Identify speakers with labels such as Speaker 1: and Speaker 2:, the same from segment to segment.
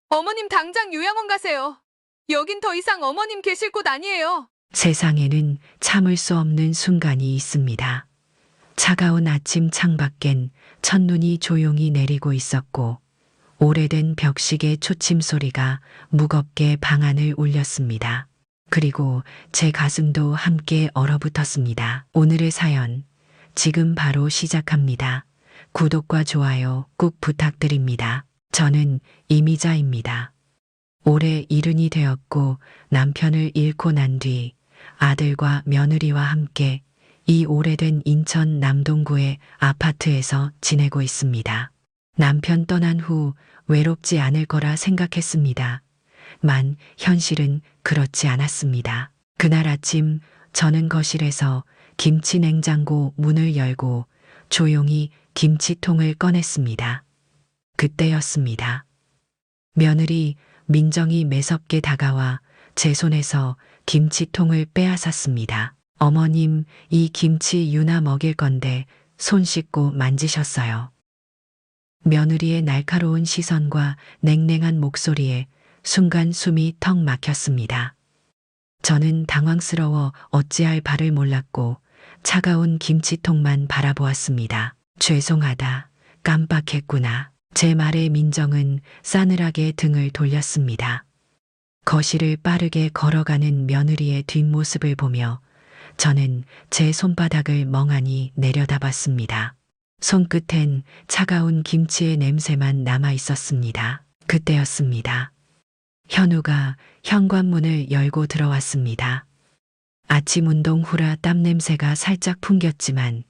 Speaker 1: 어머님 당장 요양원 가세요. 여긴 더 이상 어머님 계실 곳 아니에요.
Speaker 2: 세상에는 참을 수 없는 순간이 있습니다. 차가운 아침 창밖엔 첫눈이 조용히 내리고 있었고 오래된 벽시계 초침 소리가 무겁게 방 안을 울렸습니다. 그리고 제 가슴도 함께 얼어붙었습니다. 오늘의 사연 지금 바로 시작합니다. 구독과 좋아요 꾹 부탁드립니다. 저는 이미자입니다. 올해 70이 되었고 남편을 잃고 난 뒤 아들과 며느리와 함께 이 오래된 인천 남동구의 아파트에서 지내고 있습니다. 남편 떠난 후 외롭지 않을 거라 생각했습니다. 만 현실은 그렇지 않았습니다. 그날 아침 저는 거실에서 김치 냉장고 문을 열고 조용히 김치통을 꺼냈습니다. 그때였습니다. 며느리 민정이 매섭게 다가와 제 손에서 김치통을 빼앗았습니다. 어머님, 이 김치 유나 먹일 건데 손 씻고 만지셨어요. 며느리의 날카로운 시선과 냉랭한 목소리에 순간 숨이 턱 막혔습니다. 저는 당황스러워 어찌할 바를 몰랐고 차가운 김치통만 바라보았습니다. 죄송하다. 깜빡했구나. 제 말에 민정은 싸늘하게 등을 돌렸습니다. 거실을 빠르게 걸어가는 며느리의 뒷모습을 보며 저는 제 손바닥을 멍하니 내려다봤습니다. 손끝엔 차가운 김치의 냄새만 남아 있었습니다. 그때였습니다. 현우가 현관문을 열고 들어왔습니다. 아침 운동 후라 땀 냄새가 살짝 풍겼지만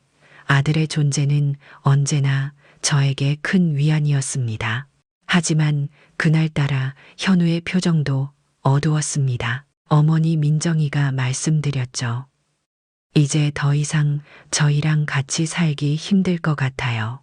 Speaker 2: 아들의 존재는 언제나 저에게 큰 위안이었습니다. 하지만 그날따라 현우의 표정도 어두웠습니다. 어머니 민정이가 말씀드렸죠. 이제 더 이상 저희랑 같이 살기 힘들 것 같아요.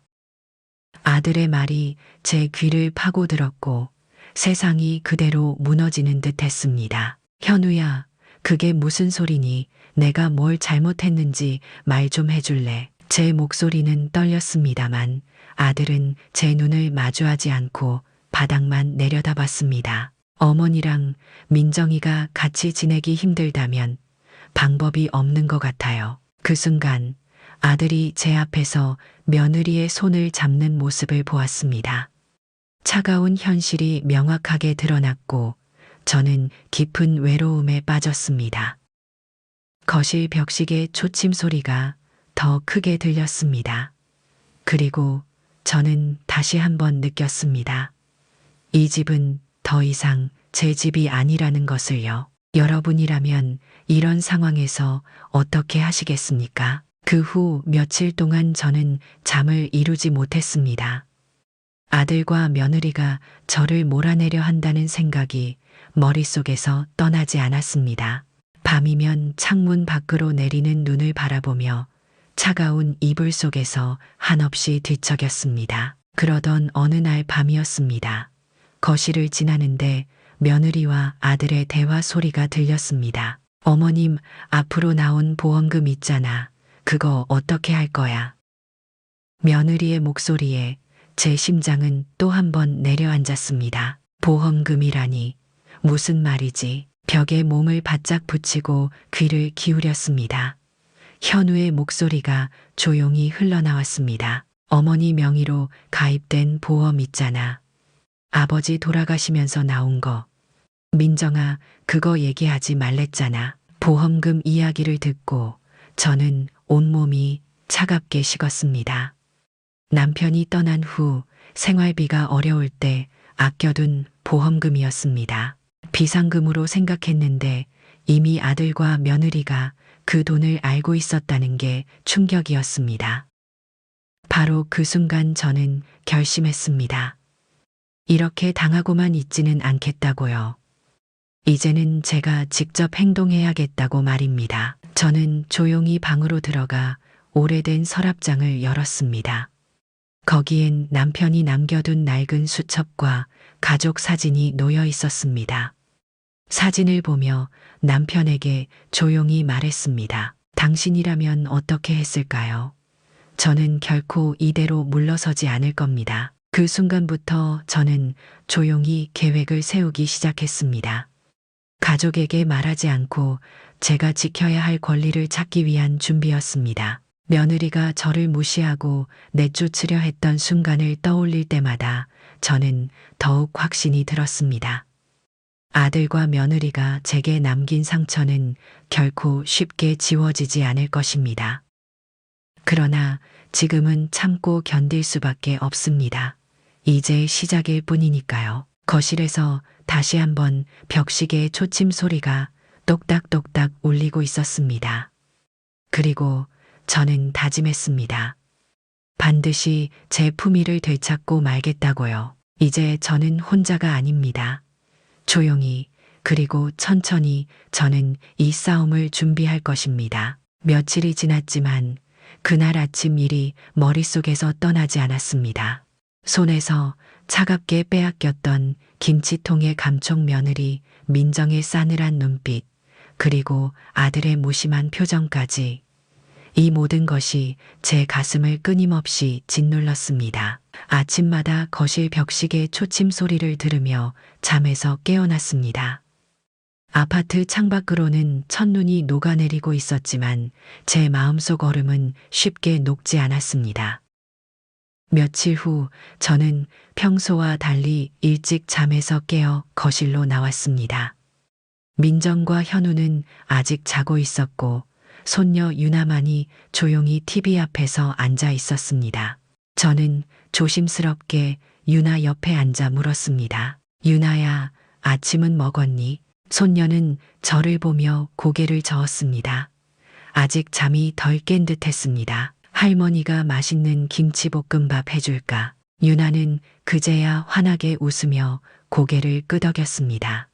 Speaker 2: 아들의 말이 제 귀를 파고들었고 세상이 그대로 무너지는 듯 했습니다. 현우야, 그게 무슨 소리니? 내가 뭘 잘못했는지 말 좀 해줄래? 제 목소리는 떨렸습니다만 아들은 제 눈을 마주하지 않고 바닥만 내려다봤습니다. 어머니랑 민정이가 같이 지내기 힘들다면 방법이 없는 것 같아요. 그 순간 아들이 제 앞에서 며느리의 손을 잡는 모습을 보았습니다. 차가운 현실이 명확하게 드러났고 저는 깊은 외로움에 빠졌습니다. 거실 벽시계 초침 소리가 더 크게 들렸습니다. 그리고 저는 다시 한번 느꼈습니다. 이 집은 더 이상 제 집이 아니라는 것을요. 여러분이라면 이런 상황에서 어떻게 하시겠습니까? 그 후 며칠 동안 저는 잠을 이루지 못했습니다. 아들과 며느리가 저를 몰아내려 한다는 생각이 머릿속에서 떠나지 않았습니다. 밤이면 창문 밖으로 내리는 눈을 바라보며 차가운 이불 속에서 한없이 뒤척였습니다. 그러던 어느 날 밤이었습니다. 거실을 지나는데 며느리와 아들의 대화 소리가 들렸습니다. 어머님, 앞으로 나온 보험금 있잖아. 그거 어떻게 할 거야? 며느리의 목소리에 제 심장은 또 한 번 내려앉았습니다. 보험금이라니 무슨 말이지? 벽에 몸을 바짝 붙이고 귀를 기울였습니다. 현우의 목소리가 조용히 흘러나왔습니다. 어머니 명의로 가입된 보험 있잖아. 아버지 돌아가시면서 나온 거. 민정아, 그거 얘기하지 말랬잖아. 보험금 이야기를 듣고 저는 온몸이 차갑게 식었습니다. 남편이 떠난 후 생활비가 어려울 때 아껴둔 보험금이었습니다. 비상금으로 생각했는데 이미 아들과 며느리가 그 돈을 알고 있었다는 게 충격이었습니다. 바로 그 순간 저는 결심했습니다. 이렇게 당하고만 있지는 않겠다고요. 이제는 제가 직접 행동해야겠다고 말입니다. 저는 조용히 방으로 들어가 오래된 서랍장을 열었습니다. 거기엔 남편이 남겨둔 낡은 수첩과 가족 사진이 놓여 있었습니다. 사진을 보며 남편에게 조용히 말했습니다. 당신이라면 어떻게 했을까요? 저는 결코 이대로 물러서지 않을 겁니다. 그 순간부터 저는 조용히 계획을 세우기 시작했습니다. 가족에게 말하지 않고 제가 지켜야 할 권리를 찾기 위한 준비였습니다. 며느리가 저를 무시하고 내쫓으려 했던 순간을 떠올릴 때마다 저는 더욱 확신이 들었습니다. 아들과 며느리가 제게 남긴 상처는 결코 쉽게 지워지지 않을 것입니다. 그러나 지금은 참고 견딜 수밖에 없습니다. 이제 시작일 뿐이니까요. 거실에서 다시 한번 벽시계의 초침 소리가 똑딱똑딱 울리고 있었습니다. 그리고 저는 다짐했습니다. 반드시 제 품위를 되찾고 말겠다고요. 이제 저는 혼자가 아닙니다. 조용히 그리고 천천히 저는 이 싸움을 준비할 것입니다. 며칠이 지났지만 그날 아침 일이 머릿속에서 떠나지 않았습니다. 손에서 차갑게 빼앗겼던 김치통의 감촉, 며느리 민정의 싸늘한 눈빛, 그리고 아들의 무심한 표정까지, 이 모든 것이 제 가슴을 끊임없이 짓눌렀습니다. 아침마다 거실 벽시계 초침 소리를 들으며 잠에서 깨어났습니다. 아파트 창밖으로는 첫눈이 녹아내리고 있었지만 제 마음속 얼음은 쉽게 녹지 않았습니다. 며칠 후 저는 평소와 달리 일찍 잠에서 깨어 거실로 나왔습니다. 민정과 현우는 아직 자고 있었고 손녀 유나만이 조용히 TV 앞에서 앉아 있었습니다. 저는 조심스럽게 유나 옆에 앉아 물었습니다. 유나야, 아침은 먹었니? 손녀는 저를 보며 고개를 저었습니다. 아직 잠이 덜 깬 듯했습니다. 할머니가 맛있는 김치볶음밥 해줄까? 유나는 그제야 환하게 웃으며 고개를 끄덕였습니다.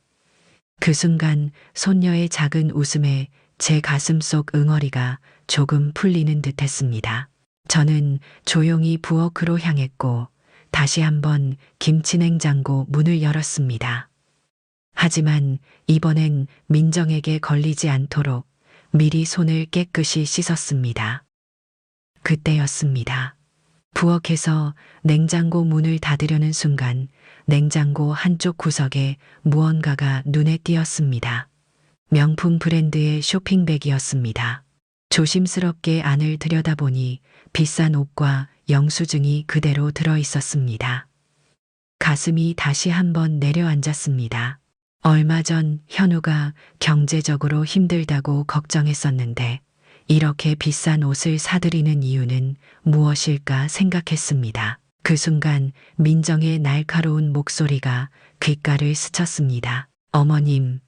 Speaker 2: 그 순간 손녀의 작은 웃음에 제 가슴 속 응어리가 조금 풀리는 듯했습니다. 저는 조용히 부엌으로 향했고 다시 한번 김치냉장고 문을 열었습니다. 하지만 이번엔 민정에게 걸리지 않도록 미리 손을 깨끗이 씻었습니다. 그때였습니다. 부엌에서 냉장고 문을 닫으려는 순간 냉장고 한쪽 구석에 무언가가 눈에 띄었습니다. 명품 브랜드의 쇼핑백이었습니다. 조심스럽게 안을 들여다보니 비싼 옷과 영수증이 그대로 들어 있었습니다. 가슴이 다시 한번 내려앉았습니다. 얼마 전 현우가 경제적으로 힘들다고 걱정했었는데 이렇게 비싼 옷을 사들이는 이유는 무엇일까 생각했습니다. 그 순간 민정의 날카로운 목소리가 귓가를 스쳤습니다. 어머님,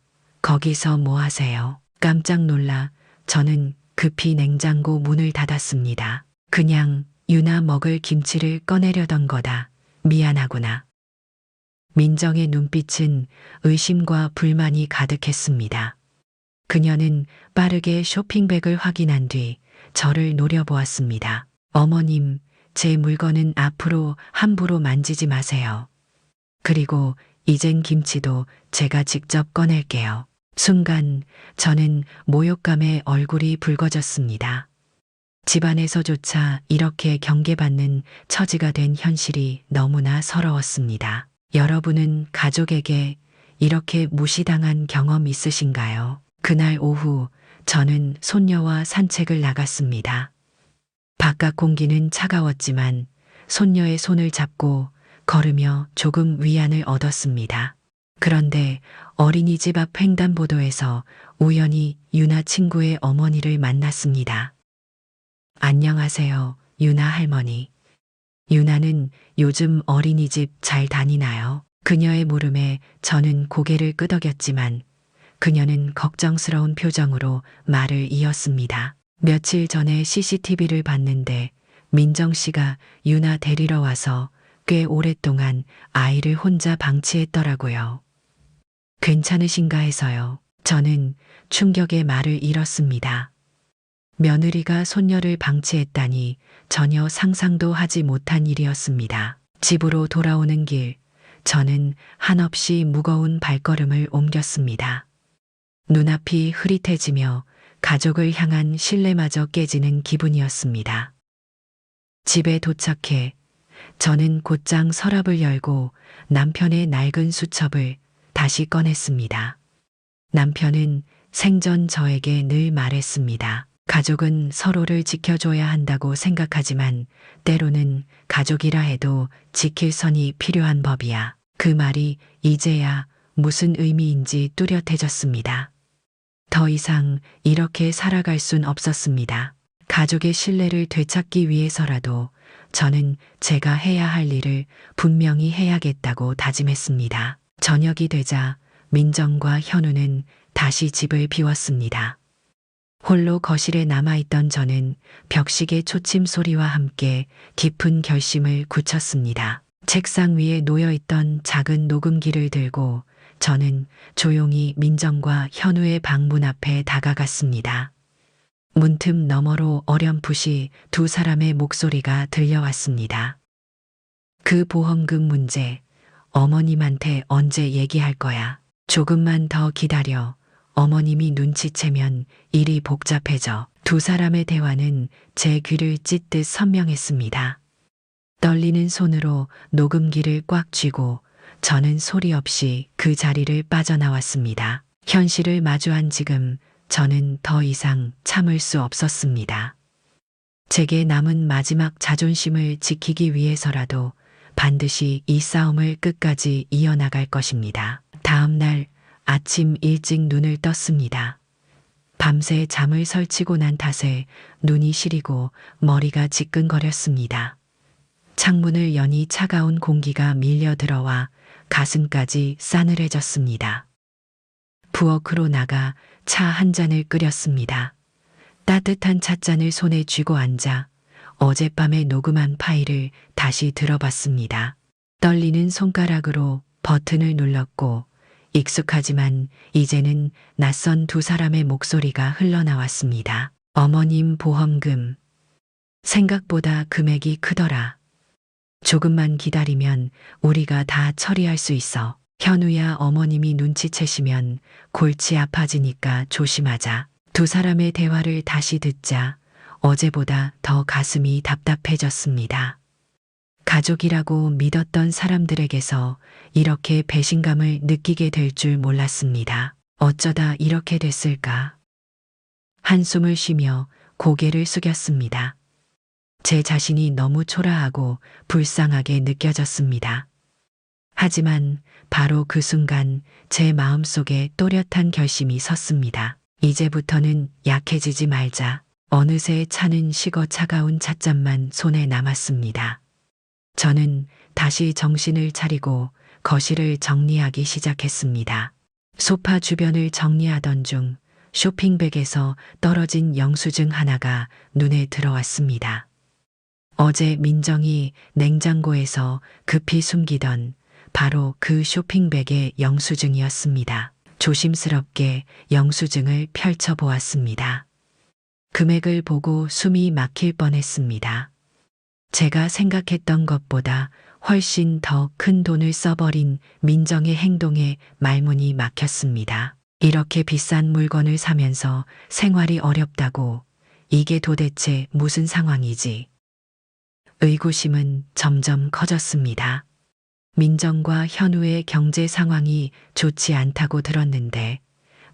Speaker 2: 거기서 뭐 하세요? 깜짝 놀라 저는 급히 냉장고 문을 닫았습니다. 그냥 유나 먹을 김치를 꺼내려던 거다. 미안하구나. 민정의 눈빛은 의심과 불만이 가득했습니다. 그녀는 빠르게 쇼핑백을 확인한 뒤 저를 노려보았습니다. 어머님, 제 물건은 앞으로 함부로 만지지 마세요. 그리고 이젠 김치도 제가 직접 꺼낼게요. 순간 저는 모욕감에 얼굴이 붉어졌습니다. 집안에서조차 이렇게 경계받는 처지가 된 현실이 너무나 서러웠습니다. 여러분은 가족에게 이렇게 무시당한 경험 있으신가요? 그날 오후 저는 손녀와 산책을 나갔습니다. 바깥 공기는 차가웠지만 손녀의 손을 잡고 걸으며 조금 위안을 얻었습니다. 그런데 어린이집 앞 횡단보도에서 우연히 유나 친구의 어머니를 만났습니다. 안녕하세요, 유나 할머니. 유나는 요즘 어린이집 잘 다니나요? 그녀의 물음에 저는 고개를 끄덕였지만 그녀는 걱정스러운 표정으로 말을 이었습니다. 며칠 전에 CCTV를 봤는데 민정 씨가 유나 데리러 와서 꽤 오랫동안 아이를 혼자 방치했더라고요. 괜찮으신가 해서요. 저는 충격의 말을 잃었습니다. 며느리가 손녀를 방치했다니 전혀 상상도 하지 못한 일이었습니다. 집으로 돌아오는 길, 저는 한없이 무거운 발걸음을 옮겼습니다. 눈앞이 흐릿해지며 가족을 향한 신뢰마저 깨지는 기분이었습니다. 집에 도착해 저는 곧장 서랍을 열고 남편의 낡은 수첩을 다시 꺼냈습니다. 남편은 생전 저에게 늘 말했습니다. 가족은 서로를 지켜줘야 한다고 생각하지만 때로는 가족이라 해도 지킬 선이 필요한 법이야. 그 말이 이제야 무슨 의미인지 뚜렷해졌습니다. 더 이상 이렇게 살아갈 순 없었습니다. 가족의 신뢰를 되찾기 위해서라도 저는 제가 해야 할 일을 분명히 해야겠다고 다짐했습니다. 저녁이 되자 민정과 현우는 다시 집을 비웠습니다. 홀로 거실에 남아있던 저는 벽시계 초침 소리와 함께 깊은 결심을 굳혔습니다. 책상 위에 놓여있던 작은 녹음기를 들고 저는 조용히 민정과 현우의 방문 앞에 다가갔습니다. 문틈 너머로 어렴풋이 두 사람의 목소리가 들려왔습니다. 그 보험금 문제, 어머님한테 언제 얘기할 거야? 조금만 더 기다려. 어머님이 눈치채면 일이 복잡해져. 두 사람의 대화는 제 귀를 찢듯 선명했습니다. 떨리는 손으로 녹음기를 꽉 쥐고 저는 소리 없이 그 자리를 빠져나왔습니다. 현실을 마주한 지금 저는 더 이상 참을 수 없었습니다. 제게 남은 마지막 자존심을 지키기 위해서라도 반드시 이 싸움을 끝까지 이어나갈 것입니다. 다음 날 아침 일찍 눈을 떴습니다. 밤새 잠을 설치고 난 탓에 눈이 시리고 머리가 지끈거렸습니다. 창문을 여니 차가운 공기가 밀려 들어와 가슴까지 싸늘해졌습니다. 부엌으로 나가 차 한 잔을 끓였습니다. 따뜻한 찻잔을 손에 쥐고 앉아 어젯밤에 녹음한 파일을 다시 들어봤습니다. 떨리는 손가락으로 버튼을 눌렀고 익숙하지만 이제는 낯선 두 사람의 목소리가 흘러나왔습니다. 어머님 보험금. 생각보다 금액이 크더라. 조금만 기다리면 우리가 다 처리할 수 있어. 현우야, 어머님이 눈치채시면 골치 아파지니까 조심하자. 두 사람의 대화를 다시 듣자 어제보다 더 가슴이 답답해졌습니다. 가족이라고 믿었던 사람들에게서 이렇게 배신감을 느끼게 될 줄 몰랐습니다. 어쩌다 이렇게 됐을까? 한숨을 쉬며 고개를 숙였습니다. 제 자신이 너무 초라하고 불쌍하게 느껴졌습니다. 하지만 바로 그 순간 제 마음속에 또렷한 결심이 섰습니다. 이제부터는 약해지지 말자. 어느새 차는 식어 차가운 찻잔만 손에 남았습니다. 저는 다시 정신을 차리고 거실을 정리하기 시작했습니다. 소파 주변을 정리하던 중 쇼핑백에서 떨어진 영수증 하나가 눈에 들어왔습니다. 어제 민정이 냉장고에서 급히 숨기던 바로 그 쇼핑백의 영수증이었습니다. 조심스럽게 영수증을 펼쳐보았습니다. 금액을 보고 숨이 막힐 뻔했습니다. 제가 생각했던 것보다 훨씬 더 큰 돈을 써버린 민정의 행동에 말문이 막혔습니다. 이렇게 비싼 물건을 사면서 생활이 어렵다고 이게 도대체 무슨 상황이지? 의구심은 점점 커졌습니다. 민정과 현우의 경제 상황이 좋지 않다고 들었는데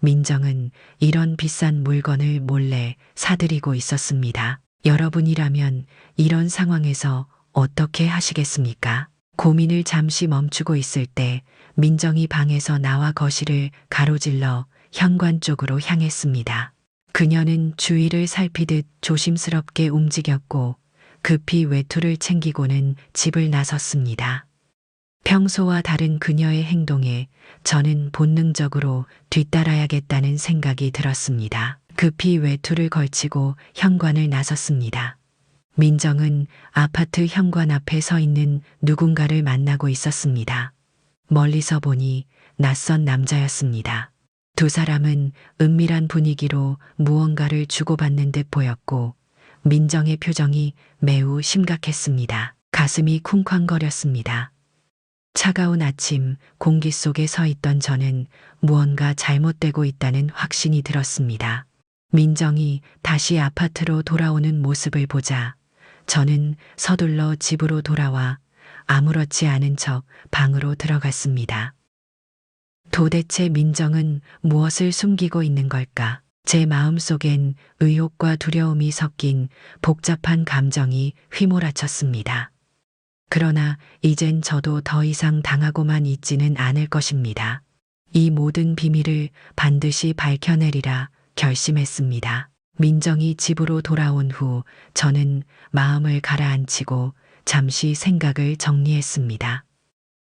Speaker 2: 민정은 이런 비싼 물건을 몰래 사들이고 있었습니다. 여러분이라면 이런 상황에서 어떻게 하시겠습니까? 고민을 잠시 멈추고 있을 때 민정이 방에서 나와 거실을 가로질러 현관 쪽으로 향했습니다. 그녀는 주위를 살피듯 조심스럽게 움직였고 급히 외투를 챙기고는 집을 나섰습니다. 평소와 다른 그녀의 행동에 저는 본능적으로 뒤따라야겠다는 생각이 들었습니다. 급히 외투를 걸치고 현관을 나섰습니다. 민정은 아파트 현관 앞에 서 있는 누군가를 만나고 있었습니다. 멀리서 보니 낯선 남자였습니다. 두 사람은 은밀한 분위기로 무언가를 주고받는 듯 보였고 민정의 표정이 매우 심각했습니다. 가슴이 쿵쾅거렸습니다. 차가운 아침 공기 속에 서 있던 저는 무언가 잘못되고 있다는 확신이 들었습니다. 민정이 다시 아파트로 돌아오는 모습을 보자 저는 서둘러 집으로 돌아와 아무렇지 않은 척 방으로 들어갔습니다. 도대체 민정은 무엇을 숨기고 있는 걸까? 제 마음속엔 의혹과 두려움이 섞인 복잡한 감정이 휘몰아쳤습니다. 그러나 이젠 저도 더 이상 당하고만 있지는 않을 것입니다. 이 모든 비밀을 반드시 밝혀내리라 결심했습니다. 민정이 집으로 돌아온 후 저는 마음을 가라앉히고 잠시 생각을 정리했습니다.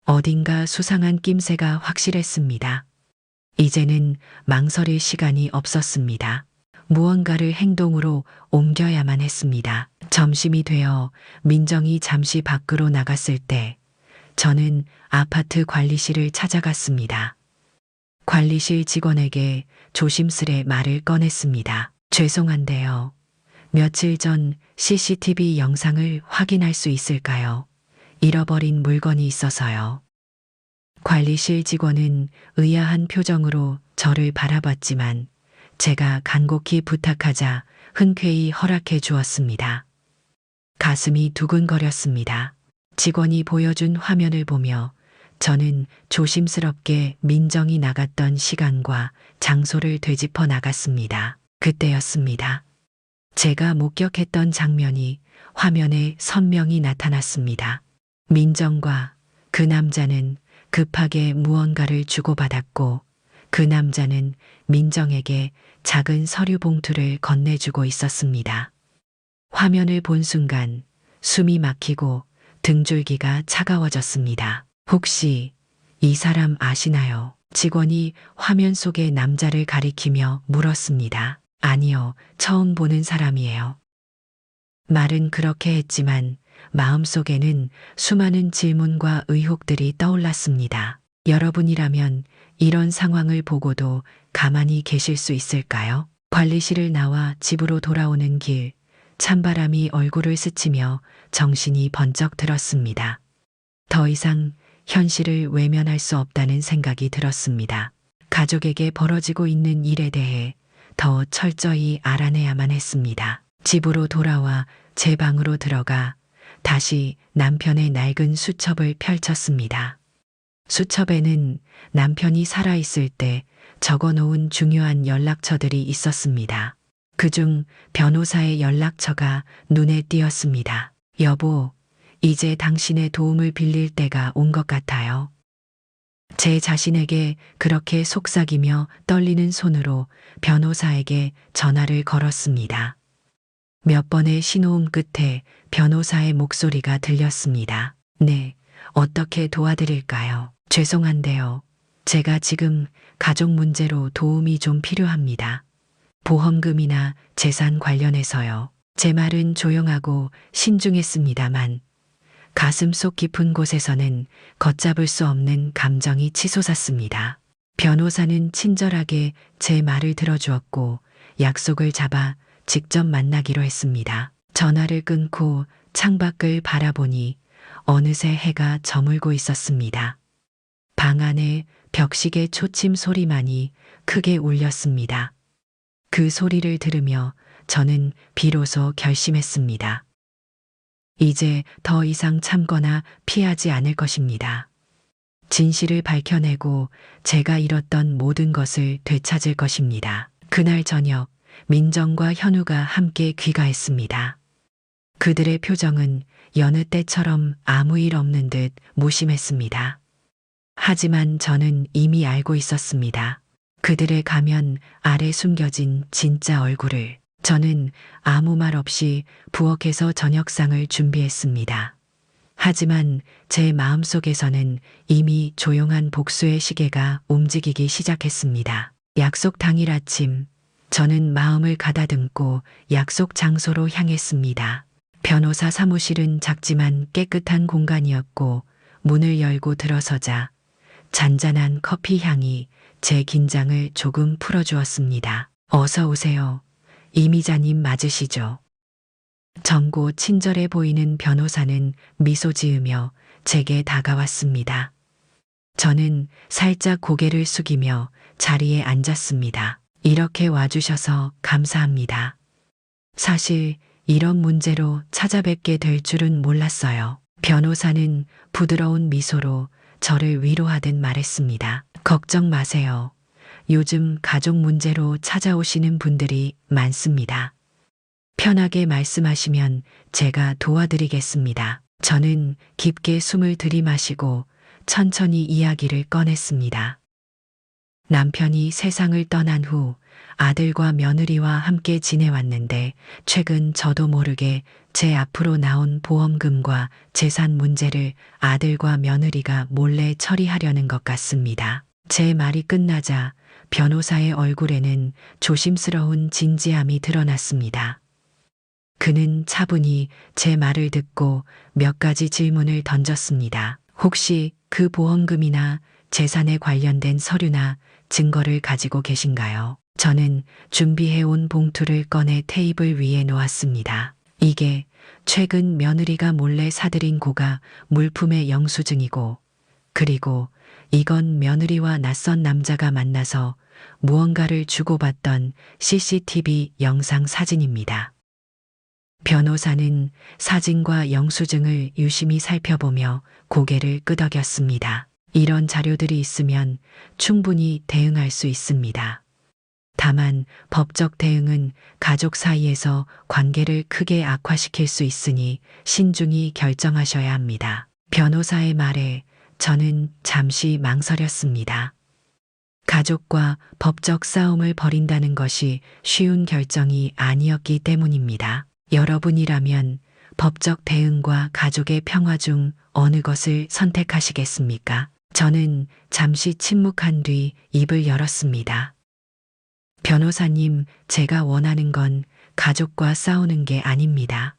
Speaker 2: 어딘가 수상한 낌새가 확실했습니다. 이제는 망설일 시간이 없었습니다. 무언가를 행동으로 옮겨야만 했습니다. 점심이 되어 민정이 잠시 밖으로 나갔을 때 저는 아파트 관리실을 찾아갔습니다. 관리실 직원에게 조심스레 말을 꺼냈습니다. 죄송한데요. 며칠 전 CCTV 영상을 확인할 수 있을까요? 잃어버린 물건이 있어서요. 관리실 직원은 의아한 표정으로 저를 바라봤지만 제가 간곡히 부탁하자 흔쾌히 허락해 주었습니다. 가슴이 두근거렸습니다. 직원이 보여준 화면을 보며 저는 조심스럽게 민정이 나갔던 시간과 장소를 되짚어 나갔습니다. 그때였습니다. 제가 목격했던 장면이 화면에 선명히 나타났습니다. 민정과 그 남자는 급하게 무언가를 주고받았고 그 남자는 민정에게 작은 서류 봉투를 건네주고 있었습니다. 화면을 본 순간 숨이 막히고 등줄기가 차가워졌습니다. 혹시 이 사람 아시나요? 직원이 화면 속의 남자를 가리키며 물었습니다. 아니요, 처음 보는 사람이에요. 말은 그렇게 했지만 마음속에는 수많은 질문과 의혹들이 떠올랐습니다. 여러분이라면 이런 상황을 보고도 가만히 계실 수 있을까요? 관리실을 나와 집으로 돌아오는 길, 찬바람이 얼굴을 스치며 정신이 번쩍 들었습니다. 더 이상 현실을 외면할 수 없다는 생각이 들었습니다. 가족에게 벌어지고 있는 일에 대해 더 철저히 알아내야만 했습니다. 집으로 돌아와 제 방으로 들어가 다시 남편의 낡은 수첩을 펼쳤습니다. 수첩에는 남편이 살아있을 때 적어놓은 중요한 연락처들이 있었습니다. 그중 변호사의 연락처가 눈에 띄었습니다. 여보, 이제 당신의 도움을 빌릴 때가 온 것 같아요. 제 자신에게 그렇게 속삭이며 떨리는 손으로 변호사에게 전화를 걸었습니다. 몇 번의 신호음 끝에 변호사의 목소리가 들렸습니다. 네, 어떻게 도와드릴까요? 죄송한데요. 제가 지금 가족 문제로 도움이 좀 필요합니다. 보험금이나 재산 관련해서요. 제 말은 조용하고 신중했습니다만 가슴 속 깊은 곳에서는 걷잡을 수 없는 감정이 치솟았습니다. 변호사는 친절하게 제 말을 들어주었고 약속을 잡아 직접 만나기로 했습니다. 전화를 끊고 창밖을 바라보니 어느새 해가 저물고 있었습니다. 방 안에 벽시계 초침 소리만이 크게 울렸습니다. 그 소리를 들으며 저는 비로소 결심했습니다. 이제 더 이상 참거나 피하지 않을 것입니다. 진실을 밝혀내고 제가 잃었던 모든 것을 되찾을 것입니다. 그날 저녁 민정과 현우가 함께 귀가했습니다. 그들의 표정은 여느 때처럼 아무 일 없는 듯 무심했습니다. 하지만 저는 이미 알고 있었습니다. 그들의 가면 아래 숨겨진 진짜 얼굴을. 저는 아무 말 없이 부엌에서 저녁상을 준비했습니다. 하지만 제 마음속에서는 이미 조용한 복수의 시계가 움직이기 시작했습니다. 약속 당일 아침, 저는 마음을 가다듬고 약속 장소로 향했습니다. 변호사 사무실은 작지만 깨끗한 공간이었고 문을 열고 들어서자 잔잔한 커피 향이 제 긴장을 조금 풀어주었습니다. 어서 오세요. 이미자님 맞으시죠? 젊고 친절해 보이는 변호사는 미소 지으며 제게 다가왔습니다. 저는 살짝 고개를 숙이며 자리에 앉았습니다. 이렇게 와주셔서 감사합니다. 사실 이런 문제로 찾아뵙게 될 줄은 몰랐어요. 변호사는 부드러운 미소로 저를 위로하듯 말했습니다. 걱정 마세요. 요즘 가족 문제로 찾아오시는 분들이 많습니다. 편하게 말씀하시면 제가 도와드리겠습니다. 저는 깊게 숨을 들이마시고 천천히 이야기를 꺼냈습니다. 남편이 세상을 떠난 후 아들과 며느리와 함께 지내왔는데 최근 저도 모르게 제 앞으로 나온 보험금과 재산 문제를 아들과 며느리가 몰래 처리하려는 것 같습니다. 제 말이 끝나자 변호사의 얼굴에는 조심스러운 진지함이 드러났습니다. 그는 차분히 제 말을 듣고 몇 가지 질문을 던졌습니다. 혹시 그 보험금이나 재산에 관련된 서류나 증거를 가지고 계신가요? 저는 준비해온 봉투를 꺼내 테이블 위에 놓았습니다. 이게 최근 며느리가 몰래 사들인 고가 물품의 영수증이고, 그리고 이건 며느리와 낯선 남자가 만나서 무언가를 주고받던 CCTV 영상 사진입니다. 변호사는 사진과 영수증을 유심히 살펴보며 고개를 끄덕였습니다. 이런 자료들이 있으면 충분히 대응할 수 있습니다. 다만 법적 대응은 가족 사이에서 관계를 크게 악화시킬 수 있으니 신중히 결정하셔야 합니다. 변호사의 말에 저는 잠시 망설였습니다. 가족과 법적 싸움을 벌인다는 것이 쉬운 결정이 아니었기 때문입니다. 여러분이라면 법적 대응과 가족의 평화 중 어느 것을 선택하시겠습니까? 저는 잠시 침묵한 뒤 입을 열었습니다. 변호사님, 제가 원하는 건 가족과 싸우는 게 아닙니다.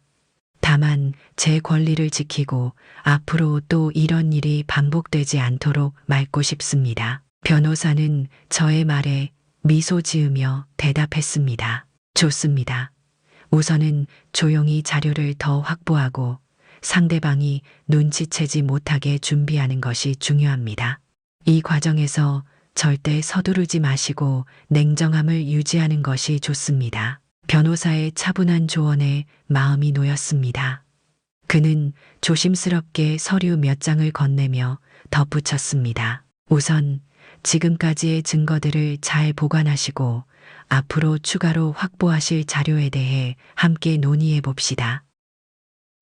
Speaker 2: 다만 제 권리를 지키고 앞으로 또 이런 일이 반복되지 않도록 막고 싶습니다. 변호사는 저의 말에 미소 지으며 대답했습니다. 좋습니다. 우선은 조용히 자료를 더 확보하고 상대방이 눈치채지 못하게 준비하는 것이 중요합니다. 이 과정에서 절대 서두르지 마시고 냉정함을 유지하는 것이 좋습니다. 변호사의 차분한 조언에 마음이 놓였습니다. 그는 조심스럽게 서류 몇 장을 건네며 덧붙였습니다. 우선 지금까지의 증거들을 잘 보관하시고 앞으로 추가로 확보하실 자료에 대해 함께 논의해 봅시다.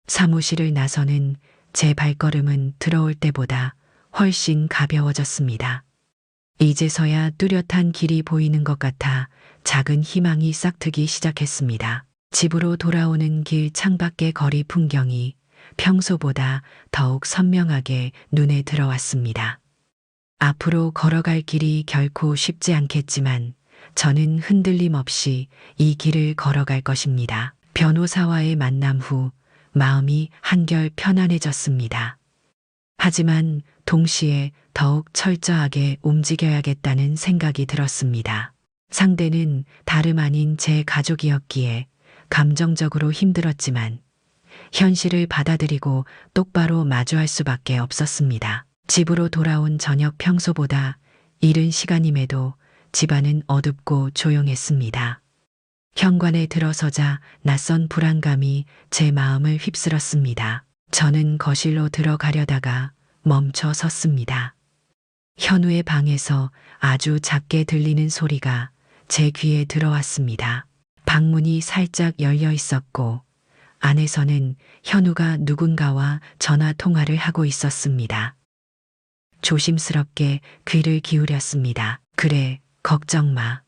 Speaker 2: 사무실을 나서는 제 발걸음은 들어올 때보다 훨씬 가벼워졌습니다. 이제서야 뚜렷한 길이 보이는 것 같아 작은 희망이 싹트기 시작했습니다. 집으로 돌아오는 길 창밖의 거리 풍경이 평소보다 더욱 선명하게 눈에 들어왔습니다. 앞으로 걸어갈 길이 결코 쉽지 않겠지만 저는 흔들림 없이 이 길을 걸어갈 것입니다. 변호사와의 만남 후 마음이 한결 편안해졌습니다. 하지만 동시에 더욱 철저하게 움직여야겠다는 생각이 들었습니다. 상대는 다름 아닌 제 가족이었기에 감정적으로 힘들었지만 현실을 받아들이고 똑바로 마주할 수밖에 없었습니다. 집으로 돌아온 저녁 평소보다 이른 시간임에도 집안은 어둡고 조용했습니다. 현관에 들어서자 낯선 불안감이 제 마음을 휩쓸었습니다. 저는 거실로 들어가려다가 멈춰 섰습니다. 현우의 방에서 아주 작게 들리는 소리가 제 귀에 들어왔습니다. 방문이 살짝 열려 있었고 안에서는 현우가 누군가와 전화 통화를 하고 있었습니다. 조심스럽게 귀를 기울였습니다. 그래, 걱정 마.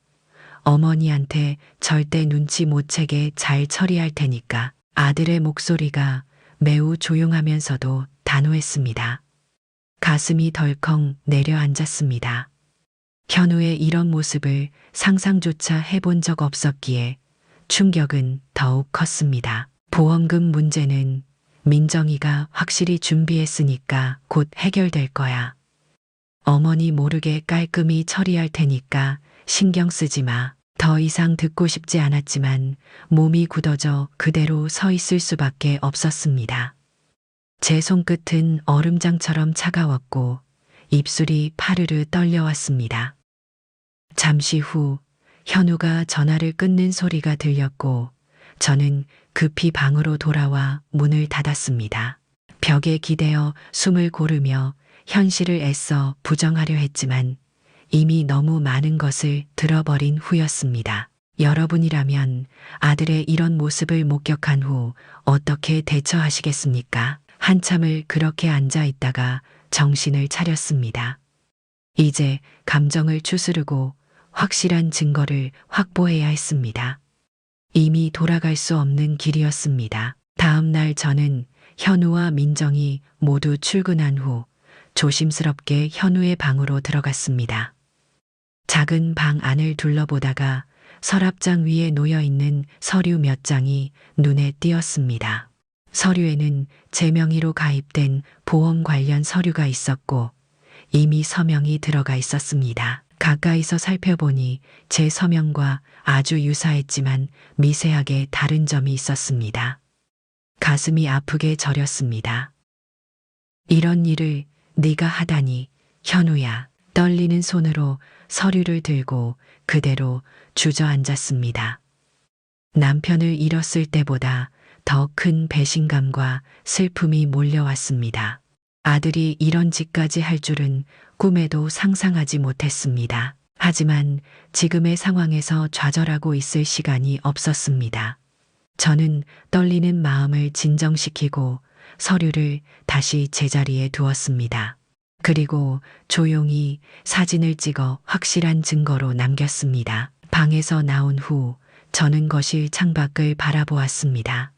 Speaker 2: 어머니한테 절대 눈치 못 채게 잘 처리할 테니까. 아들의 목소리가 매우 조용하면서도 단호했습니다. 가슴이 덜컹 내려앉았습니다. 현우의 이런 모습을 상상조차 해본 적 없었기에 충격은 더욱 컸습니다. 보험금 문제는 민정이가 확실히 준비했으니까 곧 해결될 거야. 어머니 모르게 깔끔히 처리할 테니까 신경 쓰지 마. 더 이상 듣고 싶지 않았지만 몸이 굳어져 그대로 서 있을 수밖에 없었습니다. 제 손끝은 얼음장처럼 차가웠고 입술이 파르르 떨려왔습니다. 잠시 후 현우가 전화를 끊는 소리가 들렸고 저는 급히 방으로 돌아와 문을 닫았습니다. 벽에 기대어 숨을 고르며 현실을 애써 부정하려 했지만 이미 너무 많은 것을 들어버린 후였습니다. 여러분이라면 아들의 이런 모습을 목격한 후 어떻게 대처하시겠습니까? 한참을 그렇게 앉아 있다가 정신을 차렸습니다. 이제 감정을 추스르고 확실한 증거를 확보해야 했습니다. 이미 돌아갈 수 없는 길이었습니다. 다음 날 저는 현우와 민정이 모두 출근한 후 조심스럽게 현우의 방으로 들어갔습니다. 작은 방 안을 둘러보다가 서랍장 위에 놓여 있는 서류 몇 장이 눈에 띄었습니다. 서류에는 제 명의로 가입된 보험 관련 서류가 있었고 이미 서명이 들어가 있었습니다. 가까이서 살펴보니 제 서명과 아주 유사했지만 미세하게 다른 점이 있었습니다. 가슴이 아프게 저렸습니다. 이런 일을 네가 하다니, 현우야. 떨리는 손으로 서류를 들고 그대로 주저앉았습니다. 남편을 잃었을 때보다 더 큰 배신감과 슬픔이 몰려왔습니다. 아들이 이런 짓까지 할 줄은 꿈에도 상상하지 못했습니다. 하지만 지금의 상황에서 좌절하고 있을 시간이 없었습니다. 저는 떨리는 마음을 진정시키고 서류를 다시 제자리에 두었습니다. 그리고 조용히 사진을 찍어 확실한 증거로 남겼습니다. 방에서 나온 후 저는 거실 창밖을 바라보았습니다.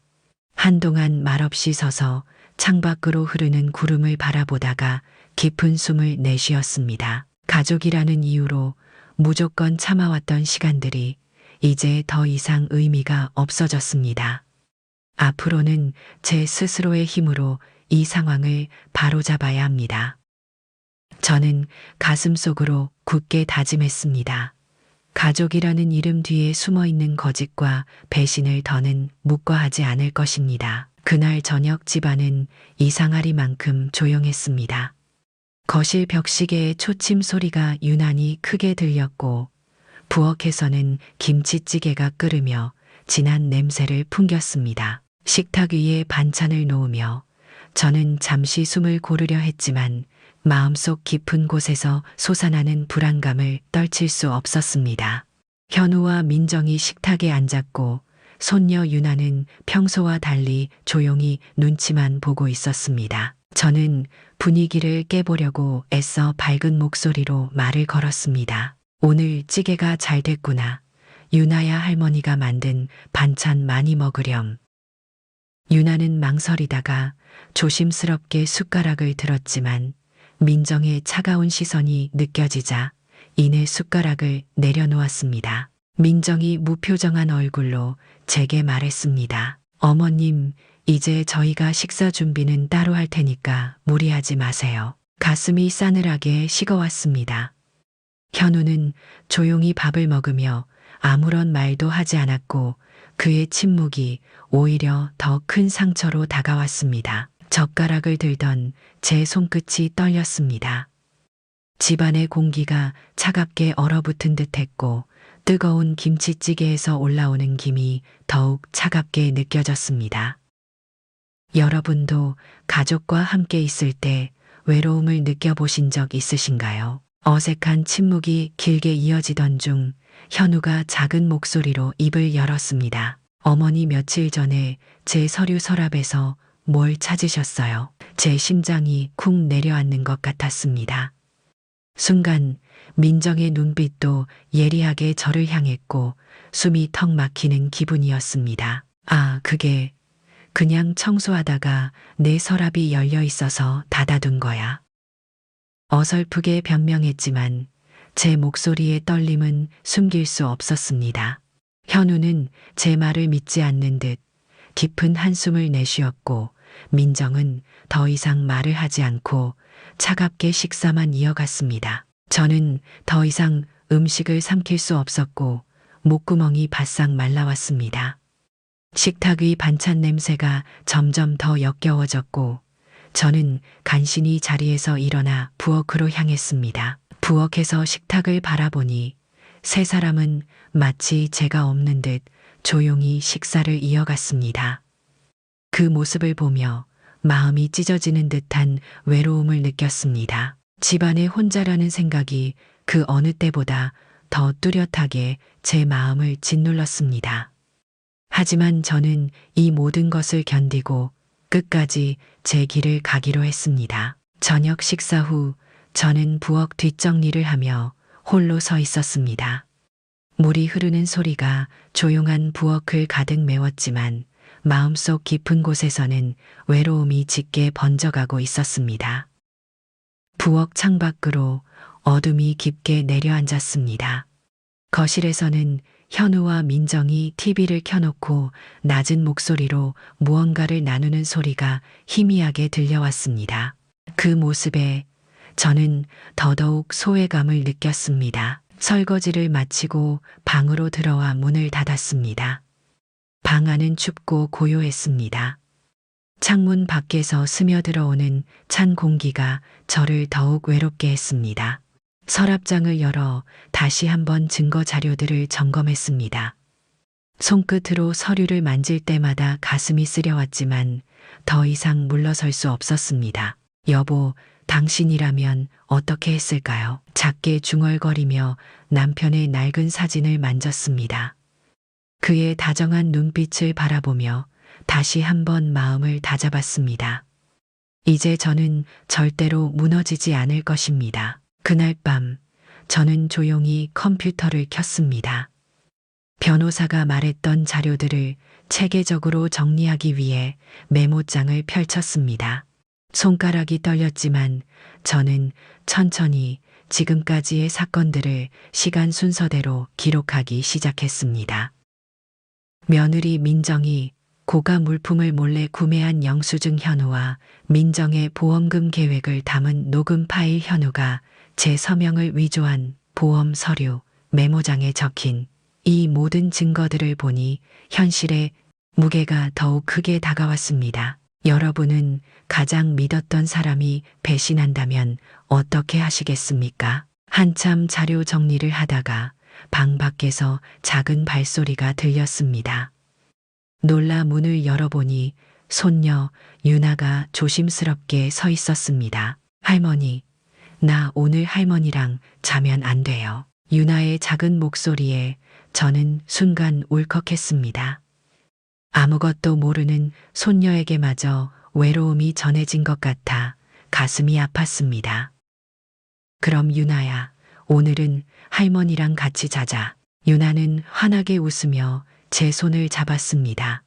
Speaker 2: 한동안 말없이 서서 창밖으로 흐르는 구름을 바라보다가 깊은 숨을 내쉬었습니다. 가족이라는 이유로 무조건 참아왔던 시간들이 이제 더 이상 의미가 없어졌습니다. 앞으로는 제 스스로의 힘으로 이 상황을 바로잡아야 합니다. 저는 가슴속으로 굳게 다짐했습니다. 가족이라는 이름 뒤에 숨어있는 거짓과 배신을 더는 묵과하지 않을 것입니다. 그날 저녁 집안은 이상하리만큼 조용했습니다. 거실 벽시계의 초침 소리가 유난히 크게 들렸고 부엌에서는 김치찌개가 끓으며 진한 냄새를 풍겼습니다. 식탁 위에 반찬을 놓으며 저는 잠시 숨을 고르려 했지만 마음속 깊은 곳에서 솟아나는 불안감을 떨칠 수 없었습니다. 현우와 민정이 식탁에 앉았고 손녀 유나는 평소와 달리 조용히 눈치만 보고 있었습니다. 저는 분위기를 깨보려고 애써 밝은 목소리로 말을 걸었습니다. 오늘 찌개가 잘 됐구나. 유나야 할머니가 만든 반찬 많이 먹으렴. 유나는 망설이다가 조심스럽게 숟가락을 들었지만 민정의 차가운 시선이 느껴지자 이내 숟가락을 내려놓았습니다. 민정이 무표정한 얼굴로 제게 말했습니다. 어머님, 이제 저희가 식사 준비는 따로 할 테니까 무리하지 마세요. 가슴이 싸늘하게 식어왔습니다. 현우는 조용히 밥을 먹으며 아무런 말도 하지 않았고 그의 침묵이 오히려 더 큰 상처로 다가왔습니다. 젓가락을 들던 제 손끝이 떨렸습니다. 집안의 공기가 차갑게 얼어붙은 듯했고 뜨거운 김치찌개에서 올라오는 김이 더욱 차갑게 느껴졌습니다. 여러분도 가족과 함께 있을 때 외로움을 느껴보신 적 있으신가요? 어색한 침묵이 길게 이어지던 중 현우가 작은 목소리로 입을 열었습니다. 어머니 며칠 전에 제 서류 서랍에서 뭘 찾으셨어요? 제 심장이 쿵 내려앉는 것 같았습니다. 순간 민정의 눈빛도 예리하게 저를 향했고 숨이 턱 막히는 기분이었습니다. 아, 그게 그냥 청소하다가 내 서랍이 열려 있어서 닫아둔 거야. 어설프게 변명했지만 제 목소리의 떨림은 숨길 수 없었습니다. 현우는 제 말을 믿지 않는 듯 깊은 한숨을 내쉬었고 민정은 더 이상 말을 하지 않고 차갑게 식사만 이어갔습니다. 저는 더 이상 음식을 삼킬 수 없었고 목구멍이 바싹 말라왔습니다. 식탁 위 반찬 냄새가 점점 더 역겨워졌고 저는 간신히 자리에서 일어나 부엌으로 향했습니다. 부엌에서 식탁을 바라보니 세 사람은 마치 제가 없는 듯 조용히 식사를 이어갔습니다. 그 모습을 보며 마음이 찢어지는 듯한 외로움을 느꼈습니다. 집안에 혼자라는 생각이 그 어느 때보다 더 뚜렷하게 제 마음을 짓눌렀습니다. 하지만 저는 이 모든 것을 견디고 끝까지 제 길을 가기로 했습니다. 저녁 식사 후 저는 부엌 뒷정리를 하며 홀로 서 있었습니다. 물이 흐르는 소리가 조용한 부엌을 가득 메웠지만 마음속 깊은 곳에서는 외로움이 짙게 번져가고 있었습니다. 부엌 창밖으로 어둠이 깊게 내려앉았습니다. 거실에서는 현우와 민정이 TV를 켜놓고 낮은 목소리로 무언가를 나누는 소리가 희미하게 들려왔습니다. 그 모습에 저는 더더욱 소외감을 느꼈습니다. 설거지를 마치고 방으로 들어와 문을 닫았습니다. 방 안은 춥고 고요했습니다. 창문 밖에서 스며들어오는 찬 공기가 저를 더욱 외롭게 했습니다. 서랍장을 열어 다시 한번 증거 자료들을 점검했습니다. 손끝으로 서류를 만질 때마다 가슴이 쓰려왔지만 더 이상 물러설 수 없었습니다. 여보, 당신이라면 어떻게 했을까요? 작게 중얼거리며 남편의 낡은 사진을 만졌습니다. 그의 다정한 눈빛을 바라보며 다시 한번 마음을 다잡았습니다. 이제 저는 절대로 무너지지 않을 것입니다. 그날 밤 저는 조용히 컴퓨터를 켰습니다. 변호사가 말했던 자료들을 체계적으로 정리하기 위해 메모장을 펼쳤습니다. 손가락이 떨렸지만 저는 천천히 지금까지의 사건들을 시간 순서대로 기록하기 시작했습니다. 며느리 민정이 고가 물품을 몰래 구매한 영수증 현우와 민정의 보험금 계획을 담은 녹음 파일 현우가 제 서명을 위조한 보험 서류, 메모장에 적힌 이 모든 증거들을 보니 현실의 무게가 더욱 크게 다가왔습니다. 여러분은 가장 믿었던 사람이 배신한다면 어떻게 하시겠습니까? 한참 자료 정리를 하다가 방 밖에서 작은 발소리가 들렸습니다. 놀라 문을 열어보니 손녀 유나가 조심스럽게 서 있었습니다. 할머니, 나 오늘 할머니랑 자면 안 돼요. 유나의 작은 목소리에 저는 순간 울컥했습니다. 아무것도 모르는 손녀에게마저 외로움이 전해진 것 같아 가슴이 아팠습니다. 그럼 유나야, 오늘은 할머니랑 같이 자자. 유나는 환하게 웃으며 제 손을 잡았습니다.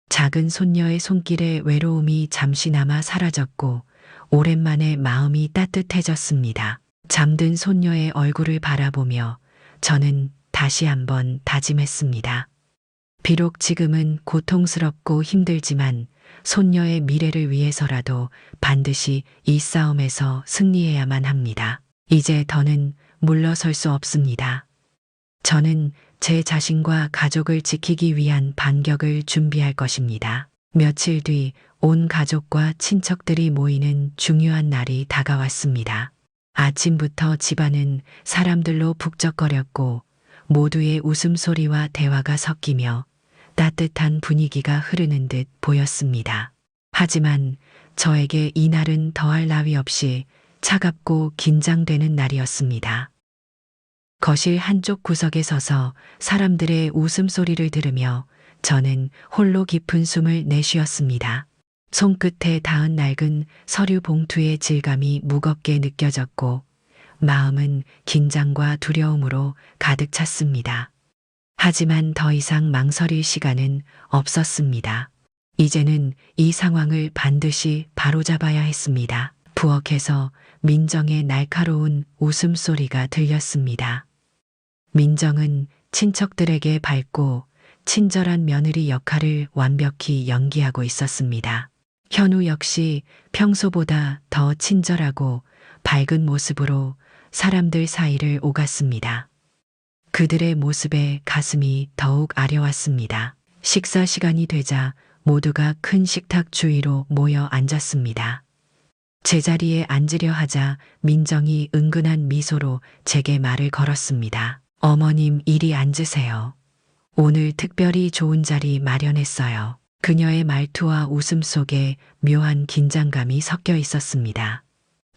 Speaker 2: 작은 손녀의 손길에 외로움이 잠시나마 사라졌고 오랜만에 마음이 따뜻해졌습니다. 잠든 손녀의 얼굴을 바라보며 저는 다시 한번 다짐했습니다. 비록 지금은 고통스럽고 힘들지만 손녀의 미래를 위해서라도 반드시 이 싸움에서 승리해야만 합니다. 이제 더는 물러설 수 없습니다. 저는 제 자신과 가족을 지키기 위한 반격을 준비할 것입니다. 며칠 뒤 온 가족과 친척들이 모이는 중요한 날이 다가왔습니다. 아침부터 집안은 사람들로 북적거렸고 모두의 웃음소리와 대화가 섞이며 따뜻한 분위기가 흐르는 듯 보였습니다. 하지만 저에게 이 날은 더할 나위 없이 차갑고 긴장되는 날이었습니다. 거실 한쪽 구석에 서서 사람들의 웃음소리를 들으며 저는 홀로 깊은 숨을 내쉬었습니다. 손끝에 닿은 낡은 서류 봉투의 질감이 무겁게 느껴졌고 마음은 긴장과 두려움으로 가득 찼습니다. 하지만 더 이상 망설일 시간은 없었습니다. 이제는 이 상황을 반드시 바로잡아야 했습니다. 부엌에서 민정의 날카로운 웃음소리가 들렸습니다. 민정은 친척들에게 밝고 친절한 며느리 역할을 완벽히 연기하고 있었습니다. 현우 역시 평소보다 더 친절하고 밝은 모습으로 사람들 사이를 오갔습니다. 그들의 모습에 가슴이 더욱 아려왔습니다. 식사 시간이 되자 모두가 큰 식탁 주위로 모여 앉았습니다. 제자리에 앉으려 하자 민정이 은근한 미소로 제게 말을 걸었습니다. 어머님, 이리 앉으세요. 오늘 특별히 좋은 자리 마련했어요. 그녀의 말투와 웃음 속에 묘한 긴장감이 섞여 있었습니다.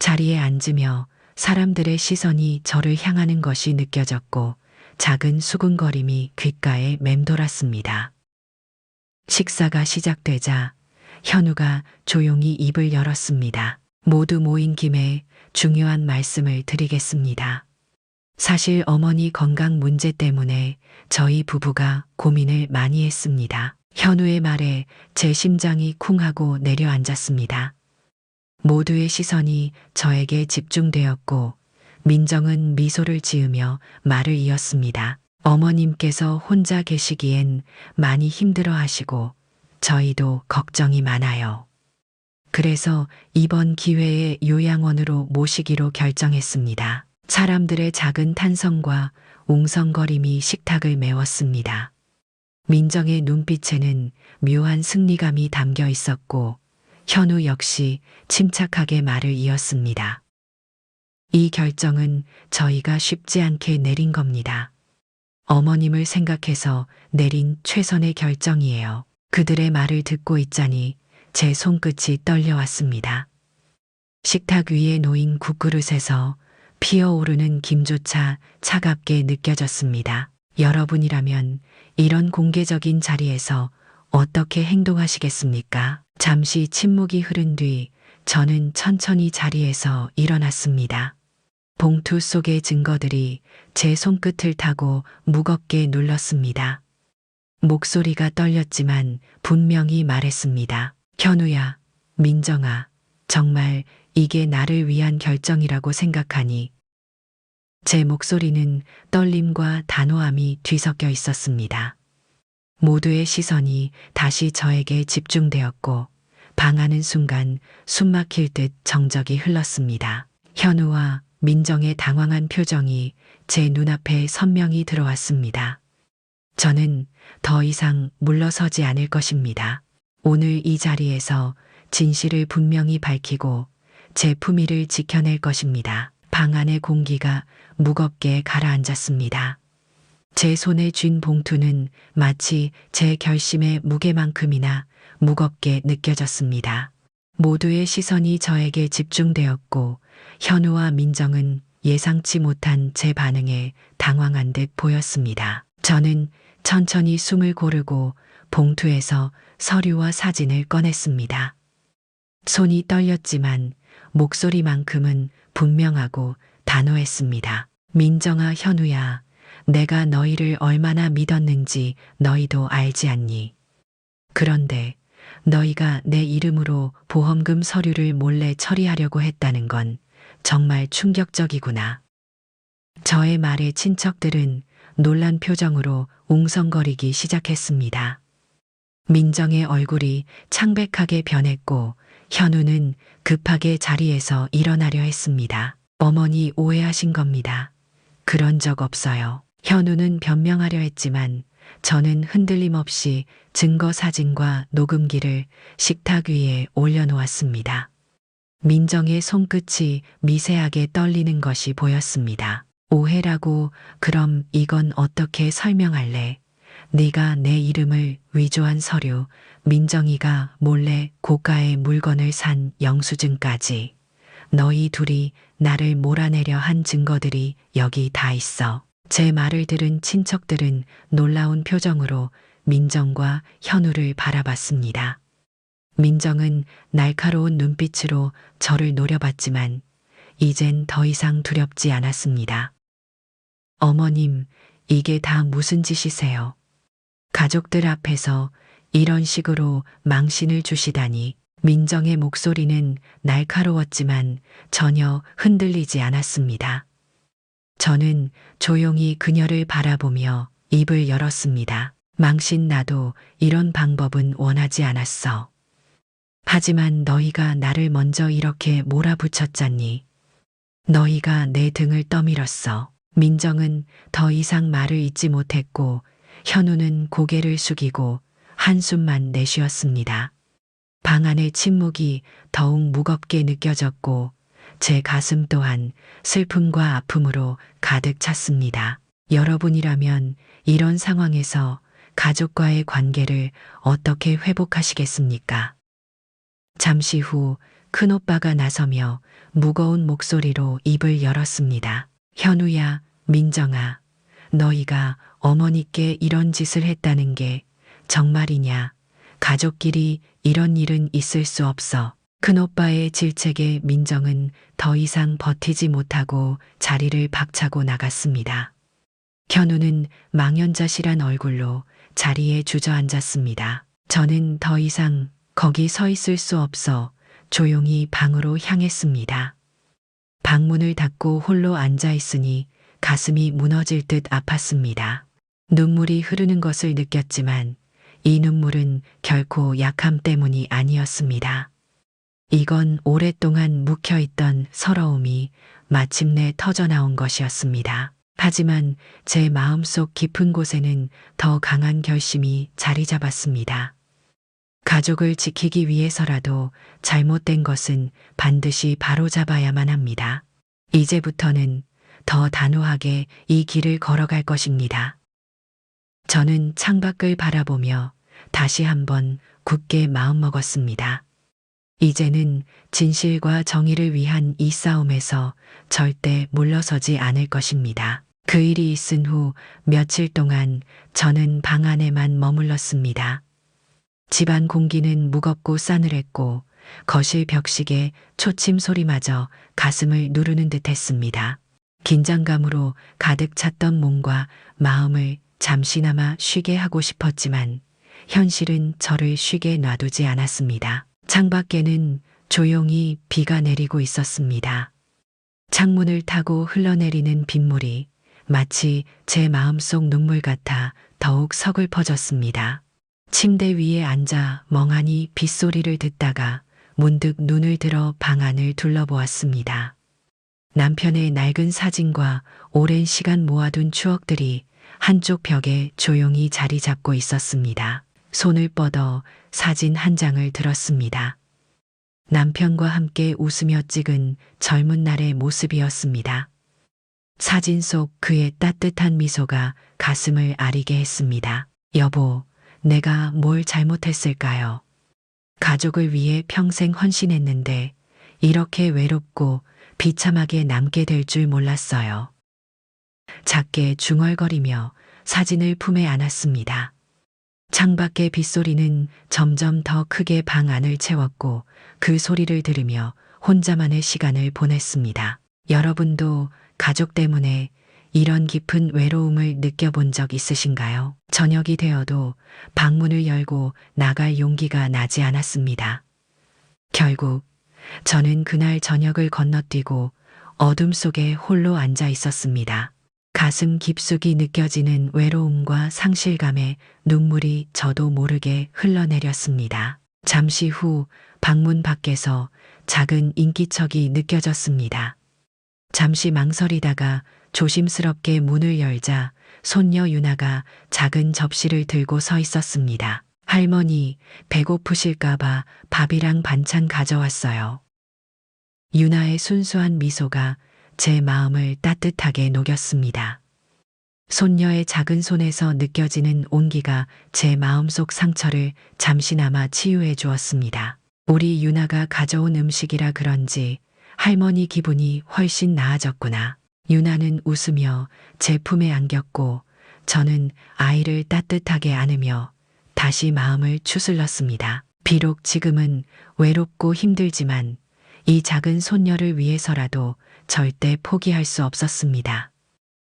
Speaker 2: 자리에 앉으며 사람들의 시선이 저를 향하는 것이 느껴졌고 작은 수군거림이 귓가에 맴돌았습니다. 식사가 시작되자 현우가 조용히 입을 열었습니다. 모두 모인 김에 중요한 말씀을 드리겠습니다. 사실 어머니 건강 문제 때문에 저희 부부가 고민을 많이 했습니다. 현우의 말에 제 심장이 쿵 하고 내려앉았습니다. 모두의 시선이 저에게 집중되었고 민정은 미소를 지으며 말을 이었습니다. 어머님께서 혼자 계시기엔 많이 힘들어 하시고 저희도 걱정이 많아요. 그래서 이번 기회에 요양원으로 모시기로 결정했습니다. 사람들의 작은 탄성과 웅성거림이 식탁을 메웠습니다. 민정의 눈빛에는 묘한 승리감이 담겨 있었고 현우 역시 침착하게 말을 이었습니다. 이 결정은 저희가 쉽지 않게 내린 겁니다. 어머님을 생각해서 내린 최선의 결정이에요. 그들의 말을 듣고 있자니 제 손끝이 떨려왔습니다. 식탁 위에 놓인 국그릇에서 피어오르는 김조차 차갑게 느껴졌습니다. 여러분이라면 이런 공개적인 자리에서 어떻게 행동하시겠습니까? 잠시 침묵이 흐른 뒤 저는 천천히 자리에서 일어났습니다. 봉투 속의 증거들이 제 손끝을 타고 무겁게 눌렀습니다. 목소리가 떨렸지만 분명히 말했습니다. 현우야, 민정아, 정말 이게 나를 위한 결정이라고 생각하니? 제 목소리는 떨림과 단호함이 뒤섞여 있었습니다. 모두의 시선이 다시 저에게 집중되었고 방하는 순간 숨막힐 듯 정적이 흘렀습니다. 현우와 민정의 당황한 표정이 제 눈앞에 선명히 들어왔습니다. 저는 더 이상 물러서지 않을 것입니다. 오늘 이 자리에서 진실을 분명히 밝히고 제 품위를 지켜낼 것입니다. 방 안의 공기가 무겁게 가라앉았습니다. 제 손에 쥔 봉투는 마치 제 결심의 무게만큼이나 무겁게 느껴졌습니다. 모두의 시선이 저에게 집중되었고 현우와 민정은 예상치 못한 제 반응에 당황한 듯 보였습니다. 저는 천천히 숨을 고르고 봉투에서 서류와 사진을 꺼냈습니다. 손이 떨렸지만 목소리만큼은 분명하고 단호했습니다. 민정아, 현우야, 내가 너희를 얼마나 믿었는지 너희도 알지 않니? 그런데 너희가 내 이름으로 보험금 서류를 몰래 처리하려고 했다는 건 정말 충격적이구나. 저의 말에 친척들은 놀란 표정으로 웅성거리기 시작했습니다. 민정의 얼굴이 창백하게 변했고 현우는 급하게 자리에서 일어나려 했습니다. 어머니 오해하신 겁니다. 그런 적 없어요. 현우는 변명하려 했지만 저는 흔들림 없이 증거 사진과 녹음기를 식탁 위에 올려놓았습니다. 민정의 손끝이 미세하게 떨리는 것이 보였습니다. 오해라고? 그럼 이건 어떻게 설명할래? 네가 내 이름을 위조한 서류, 민정이가 몰래 고가의 물건을 산 영수증까지. 너희 둘이 나를 몰아내려 한 증거들이 여기 다 있어. 제 말을 들은 친척들은 놀라운 표정으로 민정과 현우를 바라봤습니다. 민정은 날카로운 눈빛으로 저를 노려봤지만 이젠 더 이상 두렵지 않았습니다. 어머님, 이게 다 무슨 짓이세요? 가족들 앞에서 이런 식으로 망신을 주시다니. 민정의 목소리는 날카로웠지만 전혀 흔들리지 않았습니다. 저는 조용히 그녀를 바라보며 입을 열었습니다. 망신, 나도 이런 방법은 원하지 않았어. 하지만 너희가 나를 먼저 이렇게 몰아붙였잖니. 너희가 내 등을 떠밀었어. 민정은 더 이상 말을 잇지 못했고 현우는 고개를 숙이고 한숨만 내쉬었습니다. 방 안의 침묵이 더욱 무겁게 느껴졌고 제 가슴 또한 슬픔과 아픔으로 가득 찼습니다. 여러분이라면 이런 상황에서 가족과의 관계를 어떻게 회복하시겠습니까? 잠시 후 큰오빠가 나서며 무거운 목소리로 입을 열었습니다. 현우야, 민정아, 너희가 어머니께 이런 짓을 했다는 게 정말이냐? 가족끼리 이런 일은 있을 수 없어. 큰오빠의 질책에 민정은 더 이상 버티지 못하고 자리를 박차고 나갔습니다. 현우는 망연자실한 얼굴로 자리에 주저앉았습니다. 저는 더 이상 거기 서 있을 수 없어 조용히 방으로 향했습니다. 방문을 닫고 홀로 앉아 있으니 가슴이 무너질 듯 아팠습니다. 눈물이 흐르는 것을 느꼈지만 이 눈물은 결코 약함 때문이 아니었습니다. 이건 오랫동안 묵혀있던 서러움이 마침내 터져나온 것이었습니다. 하지만 제 마음속 깊은 곳에는 더 강한 결심이 자리 잡았습니다. 가족을 지키기 위해서라도 잘못된 것은 반드시 바로잡아야만 합니다. 이제부터는 더 단호하게 이 길을 걸어갈 것입니다. 저는 창밖을 바라보며 다시 한번 굳게 마음먹었습니다. 이제는 진실과 정의를 위한 이 싸움에서 절대 물러서지 않을 것입니다. 그 일이 있은 후 며칠 동안 저는 방 안에만 머물렀습니다. 집안 공기는 무겁고 싸늘했고 거실 벽식의 초침 소리마저 가슴을 누르는 듯했습니다. 긴장감으로 가득 찼던 몸과 마음을 잠시나마 쉬게 하고 싶었지만 현실은 저를 쉬게 놔두지 않았습니다. 창밖에는 조용히 비가 내리고 있었습니다. 창문을 타고 흘러내리는 빗물이 마치 제 마음속 눈물 같아 더욱 서글퍼졌습니다. 침대 위에 앉아 멍하니 빗소리를 듣다가 문득 눈을 들어 방 안을 둘러보았습니다. 남편의 낡은 사진과 오랜 시간 모아둔 추억들이 한쪽 벽에 조용히 자리 잡고 있었습니다. 손을 뻗어 사진 한 장을 들었습니다. 남편과 함께 웃으며 찍은 젊은 날의 모습이었습니다. 사진 속 그의 따뜻한 미소가 가슴을 아리게 했습니다. 여보, 내가 뭘 잘못했을까요? 가족을 위해 평생 헌신했는데 이렇게 외롭고 비참하게 남게 될 줄 몰랐어요. 작게 중얼거리며 사진을 품에 안았습니다. 창밖의 빗소리는 점점 더 크게 방 안을 채웠고 그 소리를 들으며 혼자만의 시간을 보냈습니다. 여러분도 가족 때문에 이런 깊은 외로움을 느껴본 적 있으신가요? 저녁이 되어도 방문을 열고 나갈 용기가 나지 않았습니다. 결국 저는 그날 저녁을 건너뛰고 어둠 속에 홀로 앉아 있었습니다. 가슴 깊숙이 느껴지는 외로움과 상실감에 눈물이 저도 모르게 흘러내렸습니다. 잠시 후 방문 밖에서 작은 인기척이 느껴졌습니다. 잠시 망설이다가 조심스럽게 문을 열자 손녀 유나가 작은 접시를 들고 서 있었습니다. 할머니, 배고프실까봐 밥이랑 반찬 가져왔어요. 유나의 순수한 미소가 제 마음을 따뜻하게 녹였습니다. 손녀의 작은 손에서 느껴지는 온기가 제 마음속 상처를 잠시나마 치유해 주었습니다. 우리 유나가 가져온 음식이라 그런지 할머니 기분이 훨씬 나아졌구나. 유나는 웃으며 제 품에 안겼고 저는 아이를 따뜻하게 안으며 다시 마음을 추슬렀습니다. 비록 지금은 외롭고 힘들지만 이 작은 손녀를 위해서라도 절대 포기할 수 없었습니다.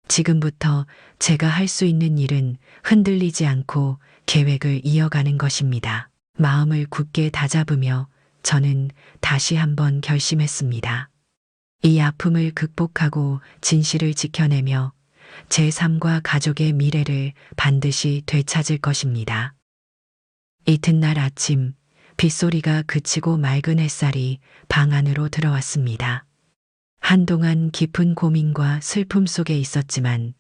Speaker 2: 지금부터 제가 할 수 있는 일은 흔들리지 않고 계획을 이어가는 것입니다. 마음을 굳게 다잡으며 저는 다시 한번 결심했습니다. 이 아픔을 극복하고 진실을 지켜내며 제 삶과 가족의 미래를 반드시 되찾을 것입니다. 이튿날 아침 빗소리가 그치고 맑은 햇살이 방 안으로 들어왔습니다. 한동안 깊은 고민과 슬픔 속에 있었지만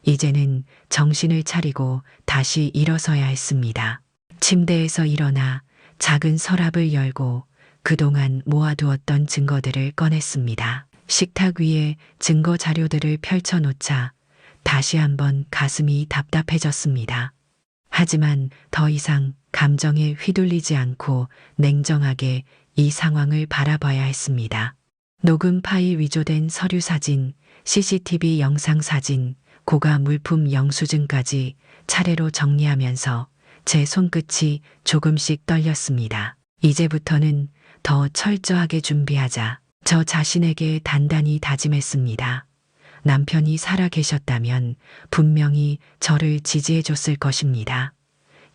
Speaker 2: 이제는 정신을 차리고 다시 일어서야 했습니다. 침대에서 일어나 작은 서랍을 열고 그동안 모아두었던 증거들을 꺼냈습니다. 식탁 위에 증거 자료들을 펼쳐놓자 다시 한번 가슴이 답답해졌습니다. 하지만 더 이상 감정에 휘둘리지 않고 냉정하게 이 상황을 바라봐야 했습니다. 녹음 파일 위조된 서류 사진, CCTV 영상 사진, 고가 물품 영수증까지 차례로 정리하면서 제 손끝이 조금씩 떨렸습니다. 이제부터는 더 철저하게 준비하자. 저 자신에게 단단히 다짐했습니다. 남편이 살아 계셨다면 분명히 저를 지지해 줬을 것입니다.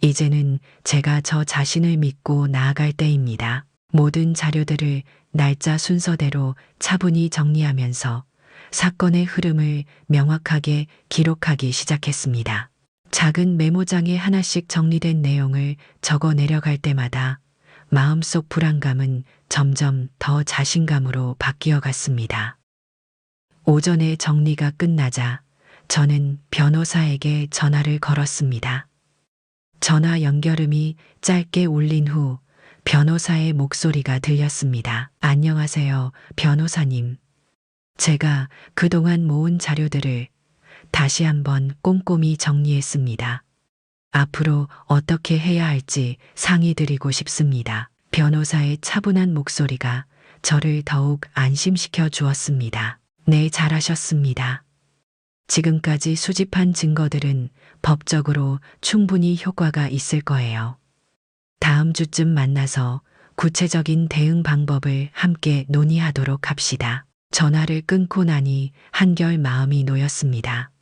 Speaker 2: 이제는 제가 저 자신을 믿고 나아갈 때입니다. 모든 자료들을 날짜 순서대로 차분히 정리하면서 사건의 흐름을 명확하게 기록하기 시작했습니다. 작은 메모장에 하나씩 정리된 내용을 적어 내려갈 때마다 마음속 불안감은 점점 더 자신감으로 바뀌어 갔습니다. 오전에 정리가 끝나자 저는 변호사에게 전화를 걸었습니다. 전화 연결음이 짧게 울린 후 변호사의 목소리가 들렸습니다. 안녕하세요, 변호사님. 제가 그동안 모은 자료들을 다시 한번 꼼꼼히 정리했습니다. 앞으로 어떻게 해야 할지 상의드리고 싶습니다. 변호사의 차분한 목소리가 저를 더욱 안심시켜 주었습니다. 네, 잘하셨습니다. 지금까지 수집한 증거들은 법적으로 충분히 효과가 있을 거예요. 다음 주쯤 만나서 구체적인 대응 방법을 함께 논의하도록 합시다. 전화를 끊고 나니 한결 마음이 놓였습니다.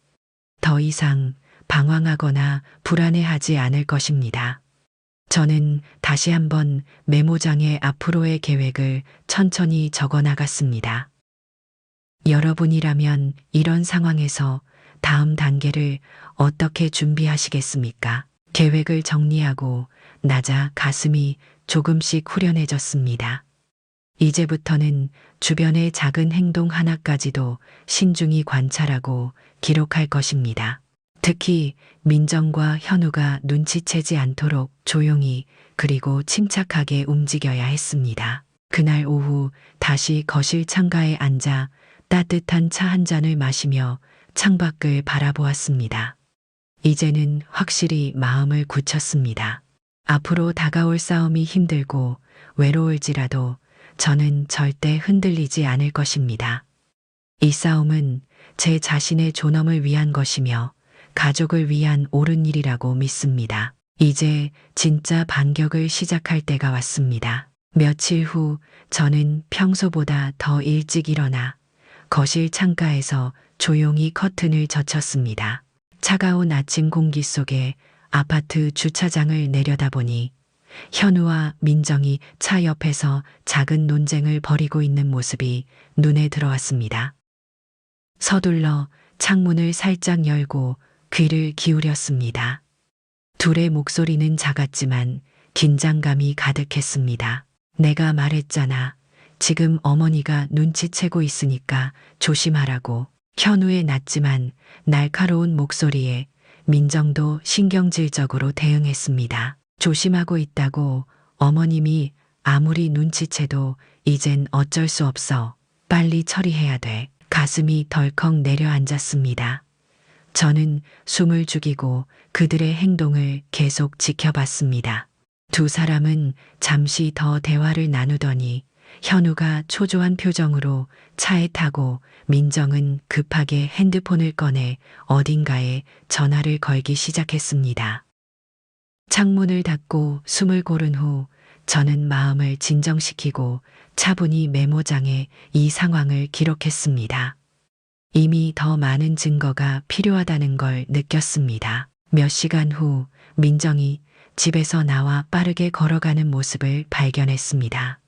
Speaker 2: 더 이상 방황하거나 불안해하지 않을 것입니다. 저는 다시 한번 메모장에 앞으로의 계획을 천천히 적어 나갔습니다. 여러분이라면 이런 상황에서 다음 단계를 어떻게 준비하시겠습니까? 계획을 정리하고 나자 가슴이 조금씩 후련해졌습니다. 이제부터는 주변의 작은 행동 하나까지도 신중히 관찰하고 기록할 것입니다. 특히 민정과 현우가 눈치채지 않도록 조용히 그리고 침착하게 움직여야 했습니다. 그날 오후 다시 거실 창가에 앉아 따뜻한 차 한 잔을 마시며 창밖을 바라보았습니다. 이제는 확실히 마음을 굳혔습니다. 앞으로 다가올 싸움이 힘들고 외로울지라도 저는 절대 흔들리지 않을 것입니다. 이 싸움은 제 자신의 존엄을 위한 것이며 가족을 위한 옳은 일이라고 믿습니다. 이제 진짜 반격을 시작할 때가 왔습니다. 며칠 후 저는 평소보다 더 일찍 일어나 거실 창가에서 조용히 커튼을 젖혔습니다. 차가운 아침 공기 속에 아파트 주차장을 내려다보니 현우와 민정이 차 옆에서 작은 논쟁을 벌이고 있는 모습이 눈에 들어왔습니다. 서둘러 창문을 살짝 열고 귀를 기울였습니다. 둘의 목소리는 작았지만 긴장감이 가득했습니다. 내가 말했잖아. 지금 어머니가 눈치채고 있으니까 조심하라고. 현우의 낮지만 날카로운 목소리에 민정도 신경질적으로 대응했습니다. 조심하고 있다고. 어머님이 아무리 눈치채도 이젠 어쩔 수 없어. 빨리 처리해야 돼. 가슴이 덜컥 내려앉았습니다. 저는 숨을 죽이고 그들의 행동을 계속 지켜봤습니다. 두 사람은 잠시 더 대화를 나누더니 현우가 초조한 표정으로 차에 타고 민정은 급하게 핸드폰을 꺼내 어딘가에 전화를 걸기 시작했습니다. 창문을 닫고 숨을 고른 후 저는 마음을 진정시키고 차분히 메모장에 이 상황을 기록했습니다. 이미 더 많은 증거가 필요하다는 걸 느꼈습니다. 몇 시간 후 민정이 집에서 나와 빠르게 걸어가는 모습을 발견했습니다.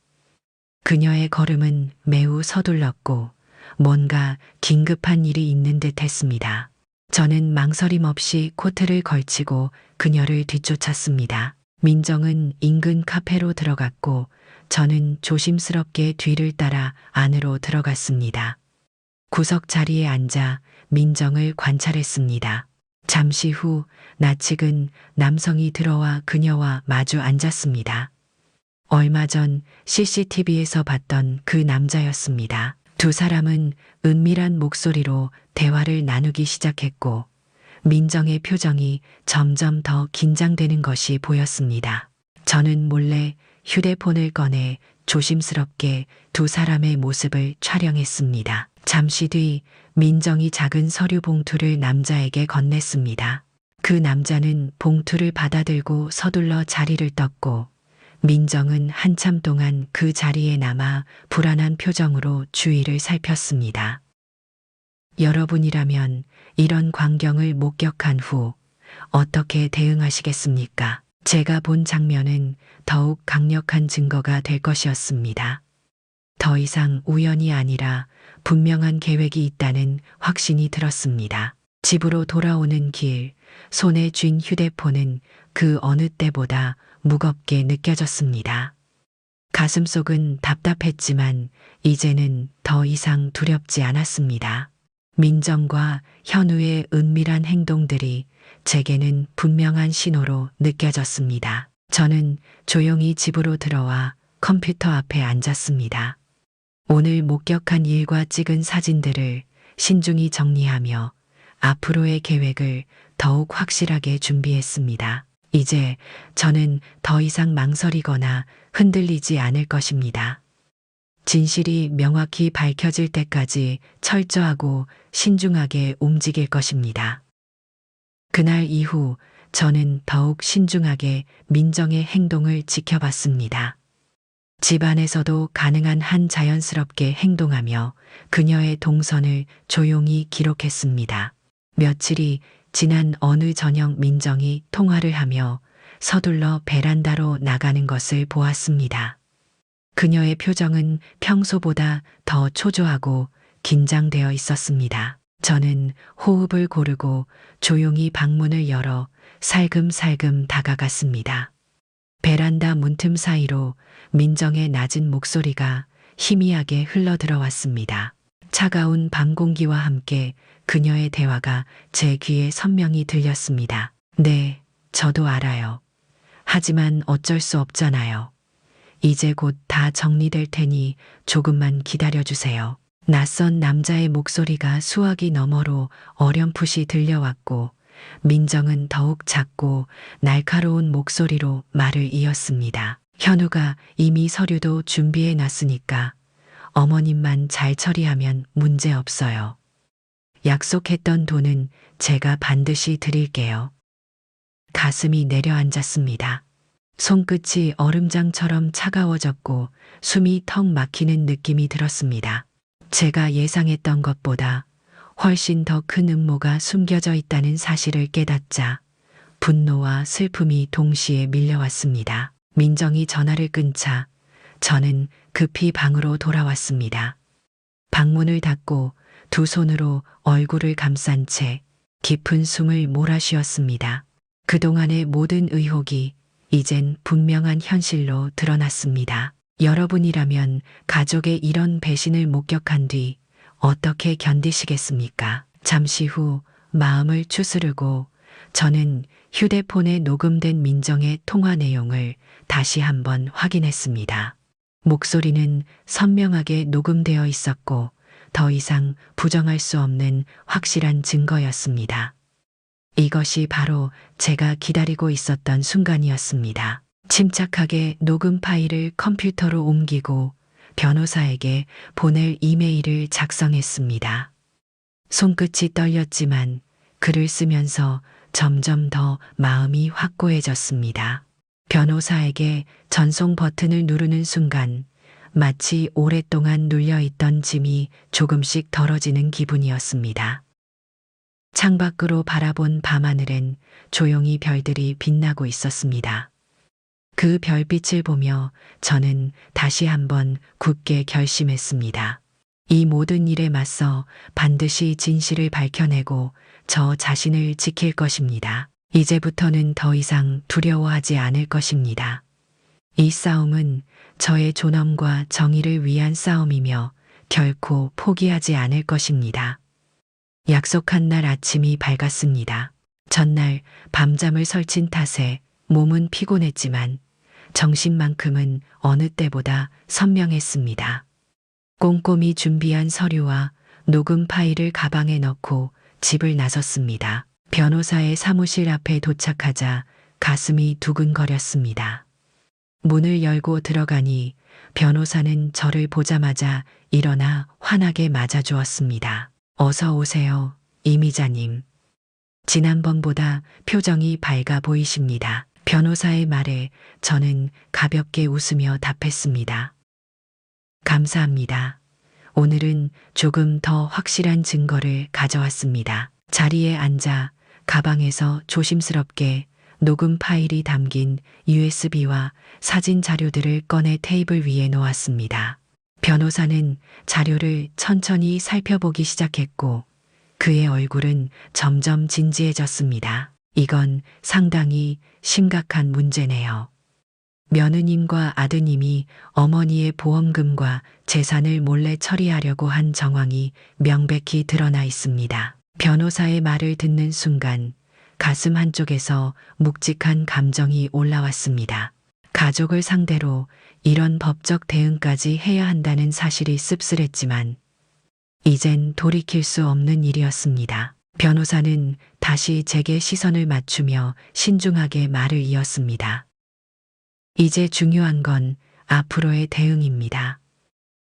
Speaker 2: 그녀의 걸음은 매우 서둘렀고 뭔가 긴급한 일이 있는 듯 했습니다. 저는 망설임 없이 코트를 걸치고 그녀를 뒤쫓았습니다. 민정은 인근 카페로 들어갔고 저는 조심스럽게 뒤를 따라 안으로 들어갔습니다. 구석 자리에 앉아 민정을 관찰했습니다. 잠시 후 낯익은 남성이 들어와 그녀와 마주 앉았습니다. 얼마 전 CCTV에서 봤던 그 남자였습니다. 두 사람은 은밀한 목소리로 대화를 나누기 시작했고 민정의 표정이 점점 더 긴장되는 것이 보였습니다. 저는 몰래 휴대폰을 꺼내 조심스럽게 두 사람의 모습을 촬영했습니다. 잠시 뒤 민정이 작은 서류 봉투를 남자에게 건넸습니다. 그 남자는 봉투를 받아들고 서둘러 자리를 떴고 민정은 한참 동안 그 자리에 남아 불안한 표정으로 주위를 살폈습니다. 여러분이라면 이런 광경을 목격한 후 어떻게 대응하시겠습니까? 제가 본 장면은 더욱 강력한 증거가 될 것이었습니다. 더 이상 우연이 아니라 분명한 계획이 있다는 확신이 들었습니다. 집으로 돌아오는 길, 손에 쥔 휴대폰은 그 어느 때보다 무겁게 느껴졌습니다. 가슴속은 답답했지만 이제는 더 이상 두렵지 않았습니다. 민정과 현우의 은밀한 행동들이 제게는 분명한 신호로 느껴졌습니다. 저는 조용히 집으로 들어와 컴퓨터 앞에 앉았습니다. 오늘 목격한 일과 찍은 사진들을 신중히 정리하며 앞으로의 계획을 더욱 확실하게 준비했습니다. 이제 저는 더 이상 망설이거나 흔들리지 않을 것입니다. 진실이 명확히 밝혀질 때까지 철저하고 신중하게 움직일 것입니다. 그날 이후 저는 더욱 신중하게 민정의 행동을 지켜봤습니다. 집안에서도 가능한 한 자연스럽게 행동하며 그녀의 동선을 조용히 기록했습니다. 며칠이 지난 어느 저녁 민정이 통화를 하며 서둘러 베란다로 나가는 것을 보았습니다. 그녀의 표정은 평소보다 더 초조하고 긴장되어 있었습니다. 저는 호흡을 고르고 조용히 방문을 열어 살금살금 다가갔습니다. 베란다 문틈 사이로 민정의 낮은 목소리가 희미하게 흘러들어왔습니다. 차가운 밤 공기와 함께 그녀의 대화가 제 귀에 선명히 들렸습니다. 네, 저도 알아요. 하지만 어쩔 수 없잖아요. 이제 곧 다 정리될 테니 조금만 기다려주세요. 낯선 남자의 목소리가 수화기 너머로 어렴풋이 들려왔고 민정은 더욱 작고 날카로운 목소리로 말을 이었습니다. 현우가 이미 서류도 준비해 놨으니까 어머님만 잘 처리하면 문제 없어요. 약속했던 돈은 제가 반드시 드릴게요. 가슴이 내려앉았습니다. 손끝이 얼음장처럼 차가워졌고 숨이 턱 막히는 느낌이 들었습니다. 제가 예상했던 것보다 훨씬 더 큰 음모가 숨겨져 있다는 사실을 깨닫자 분노와 슬픔이 동시에 밀려왔습니다. 민정이 전화를 끊자 저는 급히 방으로 돌아왔습니다. 방문을 닫고 두 손으로 얼굴을 감싼 채 깊은 숨을 몰아쉬었습니다. 그동안의 모든 의혹이 이젠 분명한 현실로 드러났습니다. 여러분이라면 가족의 이런 배신을 목격한 뒤 어떻게 견디시겠습니까? 잠시 후 마음을 추스르고 저는 휴대폰에 녹음된 민정의 통화 내용을 다시 한번 확인했습니다. 목소리는 선명하게 녹음되어 있었고 더 이상 부정할 수 없는 확실한 증거였습니다. 이것이 바로 제가 기다리고 있었던 순간이었습니다. 침착하게 녹음 파일을 컴퓨터로 옮기고 변호사에게 보낼 이메일을 작성했습니다. 손끝이 떨렸지만 글을 쓰면서 점점 더 마음이 확고해졌습니다. 변호사에게 전송 버튼을 누르는 순간 마치 오랫동안 눌려있던 짐이 조금씩 덜어지는 기분이었습니다. 창밖으로 바라본 밤하늘엔 조용히 별들이 빛나고 있었습니다. 그 별빛을 보며 저는 다시 한번 굳게 결심했습니다. 이 모든 일에 맞서 반드시 진실을 밝혀내고 저 자신을 지킬 것입니다. 이제부터는 더 이상 두려워하지 않을 것입니다. 이 싸움은 저의 존엄과 정의를 위한 싸움이며 결코 포기하지 않을 것입니다. 약속한 날 아침이 밝았습니다. 전날 밤잠을 설친 탓에 몸은 피곤했지만 정신만큼은 어느 때보다 선명했습니다. 꼼꼼히 준비한 서류와 녹음 파일을 가방에 넣고 집을 나섰습니다. 변호사의 사무실 앞에 도착하자 가슴이 두근거렸습니다. 문을 열고 들어가니 변호사는 저를 보자마자 일어나 환하게 맞아주었습니다. 어서 오세요, 이미자님. 지난번보다 표정이 밝아 보이십니다. 변호사의 말에 저는 가볍게 웃으며 답했습니다. 감사합니다. 오늘은 조금 더 확실한 증거를 가져왔습니다. 자리에 앉아 가방에서 조심스럽게 녹음 파일이 담긴 USB와 사진 자료들을 꺼내 테이블 위에 놓았습니다. 변호사는 자료를 천천히 살펴보기 시작했고 그의 얼굴은 점점 진지해졌습니다. 이건 상당히 심각한 문제네요. 며느님과 아드님이 어머니의 보험금과 재산을 몰래 처리하려고 한 정황이 명백히 드러나 있습니다. 변호사의 말을 듣는 순간 가슴 한쪽에서 묵직한 감정이 올라왔습니다. 가족을 상대로 이런 법적 대응까지 해야 한다는 사실이 씁쓸했지만 이젠 돌이킬 수 없는 일이었습니다. 변호사는 다시 제게 시선을 맞추며 신중하게 말을 이었습니다. 이제 중요한 건 앞으로의 대응입니다.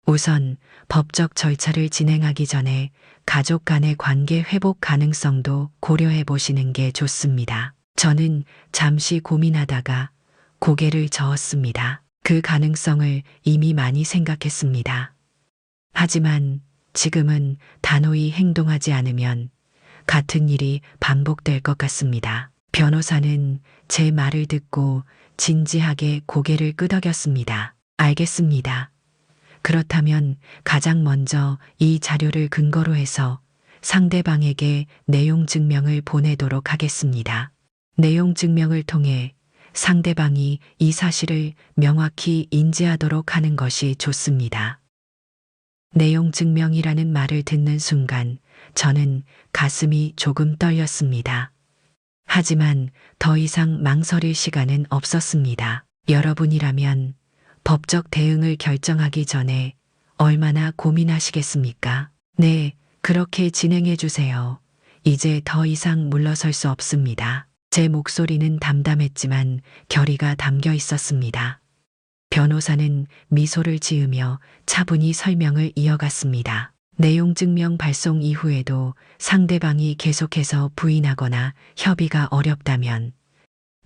Speaker 2: 우선 법적 절차를 진행하기 전에 가족 간의 관계 회복 가능성도 고려해 보시는 게 좋습니다. 저는 잠시 고민하다가 고개를 저었습니다. 그 가능성을 이미 많이 생각했습니다. 하지만 지금은 단호히 행동하지 않으면 같은 일이 반복될 것 같습니다. 변호사는 제 말을 듣고 진지하게 고개를 끄덕였습니다. 알겠습니다. 그렇다면 가장 먼저 이 자료를 근거로 해서 상대방에게 내용 증명을 보내도록 하겠습니다. 내용 증명을 통해 상대방이 이 사실을 명확히 인지하도록 하는 것이 좋습니다. 내용 증명이라는 말을 듣는 순간 저는 가슴이 조금 떨렸습니다. 하지만 더 이상 망설일 시간은 없었습니다. 여러분이라면 법적 대응을 결정하기 전에 얼마나 고민하시겠습니까? 네, 그렇게 진행해 주세요. 이제 더 이상 물러설 수 없습니다. 제 목소리는 담담했지만 결의가 담겨 있었습니다. 변호사는 미소를 지으며 차분히 설명을 이어갔습니다. 내용 증명 발송 이후에도 상대방이 계속해서 부인하거나 협의가 어렵다면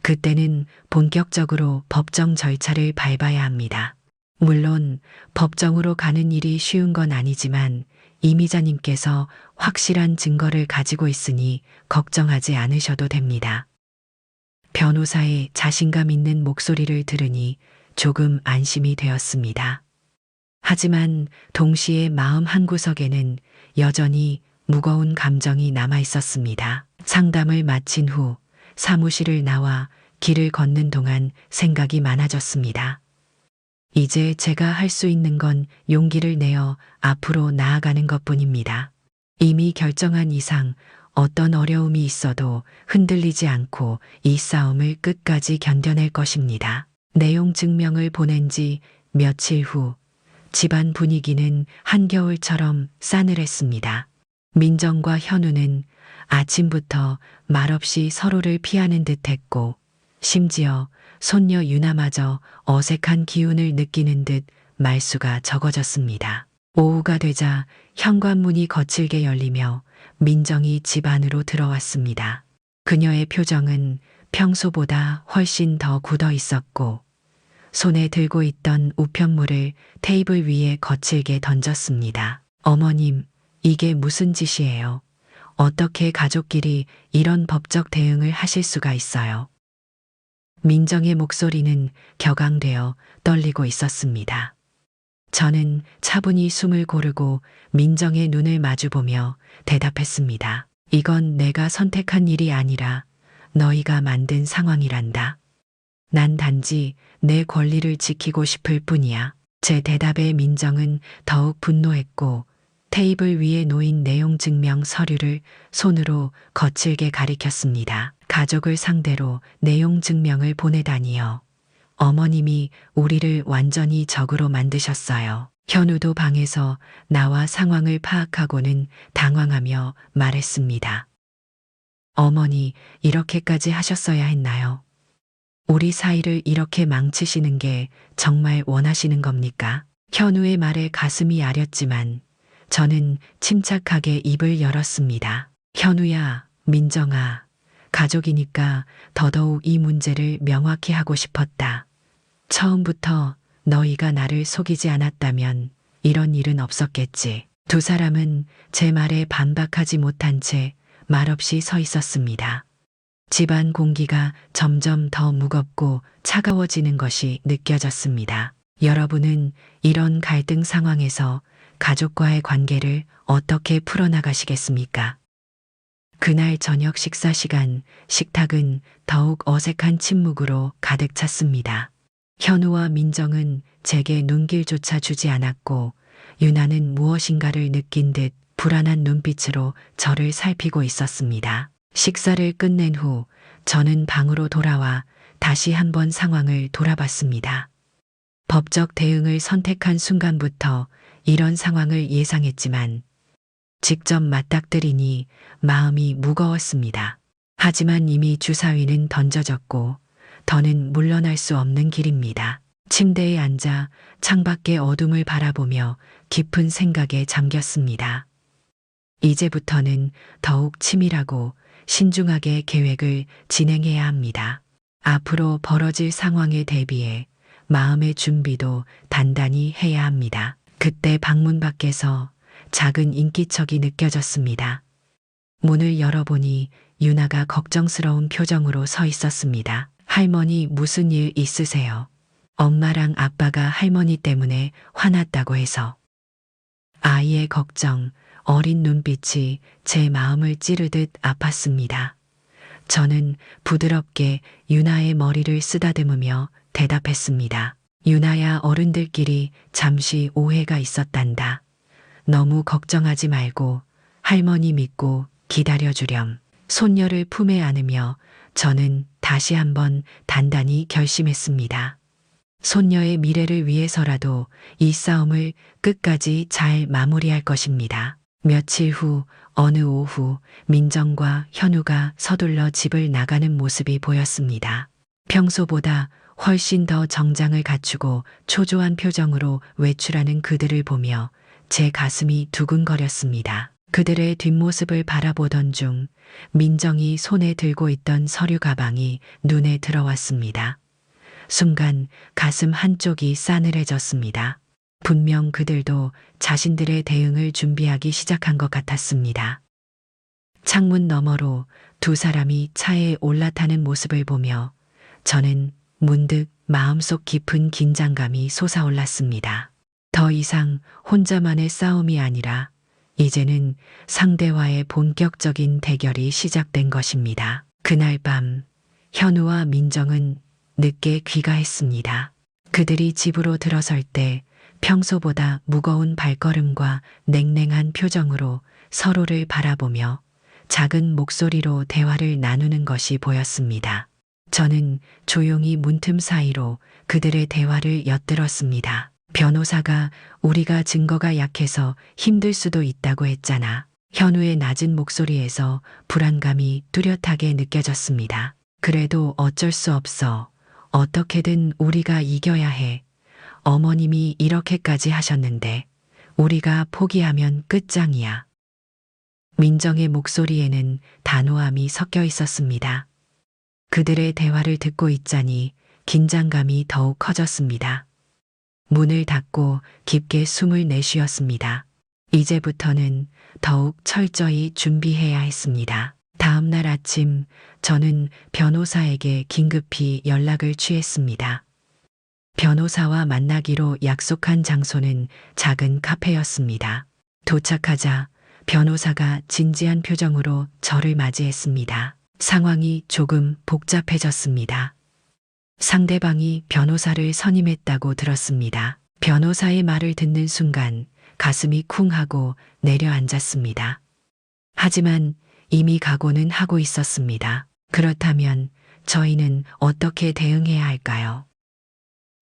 Speaker 2: 그때는 본격적으로 법정 절차를 밟아야 합니다. 물론 법정으로 가는 일이 쉬운 건 아니지만 이미자님께서 확실한 증거를 가지고 있으니 걱정하지 않으셔도 됩니다. 변호사의 자신감 있는 목소리를 들으니 조금 안심이 되었습니다. 하지만 동시에 마음 한구석에는 여전히 무거운 감정이 남아 있었습니다. 상담을 마친 후 사무실을 나와 길을 걷는 동안 생각이 많아졌습니다. 이제 제가 할 수 있는 건 용기를 내어 앞으로 나아가는 것뿐입니다. 이미 결정한 이상 어떤 어려움이 있어도 흔들리지 않고 이 싸움을 끝까지 견뎌낼 것입니다. 내용 증명을 보낸 지 며칠 후 집안 분위기는 한겨울처럼 싸늘했습니다. 민정과 현우는 아침부터 말없이 서로를 피하는 듯했고 심지어 손녀 유나마저 어색한 기운을 느끼는 듯 말수가 적어졌습니다. 오후가 되자 현관문이 거칠게 열리며 민정이 집 안으로 들어왔습니다. 그녀의 표정은 평소보다 훨씬 더 굳어 있었고 손에 들고 있던 우편물을 테이블 위에 거칠게 던졌습니다. 어머님, 이게 무슨 짓이에요? 어떻게 가족끼리 이런 법적 대응을 하실 수가 있어요? 민정의 목소리는 격앙되어 떨리고 있었습니다. 저는 차분히 숨을 고르고 민정의 눈을 마주보며 대답했습니다. 이건 내가 선택한 일이 아니라 너희가 만든 상황이란다. 난 단지 내 권리를 지키고 싶을 뿐이야. 제 대답에 민정은 더욱 분노했고 테이블 위에 놓인 내용 증명 서류를 손으로 거칠게 가리켰습니다. 가족을 상대로 내용 증명을 보내다니요. 어머님이 우리를 완전히 적으로 만드셨어요. 현우도 방에서 나와 상황을 파악하고는 당황하며 말했습니다. 어머니, 이렇게까지 하셨어야 했나요? 우리 사이를 이렇게 망치시는 게 정말 원하시는 겁니까? 현우의 말에 가슴이 아렸지만 저는 침착하게 입을 열었습니다. 현우야, 민정아, 가족이니까 더더욱 이 문제를 명확히 하고 싶었다. 처음부터 너희가 나를 속이지 않았다면 이런 일은 없었겠지. 두 사람은 제 말에 반박하지 못한 채 말없이 서 있었습니다. 집안 공기가 점점 더 무겁고 차가워지는 것이 느껴졌습니다. 여러분은 이런 갈등 상황에서 가족과의 관계를 어떻게 풀어나가시겠습니까? 그날 저녁 식사 시간, 식탁은 더욱 어색한 침묵으로 가득 찼습니다. 현우와 민정은 제게 눈길조차 주지 않았고 유나는 무엇인가를 느낀 듯 불안한 눈빛으로 저를 살피고 있었습니다. 식사를 끝낸 후 저는 방으로 돌아와 다시 한번 상황을 돌아봤습니다. 법적 대응을 선택한 순간부터 이런 상황을 예상했지만 직접 맞닥뜨리니 마음이 무거웠습니다. 하지만 이미 주사위는 던져졌고 더는 물러날 수 없는 길입니다. 침대에 앉아 창밖의 어둠을 바라보며 깊은 생각에 잠겼습니다. 이제부터는 더욱 치밀하고 신중하게 계획을 진행해야 합니다. 앞으로 벌어질 상황에 대비해 마음의 준비도 단단히 해야 합니다. 그때 방문 밖에서 작은 인기척이 느껴졌습니다. 문을 열어보니 유나가 걱정스러운 표정으로 서 있었습니다. 할머니, 무슨 일 있으세요? 엄마랑 아빠가 할머니 때문에 화났다고 해서. 아이의 걱정, 어린 눈빛이 제 마음을 찌르듯 아팠습니다. 저는 부드럽게 유나의 머리를 쓰다듬으며 대답했습니다. 유나야, 어른들끼리 잠시 오해가 있었단다. 너무 걱정하지 말고 할머니 믿고 기다려주렴. 손녀를 품에 안으며 저는 다시 한번 단단히 결심했습니다. 손녀의 미래를 위해서라도 이 싸움을 끝까지 잘 마무리할 것입니다. 며칠 후 어느 오후 민정과 현우가 서둘러 집을 나가는 모습이 보였습니다. 평소보다 훨씬 더 정장을 갖추고 초조한 표정으로 외출하는 그들을 보며 제 가슴이 두근거렸습니다. 그들의 뒷모습을 바라보던 중 민정이 손에 들고 있던 서류 가방이 눈에 들어왔습니다. 순간 가슴 한쪽이 싸늘해졌습니다. 분명 그들도 자신들의 대응을 준비하기 시작한 것 같았습니다. 창문 너머로 두 사람이 차에 올라타는 모습을 보며 저는 문득 마음속 깊은 긴장감이 솟아올랐습니다. 더 이상 혼자만의 싸움이 아니라 이제는 상대와의 본격적인 대결이 시작된 것입니다. 그날 밤 현우와 민정은 늦게 귀가했습니다. 그들이 집으로 들어설 때 평소보다 무거운 발걸음과 냉랭한 표정으로 서로를 바라보며 작은 목소리로 대화를 나누는 것이 보였습니다. 저는 조용히 문틈 사이로 그들의 대화를 엿들었습니다. 변호사가 우리가 증거가 약해서 힘들 수도 있다고 했잖아. 현우의 낮은 목소리에서 불안감이 뚜렷하게 느껴졌습니다. 그래도 어쩔 수 없어. 어떻게든 우리가 이겨야 해. 어머님이 이렇게까지 하셨는데 우리가 포기하면 끝장이야. 민정의 목소리에는 단호함이 섞여 있었습니다. 그들의 대화를 듣고 있자니 긴장감이 더욱 커졌습니다. 문을 닫고 깊게 숨을 내쉬었습니다. 이제부터는 더욱 철저히 준비해야 했습니다. 다음 날 아침 저는 변호사에게 긴급히 연락을 취했습니다. 변호사와 만나기로 약속한 장소는 작은 카페였습니다. 도착하자 변호사가 진지한 표정으로 저를 맞이했습니다. 상황이 조금 복잡해졌습니다. 상대방이 변호사를 선임했다고 들었습니다. 변호사의 말을 듣는 순간 가슴이 쿵 하고 내려앉았습니다. 하지만 이미 각오는 하고 있었습니다. 그렇다면 저희는 어떻게 대응해야 할까요?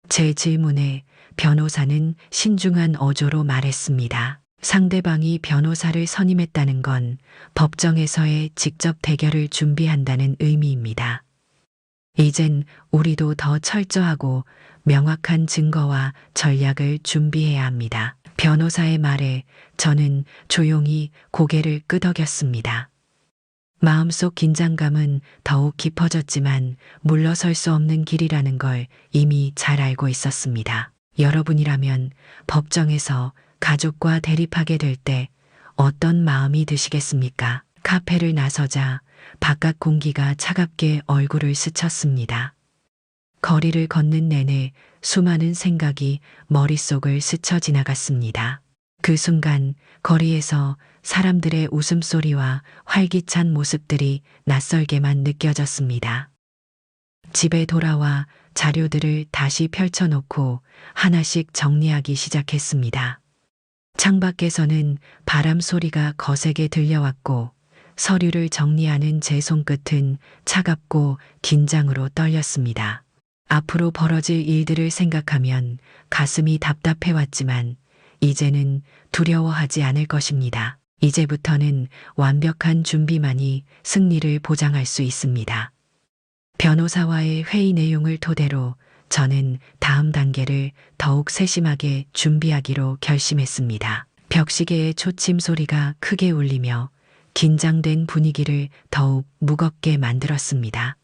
Speaker 2: 제 질문에 변호사는 신중한 어조로 말했습니다. 상대방이 변호사를 선임했다는 건 법정에서의 직접 대결을 준비한다는 의미입니다. 이젠 우리도 더 철저하고 명확한 증거와 전략을 준비해야 합니다. 변호사의 말에 저는 조용히 고개를 끄덕였습니다. 마음속 긴장감은 더욱 깊어졌지만 물러설 수 없는 길이라는 걸 이미 잘 알고 있었습니다. 여러분이라면 법정에서 가족과 대립하게 될 때 어떤 마음이 드시겠습니까? 카페를 나서자 바깥 공기가 차갑게 얼굴을 스쳤습니다. 거리를 걷는 내내 수많은 생각이 머릿속을 스쳐 지나갔습니다. 그 순간 거리에서 사람들의 웃음소리와 활기찬 모습들이 낯설게만 느껴졌습니다. 집에 돌아와 자료들을 다시 펼쳐놓고 하나씩 정리하기 시작했습니다. 창밖에서는 바람 소리가 거세게 들려왔고 서류를 정리하는 제 손끝은 차갑고 긴장으로 떨렸습니다. 앞으로 벌어질 일들을 생각하면 가슴이 답답해왔지만 이제는 두려워하지 않을 것입니다. 이제부터는 완벽한 준비만이 승리를 보장할 수 있습니다. 변호사와의 회의 내용을 토대로 저는 다음 단계를 더욱 세심하게 준비하기로 결심했습니다. 벽시계의 초침 소리가 크게 울리며 긴장된 분위기를 더욱 무겁게 만들었습니다.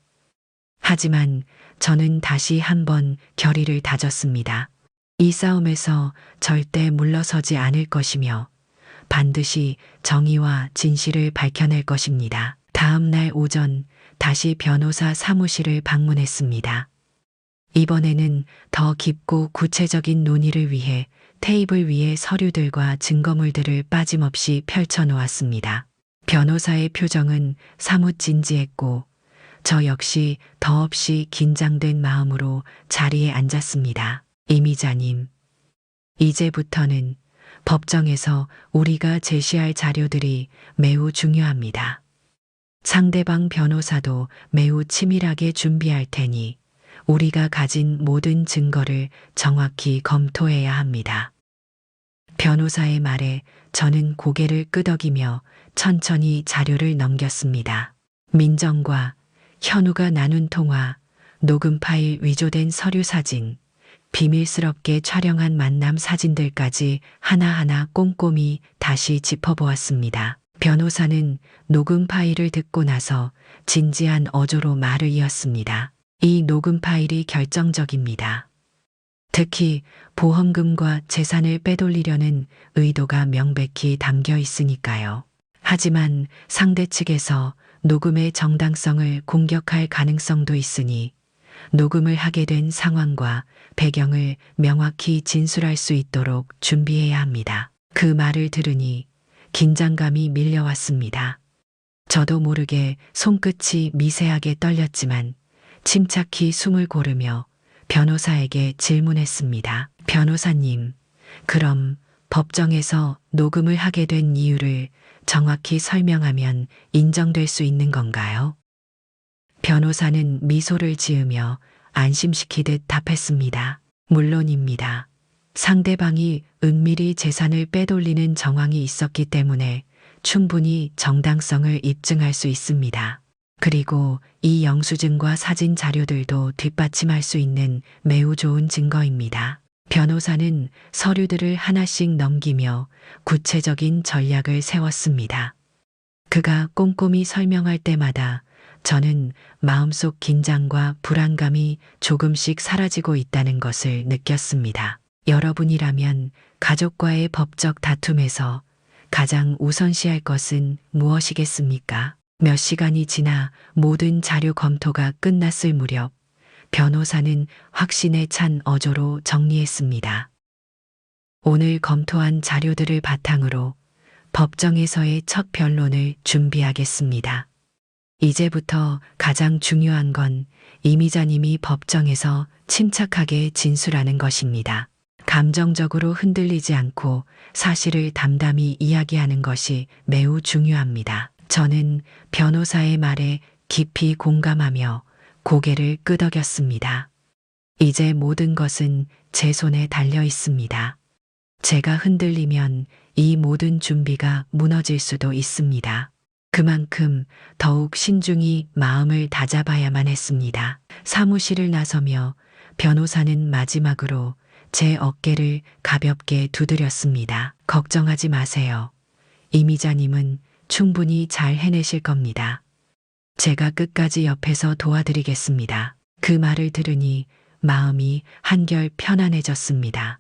Speaker 2: 하지만 저는 다시 한번 결의를 다졌습니다. 이 싸움에서 절대 물러서지 않을 것이며 반드시 정의와 진실을 밝혀낼 것입니다. 다음 날 오전 다시 변호사 사무실을 방문했습니다. 이번에는 더 깊고 구체적인 논의를 위해 테이블 위에 서류들과 증거물들을 빠짐없이 펼쳐 놓았습니다. 변호사의 표정은 사뭇 진지했고 저 역시 더없이 긴장된 마음으로 자리에 앉았습니다. 이미자님, 이제부터는 법정에서 우리가 제시할 자료들이 매우 중요합니다. 상대방 변호사도 매우 치밀하게 준비할 테니 우리가 가진 모든 증거를 정확히 검토해야 합니다. 변호사의 말에 저는 고개를 끄덕이며 천천히 자료를 넘겼습니다. 민정과 현우가 나눈 통화, 녹음 파일 위조된 서류 사진, 비밀스럽게 촬영한 만남 사진들까지 하나하나 꼼꼼히 다시 짚어보았습니다. 변호사는 녹음 파일을 듣고 나서 진지한 어조로 말을 이었습니다. 이 녹음 파일이 결정적입니다. 특히 보험금과 재산을 빼돌리려는 의도가 명백히 담겨 있으니까요. 하지만 상대 측에서 녹음의 정당성을 공격할 가능성도 있으니 녹음을 하게 된 상황과 배경을 명확히 진술할 수 있도록 준비해야 합니다. 그 말을 들으니 긴장감이 밀려왔습니다. 저도 모르게 손끝이 미세하게 떨렸지만 침착히 숨을 고르며 변호사에게 질문했습니다. 변호사님, 그럼 법정에서 녹음을 하게 된 이유를 정확히 설명하면 인정될 수 있는 건가요? 변호사는 미소를 지으며 안심시키듯 답했습니다. 물론입니다. 상대방이 은밀히 재산을 빼돌리는 정황이 있었기 때문에 충분히 정당성을 입증할 수 있습니다. 그리고 이 영수증과 사진 자료들도 뒷받침할 수 있는 매우 좋은 증거입니다. 변호사는 서류들을 하나씩 넘기며 구체적인 전략을 세웠습니다. 그가 꼼꼼히 설명할 때마다 저는 마음속 긴장과 불안감이 조금씩 사라지고 있다는 것을 느꼈습니다. 여러분이라면 가족과의 법적 다툼에서 가장 우선시할 것은 무엇이겠습니까? 몇 시간이 지나 모든 자료 검토가 끝났을 무렵 변호사는 확신에 찬 어조로 정리했습니다. 오늘 검토한 자료들을 바탕으로 법정에서의 첫 변론을 준비하겠습니다. 이제부터 가장 중요한 건 이미자님이 법정에서 침착하게 진술하는 것입니다. 감정적으로 흔들리지 않고 사실을 담담히 이야기하는 것이 매우 중요합니다. 저는 변호사의 말에 깊이 공감하며 고개를 끄덕였습니다. 이제 모든 것은 제 손에 달려 있습니다. 제가 흔들리면 이 모든 준비가 무너질 수도 있습니다. 그만큼 더욱 신중히 마음을 다잡아야만 했습니다. 사무실을 나서며 변호사는 마지막으로 제 어깨를 가볍게 두드렸습니다. 걱정하지 마세요. 이미자님은 충분히 잘 해내실 겁니다. 제가 끝까지 옆에서 도와드리겠습니다. 그 말을 들으니 마음이 한결 편안해졌습니다.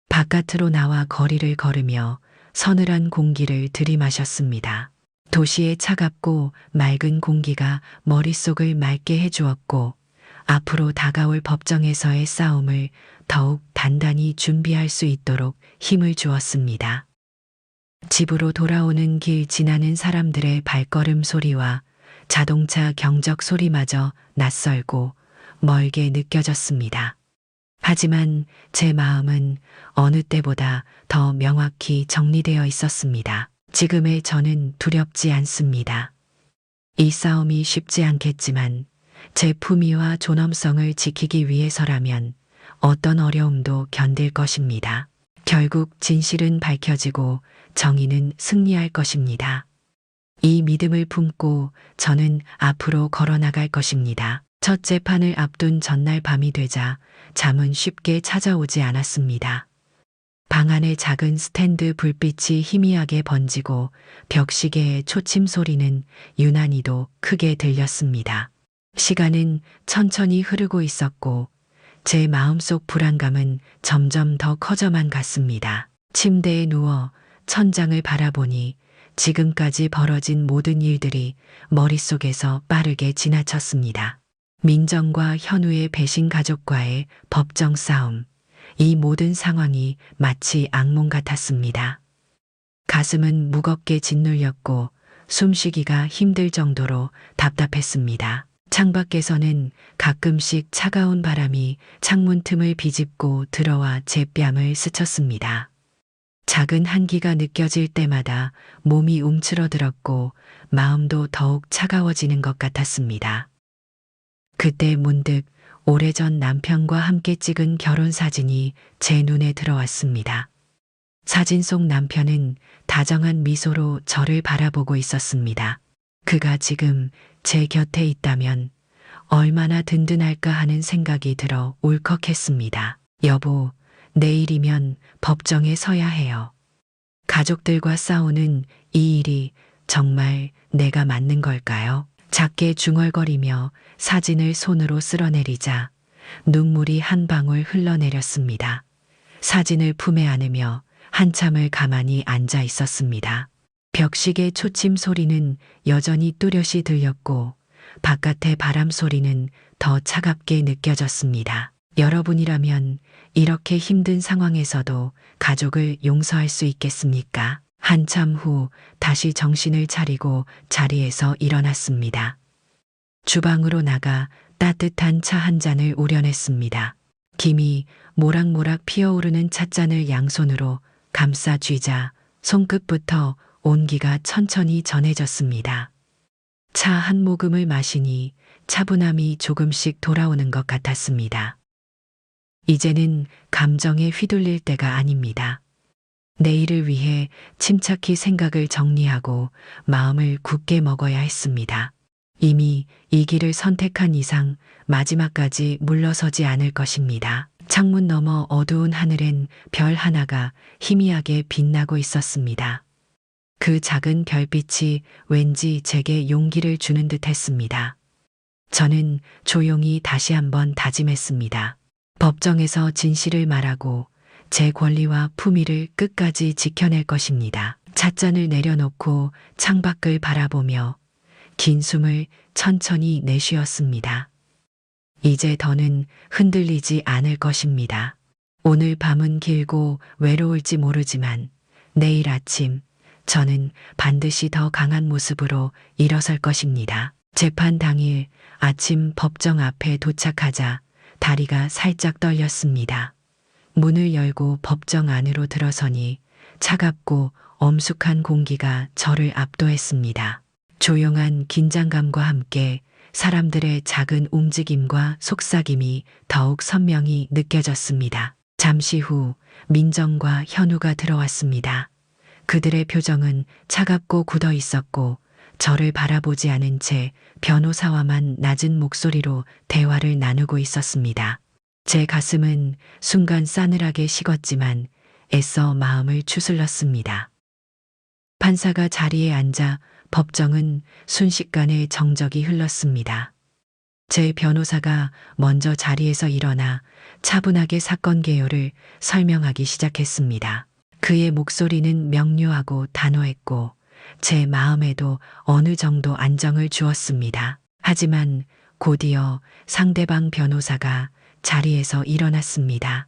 Speaker 2: 바깥으로 나와 거리를 걸으며 서늘한 공기를 들이마셨습니다. 도시의 차갑고 맑은 공기가 머릿속을 맑게 해주었고 앞으로 다가올 법정에서의 싸움을 더욱 단단히 준비할 수 있도록 힘을 주었습니다. 집으로 돌아오는 길 지나는 사람들의 발걸음 소리와 자동차 경적 소리마저 낯설고 멀게 느껴졌습니다. 하지만 제 마음은 어느 때보다 더 명확히 정리되어 있었습니다. 지금의 저는 두렵지 않습니다. 이 싸움이 쉽지 않겠지만 제 품위와 존엄성을 지키기 위해서라면 어떤 어려움도 견딜 것입니다. 결국 진실은 밝혀지고 정의는 승리할 것입니다. 이 믿음을 품고 저는 앞으로 걸어나갈 것입니다. 첫 재판을 앞둔 전날 밤이 되자 잠은 쉽게 찾아오지 않았습니다. 방 안의 작은 스탠드 불빛이 희미하게 번지고 벽시계의 초침 소리는 유난히도 크게 들렸습니다. 시간은 천천히 흐르고 있었고 제 마음속 불안감은 점점 더 커져만 갔습니다. 침대에 누워 천장을 바라보니 지금까지 벌어진 모든 일들이 머릿속에서 빠르게 지나쳤습니다. 민정과 현우의 배신 가족과의 법정 싸움, 이 모든 상황이 마치 악몽 같았습니다. 가슴은 무겁게 짓눌렸고 숨쉬기가 힘들 정도로 답답했습니다. 창밖에서는 가끔씩 차가운 바람이 창문 틈을 비집고 들어와 제 뺨을 스쳤습니다. 작은 한기가 느껴질 때마다 몸이 움츠러들었고 마음도 더욱 차가워지는 것 같았습니다. 그때 문득 오래전 남편과 함께 찍은 결혼 사진이 제 눈에 들어왔습니다. 사진 속 남편은 다정한 미소로 저를 바라보고 있었습니다. 그가 지금 제 곁에 있다면 얼마나 든든할까 하는 생각이 들어 울컥했습니다. 여보, 내일이면 법정에 서야 해요. 가족들과 싸우는 이 일이 정말 내가 맞는 걸까요? 작게 중얼거리며 사진을 손으로 쓸어내리자 눈물이 한 방울 흘러내렸습니다. 사진을 품에 안으며 한참을 가만히 앉아 있었습니다. 벽시계 초침 소리는 여전히 뚜렷이 들렸고 바깥의 바람 소리는 더 차갑게 느껴졌습니다. 여러분이라면 이렇게 힘든 상황에서도 가족을 용서할 수 있겠습니까? 한참 후 다시 정신을 차리고 자리에서 일어났습니다. 주방으로 나가 따뜻한 차 한 잔을 우려냈습니다. 김이 모락모락 피어오르는 찻잔을 양손으로 감싸 쥐자 손끝부터 온기가 천천히 전해졌습니다. 차 한 모금을 마시니 차분함이 조금씩 돌아오는 것 같았습니다. 이제는 감정에 휘둘릴 때가 아닙니다. 내일을 위해 침착히 생각을 정리하고 마음을 굳게 먹어야 했습니다. 이미 이 길을 선택한 이상 마지막까지 물러서지 않을 것입니다. 창문 너머 어두운 하늘엔 별 하나가 희미하게 빛나고 있었습니다. 그 작은 별빛이 왠지 제게 용기를 주는 듯 했습니다. 저는 조용히 다시 한번 다짐했습니다. 법정에서 진실을 말하고 제 권리와 품위를 끝까지 지켜낼 것입니다. 찻잔을 내려놓고 창밖을 바라보며 긴 숨을 천천히 내쉬었습니다. 이제 더는 흔들리지 않을 것입니다. 오늘 밤은 길고 외로울지 모르지만 내일 아침 저는 반드시 더 강한 모습으로 일어설 것입니다. 재판 당일 아침 법정 앞에 도착하자 다리가 살짝 떨렸습니다. 문을 열고 법정 안으로 들어서니 차갑고 엄숙한 공기가 저를 압도했습니다. 조용한 긴장감과 함께 사람들의 작은 움직임과 속삭임이 더욱 선명히 느껴졌습니다. 잠시 후 민정과 현우가 들어왔습니다. 그들의 표정은 차갑고 굳어 있었고 저를 바라보지 않은 채 변호사와만 낮은 목소리로 대화를 나누고 있었습니다. 제 가슴은 순간 싸늘하게 식었지만 애써 마음을 추슬렀습니다. 판사가 자리에 앉아 법정은 순식간에 정적이 흘렀습니다. 제 변호사가 먼저 자리에서 일어나 차분하게 사건 개요를 설명하기 시작했습니다. 그의 목소리는 명료하고 단호했고 제 마음에도 어느 정도 안정을 주었습니다. 하지만 곧이어 상대방 변호사가 자리에서 일어났습니다.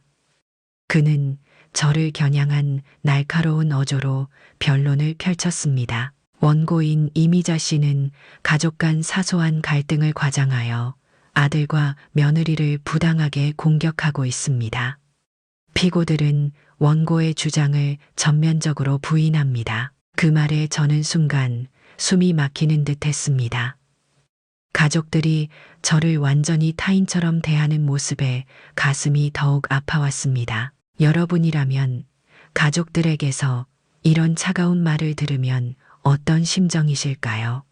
Speaker 2: 그는 저를 겨냥한 날카로운 어조로 변론을 펼쳤습니다. 원고인 이미자 씨는 가족 간 사소한 갈등을 과장하여 아들과 며느리를 부당하게 공격하고 있습니다. 피고들은 원고의 주장을 전면적으로 부인합니다. 그 말에 저는 순간 숨이 막히는 듯 했습니다. 가족들이 저를 완전히 타인처럼 대하는 모습에 가슴이 더욱 아파왔습니다. 여러분이라면 가족들에게서 이런 차가운 말을 들으면 어떤 심정이실까요?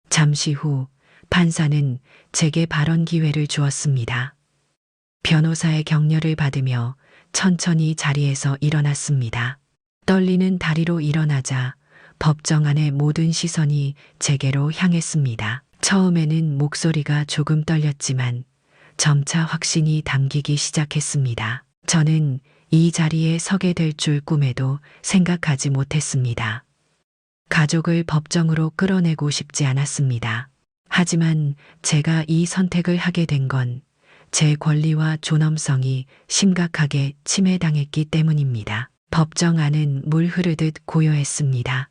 Speaker 2: 잠시 후 판사는 제게 발언 기회를 주었습니다. 변호사의 격려를 받으며 천천히 자리에서 일어났습니다. 떨리는 다리로 일어나자 법정 안의 모든 시선이 제게로 향했습니다. 처음에는 목소리가 조금 떨렸지만 점차 확신이 담기기 시작했습니다. 저는 이 자리에 서게 될 줄 꿈에도 생각하지 못했습니다. 가족을 법정으로 끌어내고 싶지 않았습니다. 하지만 제가 이 선택을 하게 된 건 제 권리와 존엄성이 심각하게 침해당했기 때문입니다. 법정 안은 물 흐르듯 고요했습니다.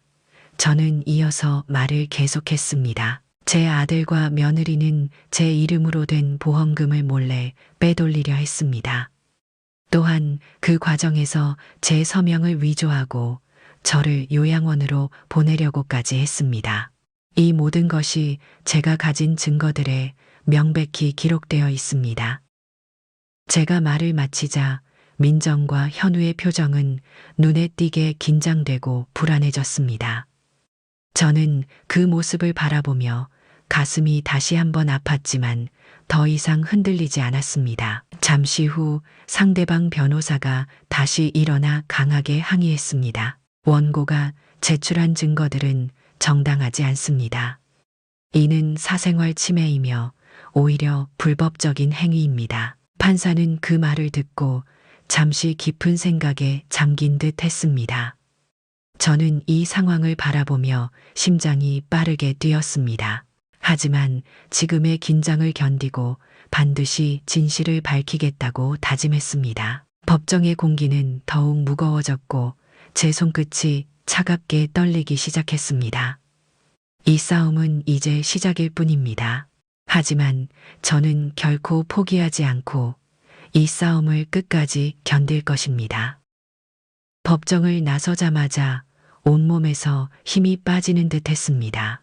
Speaker 2: 저는 이어서 말을 계속했습니다. 제 아들과 며느리는 제 이름으로 된 보험금을 몰래 빼돌리려 했습니다. 또한 그 과정에서 제 서명을 위조하고 저를 요양원으로 보내려고까지 했습니다. 이 모든 것이 제가 가진 증거들에 명백히 기록되어 있습니다. 제가 말을 마치자 민정과 현우의 표정은 눈에 띄게 긴장되고 불안해졌습니다. 저는 그 모습을 바라보며 가슴이 다시 한번 아팠지만 더 이상 흔들리지 않았습니다. 잠시 후 상대방 변호사가 다시 일어나 강하게 항의했습니다. 원고가 제출한 증거들은 정당하지 않습니다. 이는 사생활 침해이며 오히려 불법적인 행위입니다. 판사는 그 말을 듣고 잠시 깊은 생각에 잠긴 듯 했습니다. 저는 이 상황을 바라보며 심장이 빠르게 뛰었습니다. 하지만 지금의 긴장을 견디고 반드시 진실을 밝히겠다고 다짐했습니다. 법정의 공기는 더욱 무거워졌고 제 손끝이 차갑게 떨리기 시작했습니다. 이 싸움은 이제 시작일 뿐입니다. 하지만 저는 결코 포기하지 않고 이 싸움을 끝까지 견딜 것입니다. 법정을 나서자마자 온몸에서 힘이 빠지는 듯 했습니다.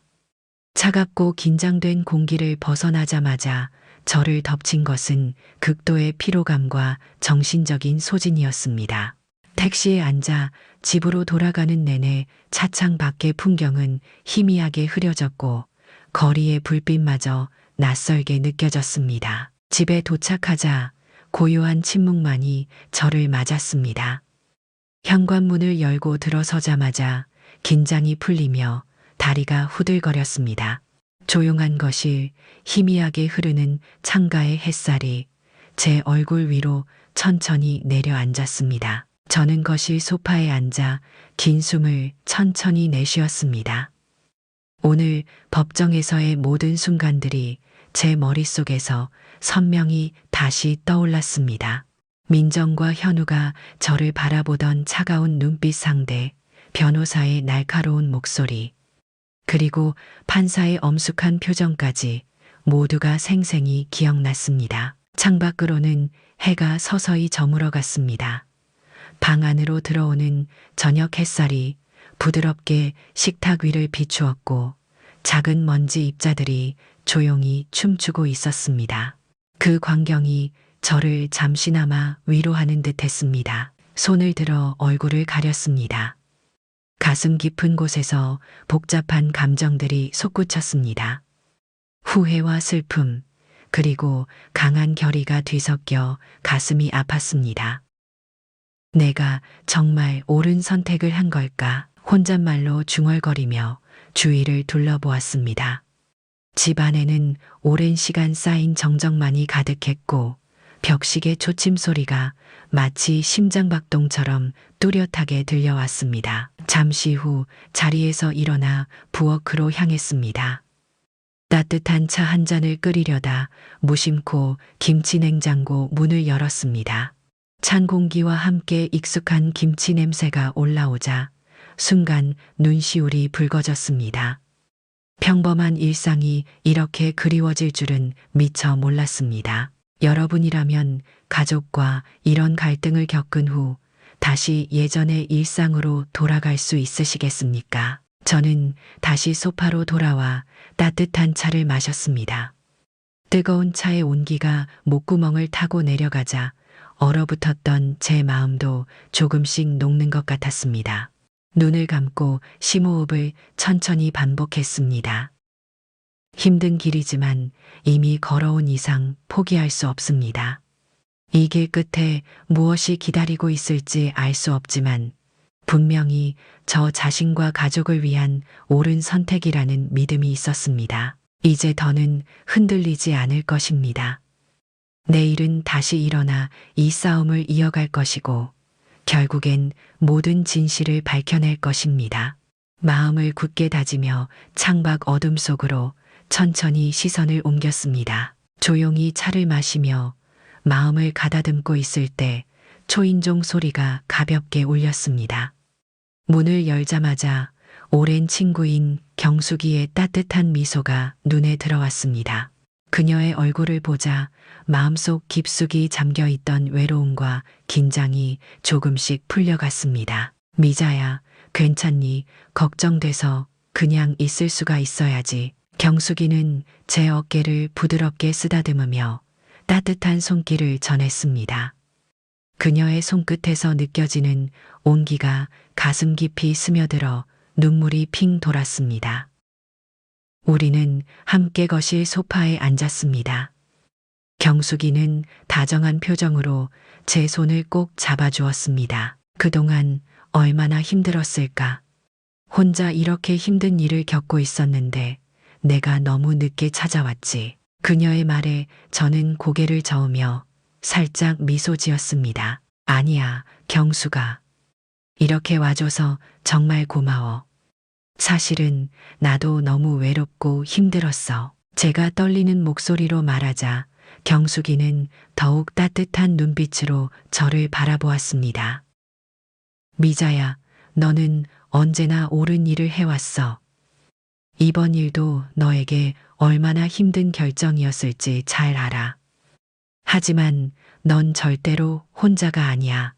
Speaker 2: 차갑고 긴장된 공기를 벗어나자마자 저를 덮친 것은 극도의 피로감과 정신적인 소진이었습니다. 택시에 앉아 집으로 돌아가는 내내 차창 밖의 풍경은 희미하게 흐려졌고 거리의 불빛마저 낯설게 느껴졌습니다. 집에 도착하자 고요한 침묵만이 저를 맞았습니다. 현관문을 열고 들어서자마자 긴장이 풀리며 다리가 후들거렸습니다. 조용한 거실, 희미하게 흐르는 창가의 햇살이 제 얼굴 위로 천천히 내려앉았습니다. 저는 거실 소파에 앉아 긴 숨을 천천히 내쉬었습니다. 오늘 법정에서의 모든 순간들이 제 머릿속에서 선명히 다시 떠올랐습니다. 민정과 현우가 저를 바라보던 차가운 눈빛 상대, 변호사의 날카로운 목소리, 그리고 판사의 엄숙한 표정까지 모두가 생생히 기억났습니다. 창밖으로는 해가 서서히 저물어 갔습니다. 방 안으로 들어오는 저녁 햇살이 부드럽게 식탁 위를 비추었고 작은 먼지 입자들이 조용히 춤추고 있었습니다. 그 광경이 저를 잠시나마 위로하는 듯 했습니다. 손을 들어 얼굴을 가렸습니다. 가슴 깊은 곳에서 복잡한 감정들이 솟구쳤습니다. 후회와 슬픔, 그리고 강한 결의가 뒤섞여 가슴이 아팠습니다. 내가 정말 옳은 선택을 한 걸까? 혼잣말로 중얼거리며 주위를 둘러보았습니다. 집 안에는 오랜 시간 쌓인 정적만이 가득했고 벽식의 초침 소리가 마치 심장박동처럼 뚜렷하게 들려왔습니다. 잠시 후 자리에서 일어나 부엌으로 향했습니다. 따뜻한 차 한 잔을 끓이려다 무심코 김치 냉장고 문을 열었습니다. 찬 공기와 함께 익숙한 김치 냄새가 올라오자 순간 눈시울이 붉어졌습니다. 평범한 일상이 이렇게 그리워질 줄은 미처 몰랐습니다. 여러분이라면 가족과 이런 갈등을 겪은 후 다시 예전의 일상으로 돌아갈 수 있으시겠습니까? 저는 다시 소파로 돌아와 따뜻한 차를 마셨습니다. 뜨거운 차의 온기가 목구멍을 타고 내려가자 얼어붙었던 제 마음도 조금씩 녹는 것 같았습니다. 눈을 감고 심호흡을 천천히 반복했습니다. 힘든 길이지만 이미 걸어온 이상 포기할 수 없습니다. 이 길 끝에 무엇이 기다리고 있을지 알 수 없지만 분명히 저 자신과 가족을 위한 옳은 선택이라는 믿음이 있었습니다. 이제 더는 흔들리지 않을 것입니다. 내일은 다시 일어나 이 싸움을 이어갈 것이고 결국엔 모든 진실을 밝혀낼 것입니다. 마음을 굳게 다지며 창밖 어둠 속으로 천천히 시선을 옮겼습니다. 조용히 차를 마시며 마음을 가다듬고 있을 때 초인종 소리가 가볍게 울렸습니다. 문을 열자마자 오랜 친구인 경숙이의 따뜻한 미소가 눈에 들어왔습니다. 그녀의 얼굴을 보자 마음속 깊숙이 잠겨있던 외로움과 긴장이 조금씩 풀려갔습니다. 미자야, 괜찮니? 걱정돼서 그냥 있을 수가 있어야지. 경숙이는 제 어깨를 부드럽게 쓰다듬으며 따뜻한 손길을 전했습니다. 그녀의 손끝에서 느껴지는 온기가 가슴 깊이 스며들어 눈물이 핑 돌았습니다. 우리는 함께 거실 소파에 앉았습니다. 경숙이는 다정한 표정으로 제 손을 꼭 잡아주었습니다. 그동안 얼마나 힘들었을까? 혼자 이렇게 힘든 일을 겪고 있었는데 내가 너무 늦게 찾아왔지. 그녀의 말에 저는 고개를 저으며 살짝 미소 지었습니다. 아니야, 경수가. 이렇게 와줘서 정말 고마워. 사실은 나도 너무 외롭고 힘들었어. 제가 떨리는 목소리로 말하자 경숙이는 더욱 따뜻한 눈빛으로 저를 바라보았습니다. 미자야, 너는 언제나 옳은 일을 해왔어. 이번 일도 너에게 얼마나 힘든 결정이었을지 잘 알아. 하지만 넌 절대로 혼자가 아니야.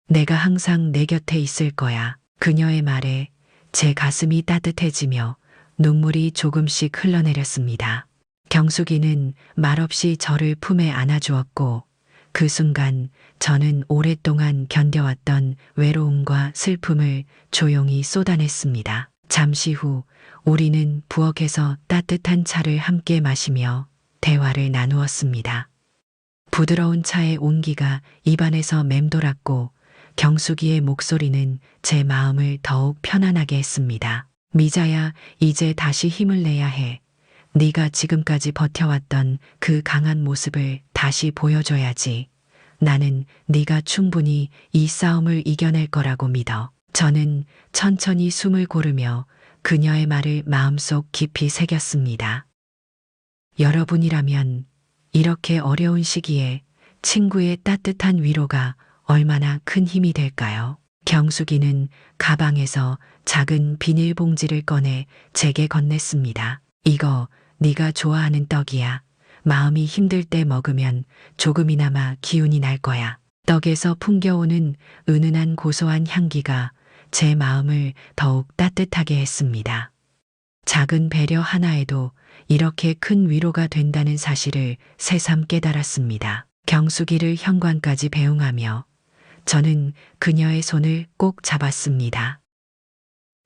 Speaker 2: 내가 항상 내 곁에 있을 거야. 그녀의 말에 제 가슴이 따뜻해지며 눈물이 조금씩 흘러내렸습니다. 경숙이는 말없이 저를 품에 안아주었고 그 순간 저는 오랫동안 견뎌왔던 외로움과 슬픔을 조용히 쏟아냈습니다. 잠시 후 우리는 부엌에서 따뜻한 차를 함께 마시며 대화를 나누었습니다. 부드러운 차의 온기가 입안에서 맴돌았고 경숙이의 목소리는 제 마음을 더욱 편안하게 했습니다. 미자야, 이제 다시 힘을 내야 해. 네가 지금까지 버텨왔던 그 강한 모습을 다시 보여줘야지. 나는 네가 충분히 이 싸움을 이겨낼 거라고 믿어. 저는 천천히 숨을 고르며 그녀의 말을 마음속 깊이 새겼습니다. 여러분이라면 이렇게 어려운 시기에 친구의 따뜻한 위로가 얼마나 큰 힘이 될까요? 경숙이는 가방에서 작은 비닐봉지를 꺼내 제게 건넸습니다. 이거 네가 좋아하는 떡이야. 마음이 힘들 때 먹으면 조금이나마 기운이 날 거야. 떡에서 풍겨오는 은은한 고소한 향기가 제 마음을 더욱 따뜻하게 했습니다. 작은 배려 하나에도 이렇게 큰 위로가 된다는 사실을 새삼 깨달았습니다. 경숙이를 현관까지 배웅하며 저는 그녀의 손을 꼭 잡았습니다.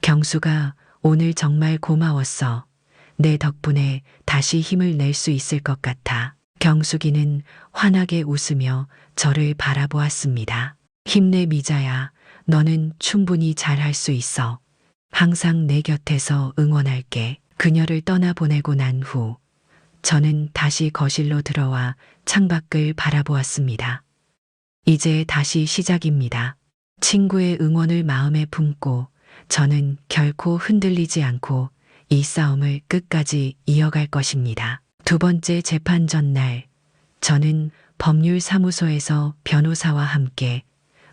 Speaker 2: 경수가 오늘 정말 고마웠어. 내 덕분에 다시 힘을 낼 수 있을 것 같아. 경숙이는 환하게 웃으며 저를 바라보았습니다. 힘내 미자야. 너는 충분히 잘할 수 있어. 항상 내 곁에서 응원할게. 그녀를 떠나보내고 난 후 저는 다시 거실로 들어와 창밖을 바라보았습니다. 이제 다시 시작입니다. 친구의 응원을 마음에 품고 저는 결코 흔들리지 않고 이 싸움을 끝까지 이어갈 것입니다. 두 번째 재판 전날, 저는 법률사무소에서 변호사와 함께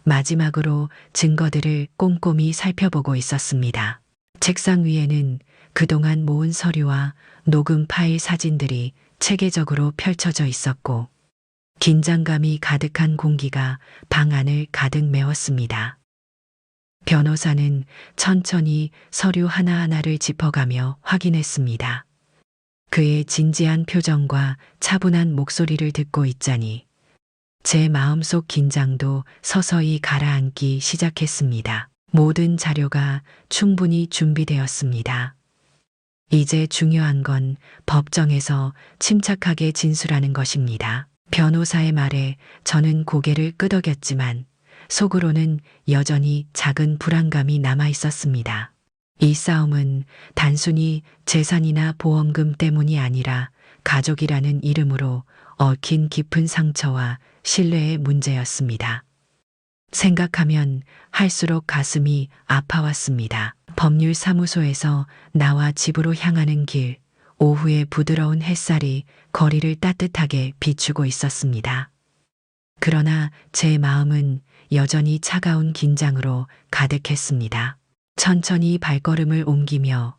Speaker 2: 마지막으로 증거들을 꼼꼼히 살펴보고 있었습니다. 책상 위에는 그동안 모은 서류와 녹음 파일 사진들이 체계적으로 펼쳐져 있었고, 긴장감이 가득한 공기가 방 안을 가득 메웠습니다. 변호사는 천천히 서류 하나하나를 짚어가며 확인했습니다. 그의 진지한 표정과 차분한 목소리를 듣고 있자니 제 마음속 긴장도 서서히 가라앉기 시작했습니다. 모든 자료가 충분히 준비되었습니다. 이제 중요한 건 법정에서 침착하게 진술하는 것입니다. 변호사의 말에 저는 고개를 끄덕였지만 속으로는 여전히 작은 불안감이 남아 있었습니다. 이 싸움은 단순히 재산이나 보험금 때문이 아니라 가족이라는 이름으로 얽힌 깊은 상처와 신뢰의 문제였습니다. 생각하면 할수록 가슴이 아파왔습니다. 법률사무소에서 나와 집으로 향하는 길, 오후의 부드러운 햇살이 거리를 따뜻하게 비추고 있었습니다. 그러나 제 마음은 여전히 차가운 긴장으로 가득했습니다. 천천히 발걸음을 옮기며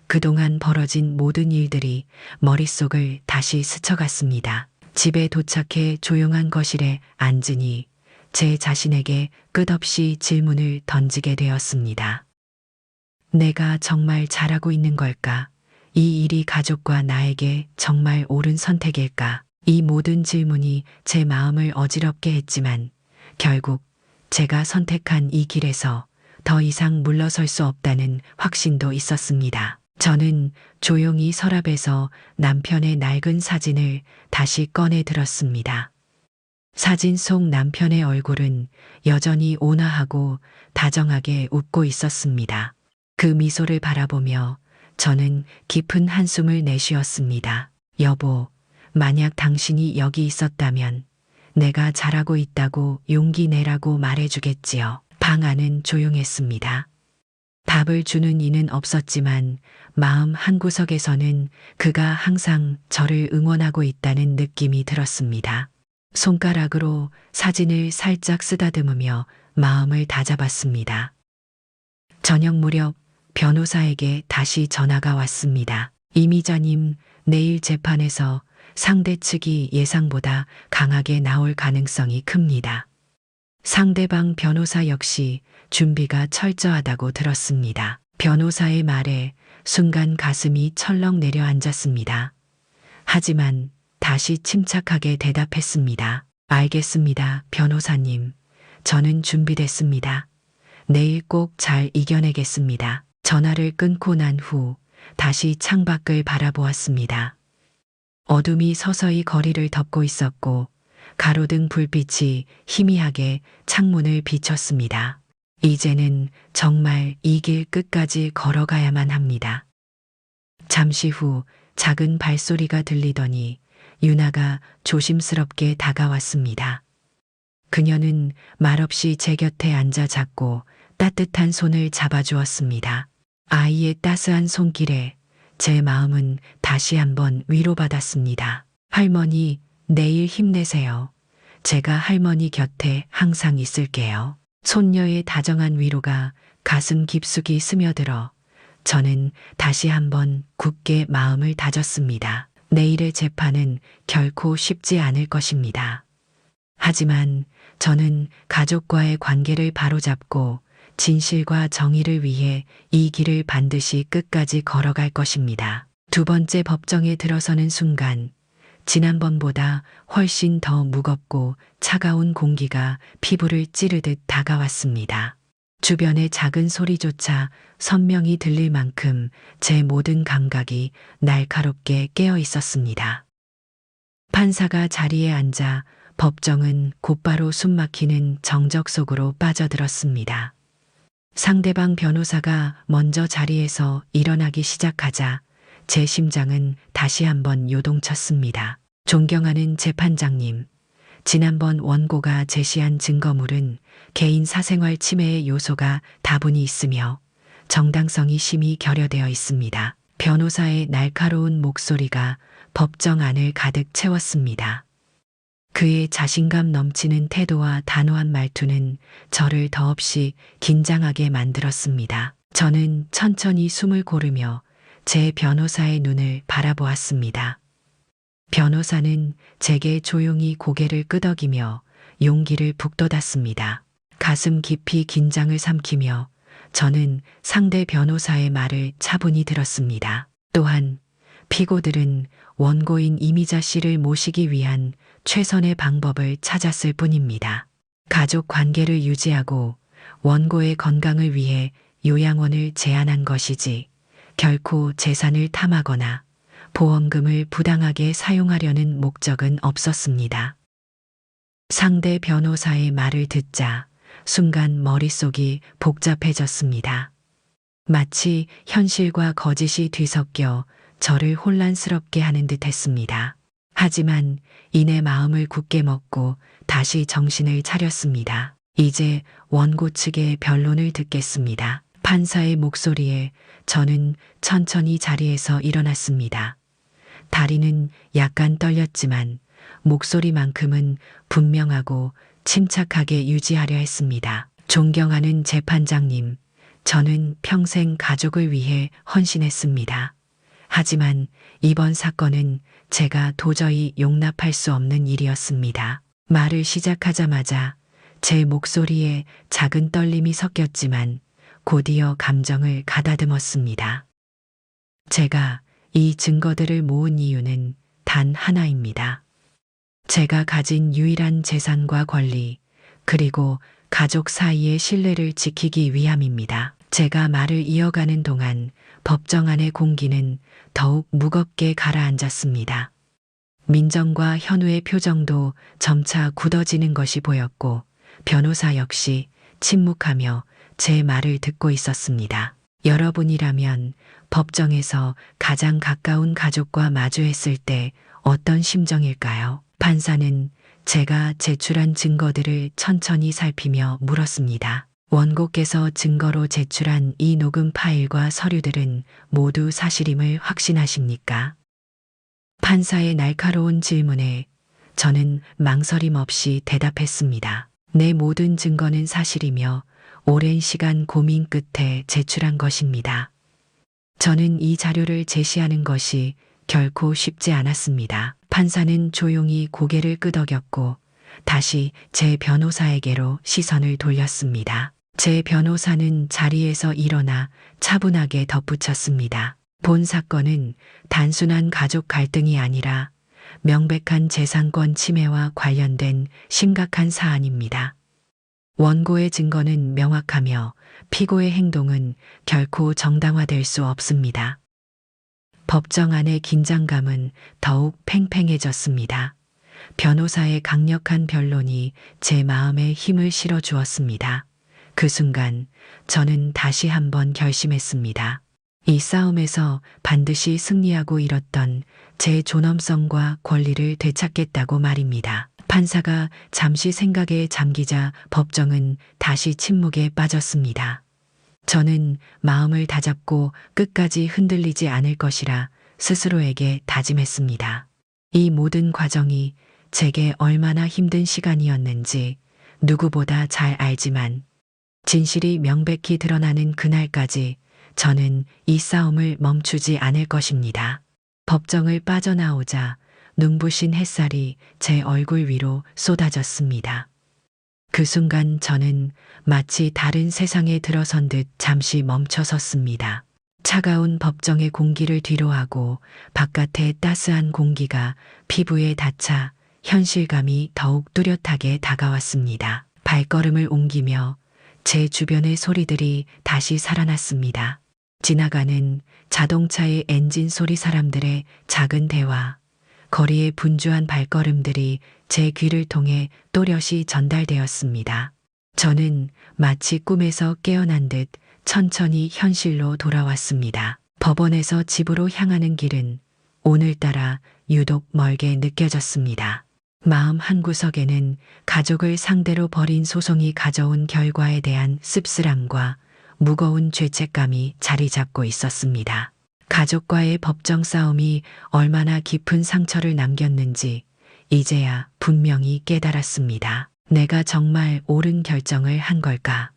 Speaker 2: 그동안 벌어진 모든 일들이 머릿속을 다시 스쳐갔습니다. 집에 도착해 조용한 거실에 앉으니 제 자신에게 끝없이 질문을 던지게 되었습니다. 내가 정말 잘하고 있는 걸까? 이 일이 가족과 나에게 정말 옳은 선택일까? 이 모든 질문이 제 마음을 어지럽게 했지만 결국 제가 선택한 이 길에서 더 이상 물러설 수 없다는 확신도 있었습니다. 저는 조용히 서랍에서 남편의 낡은 사진을 다시 꺼내 들었습니다. 사진 속 남편의 얼굴은 여전히 온화하고 다정하게 웃고 있었습니다. 그 미소를 바라보며 저는 깊은 한숨을 내쉬었습니다. 여보, 만약 당신이 여기 있었다면 내가 잘하고 있다고 용기 내라고 말해주겠지요. 방 안은 조용했습니다. 답을 주는 이는 없었지만 마음 한구석에서는 그가 항상 저를 응원하고 있다는 느낌이 들었습니다. 손가락으로 사진을 살짝 쓰다듬으며 마음을 다잡았습니다. 저녁 무렵 변호사에게 다시 전화가 왔습니다. 이미자님, 내일 재판에서 상대 측이 예상보다 강하게 나올 가능성이 큽니다. 상대방 변호사 역시 준비가 철저하다고 들었습니다. 변호사의 말에 순간 가슴이 철렁 내려앉았습니다. 하지만 다시 침착하게 대답했습니다. 알겠습니다, 변호사님. 저는 준비됐습니다. 내일 꼭 잘 이겨내겠습니다. 전화를 끊고 난 후 다시 창밖을 바라보았습니다. 어둠이 서서히 거리를 덮고 있었고 가로등 불빛이 희미하게 창문을 비췄습니다. 이제는 정말 이 길 끝까지 걸어가야만 합니다. 잠시 후 작은 발소리가 들리더니 유나가 조심스럽게 다가왔습니다. 그녀는 말없이 제 곁에 앉아 잡고 따뜻한 손을 잡아주었습니다. 아이의 따스한 손길에 제 마음은 다시 한번 위로받았습니다. 할머니, 내일 힘내세요. 제가 할머니 곁에 항상 있을게요. 손녀의 다정한 위로가 가슴 깊숙이 스며들어 저는 다시 한번 굳게 마음을 다졌습니다. 내일의 재판은 결코 쉽지 않을 것입니다. 하지만 저는 가족과의 관계를 바로잡고 진실과 정의를 위해 이 길을 반드시 끝까지 걸어갈 것입니다. 두 번째 법정에 들어서는 순간 지난번보다 훨씬 더 무겁고 차가운 공기가 피부를 찌르듯 다가왔습니다. 주변의 작은 소리조차 선명히 들릴 만큼 제 모든 감각이 날카롭게 깨어 있었습니다. 판사가 자리에 앉아 법정은 곧바로 숨막히는 정적 속으로 빠져들었습니다. 상대방 변호사가 먼저 자리에서 일어나기 시작하자 제 심장은 다시 한번 요동쳤습니다. 존경하는 재판장님, 지난번 원고가 제시한 증거물은 개인 사생활 침해의 요소가 다분히 있으며 정당성이 심히 결여되어 있습니다. 변호사의 날카로운 목소리가 법정 안을 가득 채웠습니다. 그의 자신감 넘치는 태도와 단호한 말투는 저를 더없이 긴장하게 만들었습니다. 저는 천천히 숨을 고르며 제 변호사의 눈을 바라보았습니다. 변호사는 제게 조용히 고개를 끄덕이며 용기를 북돋았습니다. 가슴 깊이 긴장을 삼키며 저는 상대 변호사의 말을 차분히 들었습니다. 또한 피고들은 원고인 이미자 씨를 모시기 위한 최선의 방법을 찾았을 뿐입니다. 가족 관계를 유지하고 원고의 건강을 위해 요양원을 제안한 것이지 결코 재산을 탐하거나 보험금을 부당하게 사용하려는 목적은 없었습니다. 상대 변호사의 말을 듣자 순간 머릿속이 복잡해졌습니다. 마치 현실과 거짓이 뒤섞여 저를 혼란스럽게 하는 듯 했습니다. 하지만 이내 마음을 굳게 먹고 다시 정신을 차렸습니다. 이제 원고 측의 변론을 듣겠습니다. 판사의 목소리에 저는 천천히 자리에서 일어났습니다. 다리는 약간 떨렸지만 목소리만큼은 분명하고 침착하게 유지하려 했습니다. 존경하는 재판장님, 저는 평생 가족을 위해 헌신했습니다. 하지만 이번 사건은 제가 도저히 용납할 수 없는 일이었습니다. 말을 시작하자마자 제 목소리에 작은 떨림이 섞였지만 곧이어 감정을 가다듬었습니다. 제가 이 증거들을 모은 이유는 단 하나입니다. 제가 가진 유일한 재산과 권리, 그리고 가족 사이의 신뢰를 지키기 위함입니다. 제가 말을 이어가는 동안 법정 안의 공기는 더욱 무겁게 가라앉았습니다. 민정과 현우의 표정도 점차 굳어지는 것이 보였고 변호사 역시 침묵하며 제 말을 듣고 있었습니다. 여러분이라면 법정에서 가장 가까운 가족과 마주했을 때 어떤 심정일까요? 판사는 제가 제출한 증거들을 천천히 살피며 물었습니다. 원고께서 증거로 제출한 이 녹음 파일과 서류들은 모두 사실임을 확신하십니까? 판사의 날카로운 질문에 저는 망설임 없이 대답했습니다. 내 모든 증거는 사실이며 오랜 시간 고민 끝에 제출한 것입니다. 저는 이 자료를 제시하는 것이 결코 쉽지 않았습니다. 판사는 조용히 고개를 끄덕였고 다시 제 변호사에게로 시선을 돌렸습니다. 제 변호사는 자리에서 일어나 차분하게 덧붙였습니다. 본 사건은 단순한 가족 갈등이 아니라 명백한 재산권 침해와 관련된 심각한 사안입니다. 원고의 증거는 명확하며 피고의 행동은 결코 정당화될 수 없습니다. 법정 안의 긴장감은 더욱 팽팽해졌습니다. 변호사의 강력한 변론이 제 마음에 힘을 실어주었습니다. 그 순간 저는 다시 한번 결심했습니다. 이 싸움에서 반드시 승리하고 잃었던 제 존엄성과 권리를 되찾겠다고 말입니다. 판사가 잠시 생각에 잠기자 법정은 다시 침묵에 빠졌습니다. 저는 마음을 다잡고 끝까지 흔들리지 않을 것이라 스스로에게 다짐했습니다. 이 모든 과정이 제게 얼마나 힘든 시간이었는지 누구보다 잘 알지만 진실이 명백히 드러나는 그날까지 저는 이 싸움을 멈추지 않을 것입니다. 법정을 빠져나오자 눈부신 햇살이 제 얼굴 위로 쏟아졌습니다. 그 순간 저는 마치 다른 세상에 들어선 듯 잠시 멈춰섰습니다. 차가운 법정의 공기를 뒤로하고 바깥의 따스한 공기가 피부에 닿자 현실감이 더욱 뚜렷하게 다가왔습니다. 발걸음을 옮기며 제 주변의 소리들이 다시 살아났습니다. 지나가는 자동차의 엔진 소리, 사람들의 작은 대화, 거리의 분주한 발걸음들이 제 귀를 통해 또렷이 전달되었습니다. 저는 마치 꿈에서 깨어난 듯 천천히 현실로 돌아왔습니다. 법원에서 집으로 향하는 길은 오늘따라 유독 멀게 느껴졌습니다. 마음 한구석에는 가족을 상대로 벌인 소송이 가져온 결과에 대한 씁쓸함과 무거운 죄책감이 자리 잡고 있었습니다. 가족과의 법정 싸움이 얼마나 깊은 상처를 남겼는지 이제야 분명히 깨달았습니다. 내가 정말 옳은 결정을 한 걸까?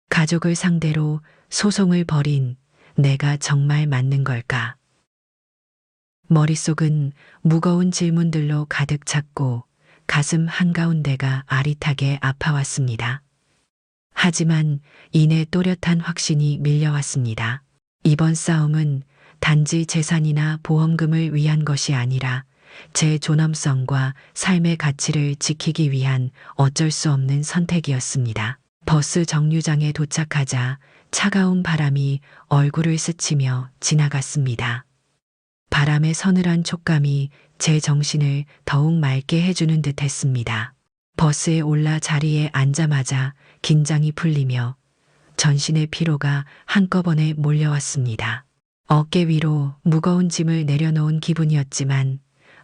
Speaker 2: 가족을 상대로 소송을 벌인 내가 정말 맞는 걸까? 머릿속은 무거운 질문들로 가득 찼고 가슴 한가운데가 아릿하게 아파왔습니다. 하지만 이내 또렷한 확신이 밀려왔습니다. 이번 싸움은 단지 재산이나 보험금을 위한 것이 아니라 제 존엄성과 삶의 가치를 지키기 위한 어쩔 수 없는 선택이었습니다. 버스 정류장에 도착하자 차가운 바람이 얼굴을 스치며 지나갔습니다. 바람의 서늘한 촉감이 제 정신을 더욱 맑게 해주는 듯 했습니다. 버스에 올라 자리에 앉자마자 긴장이 풀리며 전신의 피로가 한꺼번에 몰려왔습니다. 어깨 위로 무거운 짐을 내려놓은 기분이었지만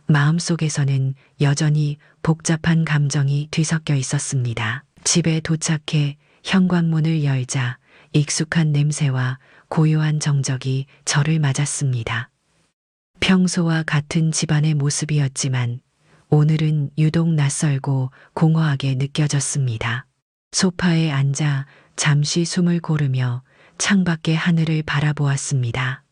Speaker 2: 마음속에서는 여전히 복잡한 감정이 뒤섞여 있었습니다. 집에 도착해 현관문을 열자 익숙한 냄새와 고요한 정적이 저를 맞았습니다. 평소와 같은 집안의 모습이었지만 오늘은 유독 낯설고 공허하게 느껴졌습니다. 소파에 앉아 잠시 숨을 고르며 창밖의 하늘을 바라보았습니다.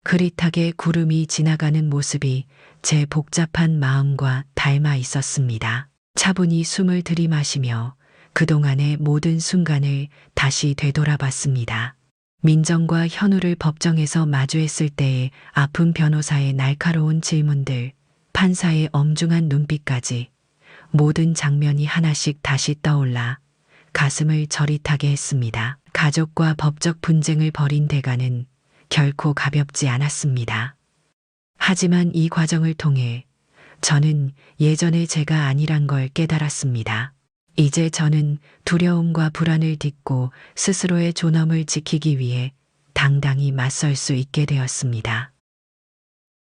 Speaker 2: 흐릿하게 구름이 지나가는 모습이 제 복잡한 마음과 닮아 있었습니다. 차분히 숨을 들이마시며 그동안의 모든 순간을 다시 되돌아봤습니다. 민정과 현우를 법정에서 마주했을 때의 아픈 변호사의 날카로운 질문들, 판사의 엄중한 눈빛까지 모든 장면이 하나씩 다시 떠올라 가슴을 저릿하게 했습니다. 가족과 법적 분쟁을 벌인 대가는 결코 가볍지 않았습니다. 하지만 이 과정을 통해 저는 예전의 제가 아니란 걸 깨달았습니다. 이제 저는 두려움과 불안을 딛고 스스로의 존엄을 지키기 위해 당당히 맞설 수 있게 되었습니다.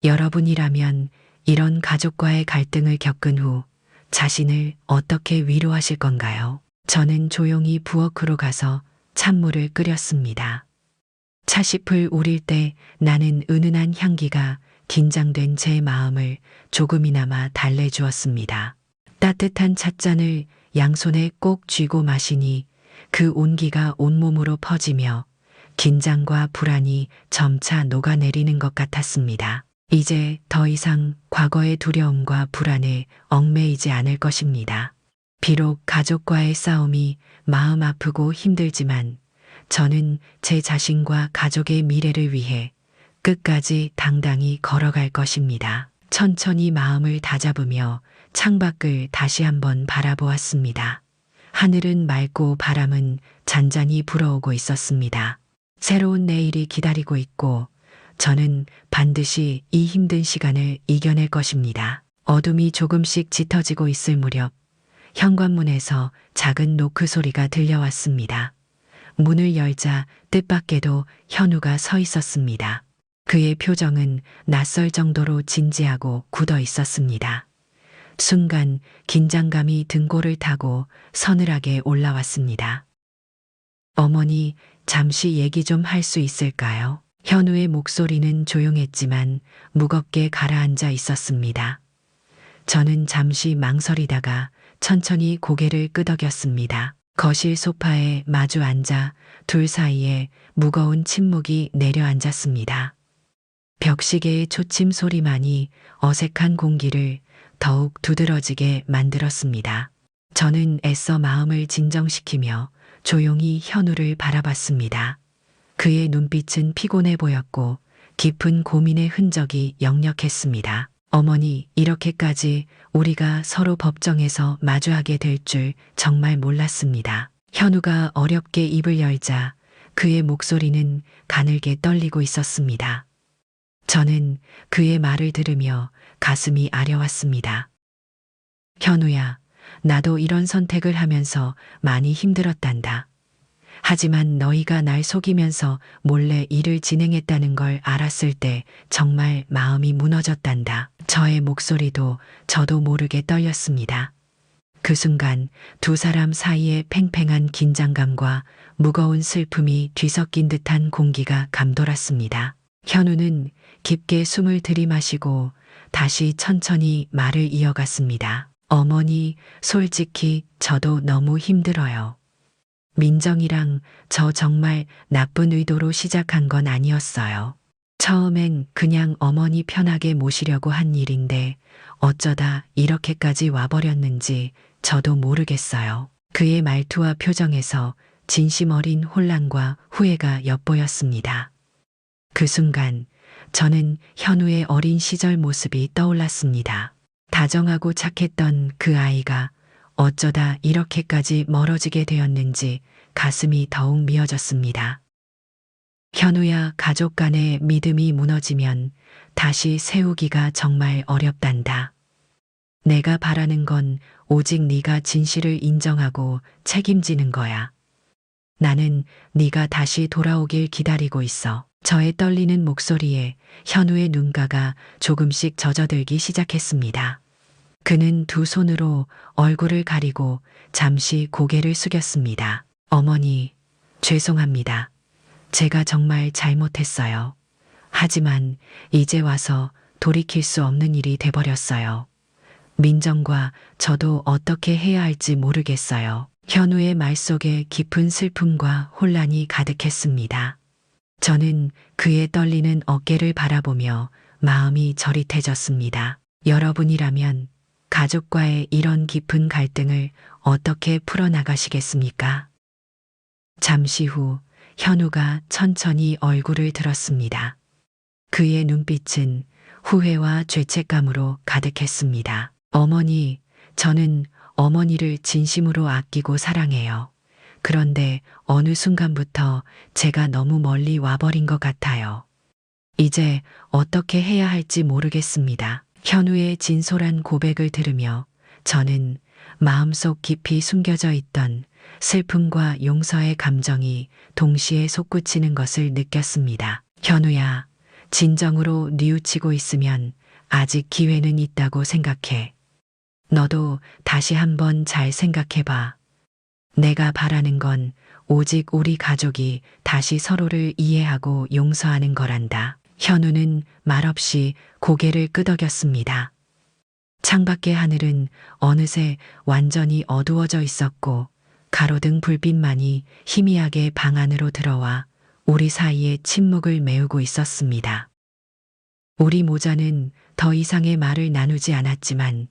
Speaker 2: 여러분이라면 이런 가족과의 갈등을 겪은 후 자신을 어떻게 위로하실 건가요? 저는 조용히 부엌으로 가서 찬물을 끓였습니다. 차잎을 우릴 때 나는 은은한 향기가 긴장된 제 마음을 조금이나마 달래주었습니다. 따뜻한 찻잔을 양손에 꼭 쥐고 마시니 그 온기가 온몸으로 퍼지며 긴장과 불안이 점차 녹아내리는 것 같았습니다. 이제 더 이상 과거의 두려움과 불안에 얽매이지 않을 것입니다. 비록 가족과의 싸움이 마음 아프고 힘들지만 저는 제 자신과 가족의 미래를 위해 끝까지 당당히 걸어갈 것입니다. 천천히 마음을 다잡으며 창밖을 다시 한번 바라보았습니다. 하늘은 맑고 바람은 잔잔히 불어오고 있었습니다. 새로운 내일이 기다리고 있고 저는 반드시 이 힘든 시간을 이겨낼 것입니다. 어둠이 조금씩 짙어지고 있을 무렵 현관문에서 작은 노크 소리가 들려왔습니다. 문을 열자 뜻밖에도 현우가 서 있었습니다. 그의 표정은 낯설 정도로 진지하고 굳어 있었습니다. 순간 긴장감이 등골을 타고 서늘하게 올라왔습니다. 어머니, 잠시 얘기 좀 할 수 있을까요? 현우의 목소리는 조용했지만 무겁게 가라앉아 있었습니다. 저는 잠시 망설이다가 천천히 고개를 끄덕였습니다. 거실 소파에 마주 앉아 둘 사이에 무거운 침묵이 내려앉았습니다. 벽시계의 초침 소리만이 어색한 공기를 더욱 두드러지게 만들었습니다. 저는 애써 마음을 진정시키며 조용히 현우를 바라봤습니다. 그의 눈빛은 피곤해 보였고 깊은 고민의 흔적이 역력했습니다. 어머니, 이렇게까지 우리가 서로 법정에서 마주하게 될 줄 정말 몰랐습니다. 현우가 어렵게 입을 열자 그의 목소리는 가늘게 떨리고 있었습니다. 저는 그의 말을 들으며 가슴이 아려왔습니다. 현우야, 나도 이런 선택을 하면서 많이 힘들었단다. 하지만 너희가 날 속이면서 몰래 일을 진행했다는 걸 알았을 때 정말 마음이 무너졌단다. 저의 목소리도 저도 모르게 떨렸습니다. 그 순간 두 사람 사이에 팽팽한 긴장감과 무거운 슬픔이 뒤섞인 듯한 공기가 감돌았습니다. 현우는 깊게 숨을 들이마시고 다시 천천히 말을 이어갔습니다. 어머니, 솔직히 저도 너무 힘들어요. 민정이랑 저 정말 나쁜 의도로 시작한 건 아니었어요. 처음엔 그냥 어머니 편하게 모시려고 한 일인데 어쩌다 이렇게까지 와버렸는지 저도 모르겠어요. 그의 말투와 표정에서 진심 어린 혼란과 후회가 엿보였습니다. 그 순간 저는 현우의 어린 시절 모습이 떠올랐습니다. 다정하고 착했던 그 아이가 어쩌다 이렇게까지 멀어지게 되었는지 가슴이 더욱 미어졌습니다. 현우야, 가족 간의 믿음이 무너지면 다시 세우기가 정말 어렵단다. 내가 바라는 건 오직 네가 진실을 인정하고 책임지는 거야. 나는 네가 다시 돌아오길 기다리고 있어. 저의 떨리는 목소리에 현우의 눈가가 조금씩 젖어들기 시작했습니다. 그는 두 손으로 얼굴을 가리고 잠시 고개를 숙였습니다. 어머니, 죄송합니다. 제가 정말 잘못했어요. 하지만 이제 와서 돌이킬 수 없는 일이 돼버렸어요. 민정과 저도 어떻게 해야 할지 모르겠어요. 현우의 말 속에 깊은 슬픔과 혼란이 가득했습니다. 저는 그의 떨리는 어깨를 바라보며 마음이 저릿해졌습니다. 여러분이라면 가족과의 이런 깊은 갈등을 어떻게 풀어나가시겠습니까? 잠시 후 현우가 천천히 얼굴을 들었습니다. 그의 눈빛은 후회와 죄책감으로 가득했습니다. 어머니, 저는 어머니를 진심으로 아끼고 사랑해요. 그런데 어느 순간부터 제가 너무 멀리 와버린 것 같아요. 이제 어떻게 해야 할지 모르겠습니다. 현우의 진솔한 고백을 들으며 저는 마음속 깊이 숨겨져 있던 슬픔과 용서의 감정이 동시에 솟구치는 것을 느꼈습니다. 현우야, 진정으로 뉘우치고 있으면 아직 기회는 있다고 생각해. 너도 다시 한번 잘 생각해봐. 내가 바라는 건 오직 우리 가족이 다시 서로를 이해하고 용서하는 거란다. 현우는 말없이 고개를 끄덕였습니다. 창밖의 하늘은 어느새 완전히 어두워져 있었고 가로등 불빛만이 희미하게 방 안으로 들어와 우리 사이의 침묵을 메우고 있었습니다. 우리 모자는 더 이상의 말을 나누지 않았지만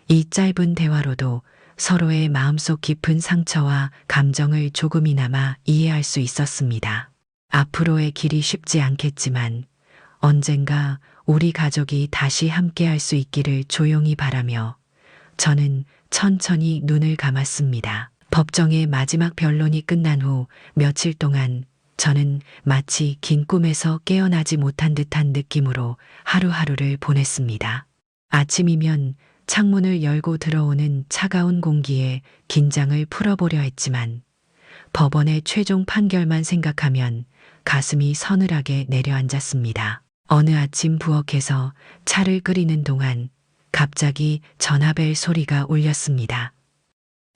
Speaker 2: 이 짧은 대화로도 서로의 마음속 깊은 상처와 감정을 조금이나마 이해할 수 있었습니다. 앞으로의 길이 쉽지 않겠지만 언젠가 우리 가족이 다시 함께할 수 있기를 조용히 바라며 저는 천천히 눈을 감았습니다. 법정의 마지막 변론이 끝난 후 며칠 동안 저는 마치 긴 꿈에서 깨어나지 못한 듯한 느낌으로 하루하루를 보냈습니다. 아침이면 창문을 열고 들어오는 차가운 공기에 긴장을 풀어보려 했지만 법원의 최종 판결만 생각하면 가슴이 서늘하게 내려앉았습니다. 어느 아침 부엌에서 차를 끓이는 동안 갑자기 전화벨 소리가 울렸습니다.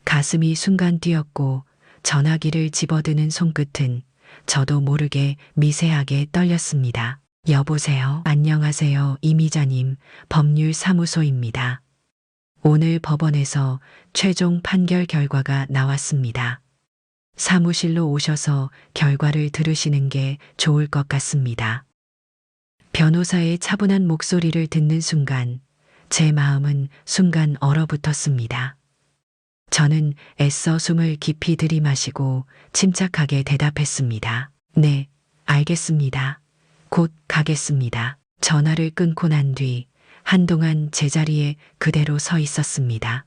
Speaker 2: 가슴이 순간 뛰었고 전화기를 집어드는 손끝은 저도 모르게 미세하게 떨렸습니다. 여보세요? 안녕하세요, 이미자님. 법률사무소입니다. 오늘 법원에서 최종 판결 결과가 나왔습니다. 사무실로 오셔서 결과를 들으시는 게 좋을 것 같습니다. 변호사의 차분한 목소리를 듣는 순간 제 마음은 순간 얼어붙었습니다. 저는 애써 숨을 깊이 들이마시고 침착하게 대답했습니다. 네, 알겠습니다. 곧 가겠습니다. 전화를 끊고 난 뒤 한동안 제자리에 그대로 서 있었습니다.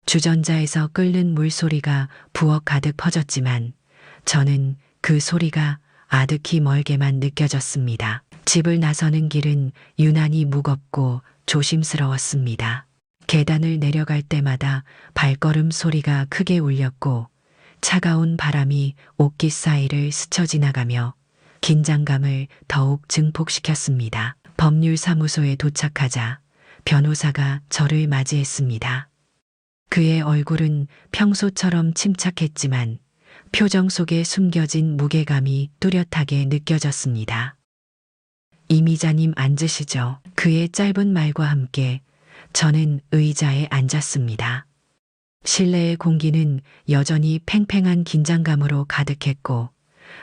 Speaker 2: 주전자에서 끓는 물소리가 부엌 가득 퍼졌지만 저는 그 소리가 아득히 멀게만 느껴졌습니다. 집을 나서는 길은 유난히 무겁고 조심스러웠습니다. 계단을 내려갈 때마다 발걸음 소리가 크게 울렸고 차가운 바람이 옷깃 사이를 스쳐 지나가며 긴장감을 더욱 증폭시켰습니다. 법률사무소에 도착하자 변호사가 저를 맞이했습니다. 그의 얼굴은 평소처럼 침착했지만 표정 속에 숨겨진 무게감이 뚜렷하게 느껴졌습니다. 이미자님 앉으시죠. 그의 짧은 말과 함께 저는 의자에 앉았습니다. 실내의 공기는 여전히 팽팽한 긴장감으로 가득했고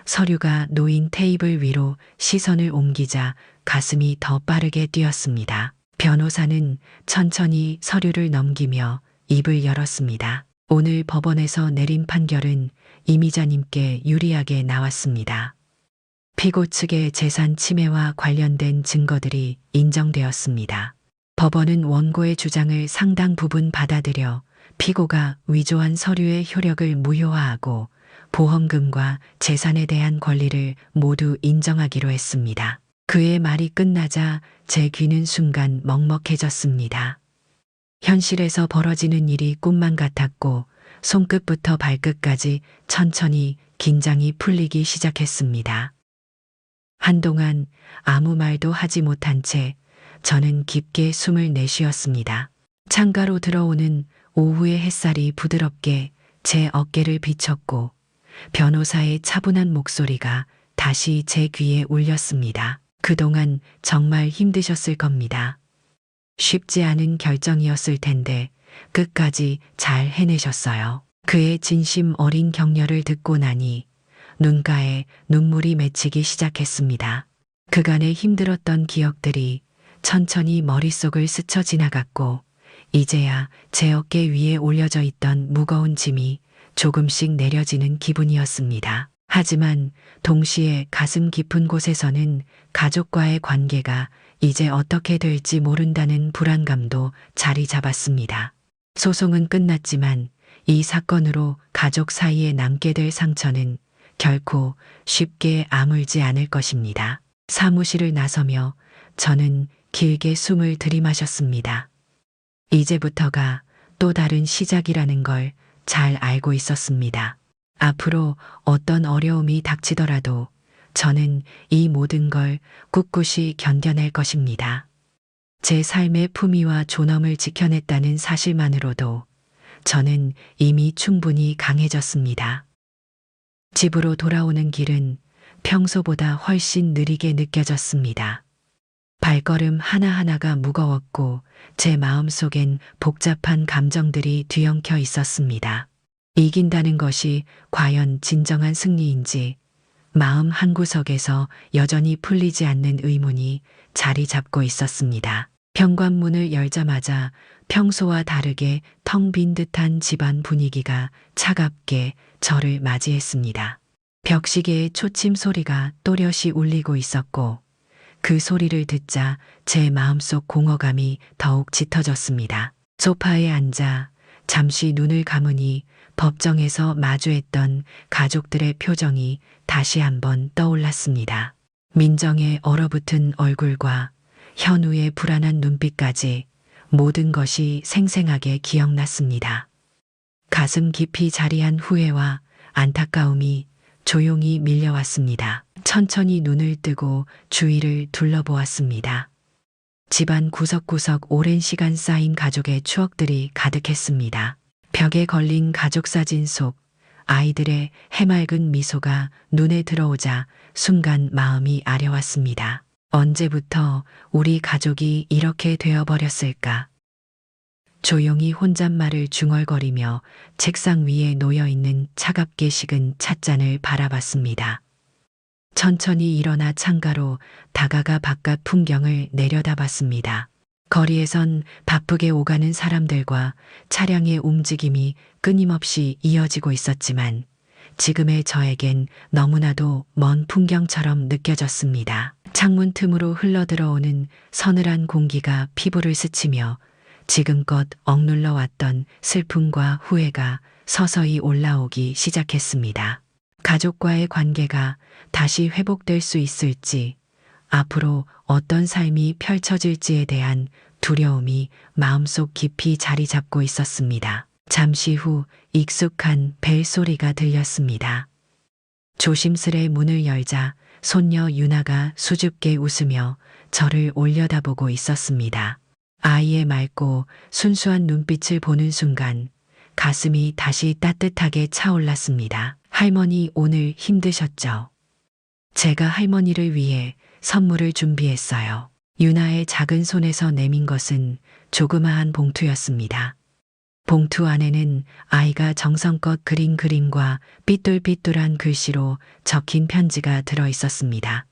Speaker 2: 서류가 놓인 테이블 위로 시선을 옮기자 가슴이 더 빠르게 뛰었습니다. 변호사는 천천히 서류를 넘기며 입을 열었습니다. 오늘 법원에서 내린 판결은 이미자님께 유리하게 나왔습니다. 피고 측의 재산 침해와 관련된 증거들이 인정되었습니다. 법원은 원고의 주장을 상당 부분 받아들여 피고가 위조한 서류의 효력을 무효화하고 보험금과 재산에 대한 권리를 모두 인정하기로 했습니다. 그의 말이 끝나자 제 귀는 순간 먹먹해졌습니다. 현실에서 벌어지는 일이 꿈만 같았고 손끝부터 발끝까지 천천히 긴장이 풀리기 시작했습니다. 한동안 아무 말도 하지 못한 채 저는 깊게 숨을 내쉬었습니다. 창가로 들어오는 오후의 햇살이 부드럽게 제 어깨를 비쳤고 변호사의 차분한 목소리가 다시 제 귀에 울렸습니다. 그동안 정말 힘드셨을 겁니다. 쉽지 않은 결정이었을 텐데 끝까지 잘 해내셨어요. 그의 진심 어린 격려를 듣고 나니 눈가에 눈물이 맺히기 시작했습니다. 그간의 힘들었던 기억들이 천천히 머릿속을 스쳐 지나갔고 이제야 제 어깨 위에 올려져 있던 무거운 짐이 조금씩 내려지는 기분이었습니다. 하지만 동시에 가슴 깊은 곳에서는 가족과의 관계가 이제 어떻게 될지 모른다는 불안감도 자리 잡았습니다. 소송은 끝났지만 이 사건으로 가족 사이에 남게 될 상처는 결코 쉽게 아물지 않을 것입니다. 사무실을 나서며 저는 길게 숨을 들이마셨습니다. 이제부터가 또 다른 시작이라는 걸 잘 알고 있었습니다. 앞으로 어떤 어려움이 닥치더라도 저는 이 모든 걸 꿋꿋이 견뎌낼 것입니다. 제 삶의 품위와 존엄을 지켜냈다는 사실만으로도 저는 이미 충분히 강해졌습니다. 집으로 돌아오는 길은 평소보다 훨씬 느리게 느껴졌습니다. 발걸음 하나하나가 무거웠고 제 마음속엔 복잡한 감정들이 뒤엉켜 있었습니다. 이긴다는 것이 과연 진정한 승리인지 마음 한구석에서 여전히 풀리지 않는 의문이 자리 잡고 있었습니다. 현관문을 열자마자 평소와 다르게 텅 빈 듯한 집안 분위기가 차갑게 저를 맞이했습니다. 벽시계의 초침 소리가 또렷이 울리고 있었고 그 소리를 듣자 제 마음속 공허감이 더욱 짙어졌습니다. 소파에 앉아 잠시 눈을 감으니 법정에서 마주했던 가족들의 표정이 다시 한번 떠올랐습니다. 민정의 얼어붙은 얼굴과 현우의 불안한 눈빛까지 모든 것이 생생하게 기억났습니다. 가슴 깊이 자리한 후회와 안타까움이 조용히 밀려왔습니다. 천천히 눈을 뜨고 주위를 둘러보았습니다. 집안 구석구석 오랜 시간 쌓인 가족의 추억들이 가득했습니다. 벽에 걸린 가족 사진 속 아이들의 해맑은 미소가 눈에 들어오자 순간 마음이 아려왔습니다. 언제부터 우리 가족이 이렇게 되어버렸을까? 조용히 혼잣말을 중얼거리며 책상 위에 놓여있는 차갑게 식은 찻잔을 바라봤습니다. 천천히 일어나 창가로 다가가 바깥 풍경을 내려다봤습니다. 거리에선 바쁘게 오가는 사람들과 차량의 움직임이 끊임없이 이어지고 있었지만 지금의 저에겐 너무나도 먼 풍경처럼 느껴졌습니다. 창문 틈으로 흘러들어오는 서늘한 공기가 피부를 스치며 지금껏 억눌러 왔던 슬픔과 후회가 서서히 올라오기 시작했습니다. 가족과의 관계가 다시 회복될 수 있을지, 앞으로 어떤 삶이 펼쳐질지에 대한 두려움이 마음속 깊이 자리 잡고 있었습니다. 잠시 후 익숙한 벨소리가 들렸습니다. 조심스레 문을 열자 손녀 유나가 수줍게 웃으며 저를 올려다보고 있었습니다. 아이의 맑고 순수한 눈빛을 보는 순간 가슴이 다시 따뜻하게 차올랐습니다. 할머니 오늘 힘드셨죠? 제가 할머니를 위해 선물을 준비했어요. 유나의 작은 손에서 내민 것은 조그마한 봉투였습니다. 봉투 안에는 아이가 정성껏 그린 그림과 삐뚤삐뚤한 글씨로 적힌 편지가 들어 있었습니다.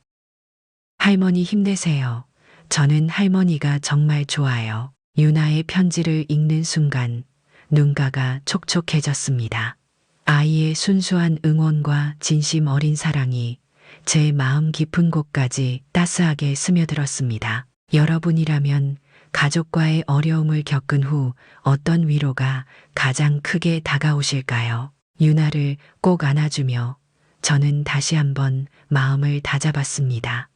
Speaker 2: 할머니 힘내세요. 저는 할머니가 정말 좋아요. 유나의 편지를 읽는 순간 눈가가 촉촉해졌습니다. 아이의 순수한 응원과 진심 어린 사랑이 제 마음 깊은 곳까지 따스하게 스며들었습니다. 여러분이라면 가족과의 어려움을 겪은 후 어떤 위로가 가장 크게 다가오실까요? 유나를 꼭 안아주며 저는 다시 한번 마음을 다잡았습니다.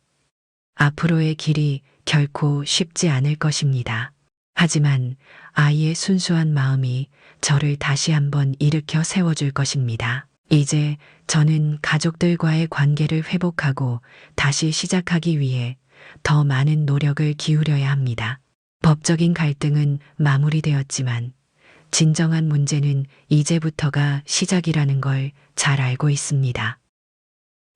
Speaker 2: 앞으로의 길이 결코 쉽지 않을 것입니다. 하지만 아이의 순수한 마음이 저를 다시 한번 일으켜 세워줄 것입니다. 이제 저는 가족들과의 관계를 회복하고 다시 시작하기 위해 더 많은 노력을 기울여야 합니다. 법적인 갈등은 마무리되었지만 진정한 문제는 이제부터가 시작이라는 걸 잘 알고 있습니다.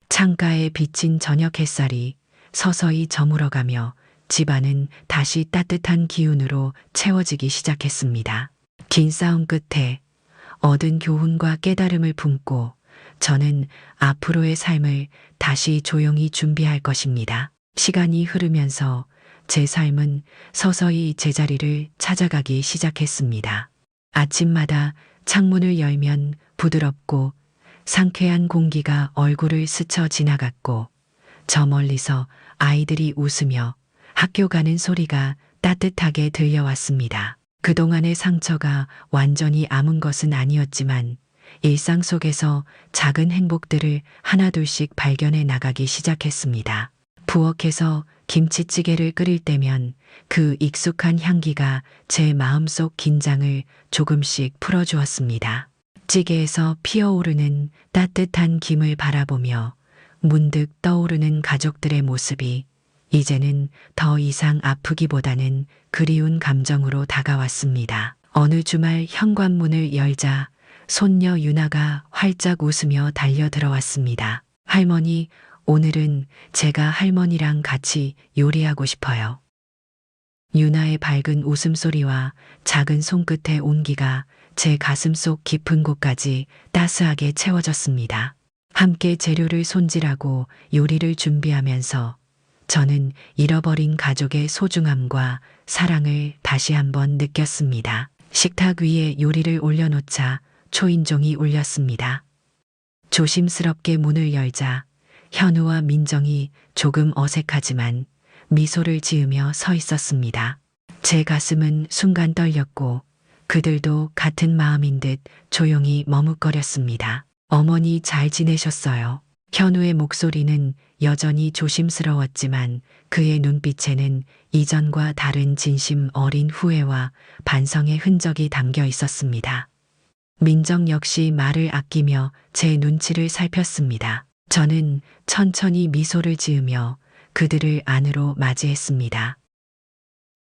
Speaker 2: 창가에 비친 저녁 햇살이 서서히 저물어가며 집안은 다시 따뜻한 기운으로 채워지기 시작했습니다. 긴 싸움 끝에 얻은 교훈과 깨달음을 품고 저는 앞으로의 삶을 다시 조용히 준비할 것입니다. 시간이 흐르면서 제 삶은 서서히 제자리를 찾아가기 시작했습니다. 아침마다 창문을 열면 부드럽고 상쾌한 공기가 얼굴을 스쳐 지나갔고 저 멀리서 아이들이 웃으며 학교 가는 소리가 따뜻하게 들려왔습니다. 그동안의 상처가 완전히 아문 것은 아니었지만 일상 속에서 작은 행복들을 하나둘씩 발견해 나가기 시작했습니다. 부엌에서 김치찌개를 끓일 때면 그 익숙한 향기가 제 마음속 긴장을 조금씩 풀어주었습니다. 찌개에서 피어오르는 따뜻한 김을 바라보며 문득 떠오르는 가족들의 모습이 이제는 더 이상 아프기보다는 그리운 감정으로 다가왔습니다. 어느 주말 현관문을 열자 손녀 유나가 활짝 웃으며 달려 들어왔습니다. 할머니, 오늘은 제가 할머니랑 같이 요리하고 싶어요. 유나의 밝은 웃음소리와 작은 손끝의 온기가 제 가슴속 깊은 곳까지 따스하게 채워졌습니다. 함께 재료를 손질하고 요리를 준비하면서 저는 잃어버린 가족의 소중함과 사랑을 다시 한번 느꼈습니다. 식탁 위에 요리를 올려놓자 초인종이 울렸습니다. 조심스럽게 문을 열자 현우와 민정이 조금 어색하지만 미소를 지으며 서 있었습니다. 제 가슴은 순간 떨렸고 그들도 같은 마음인 듯 조용히 머뭇거렸습니다. 어머니 잘 지내셨어요? 현우의 목소리는 여전히 조심스러웠지만 그의 눈빛에는 이전과 다른 진심 어린 후회와 반성의 흔적이 담겨 있었습니다. 민정 역시 말을 아끼며 제 눈치를 살폈습니다. 저는 천천히 미소를 지으며 그들을 안으로 맞이했습니다.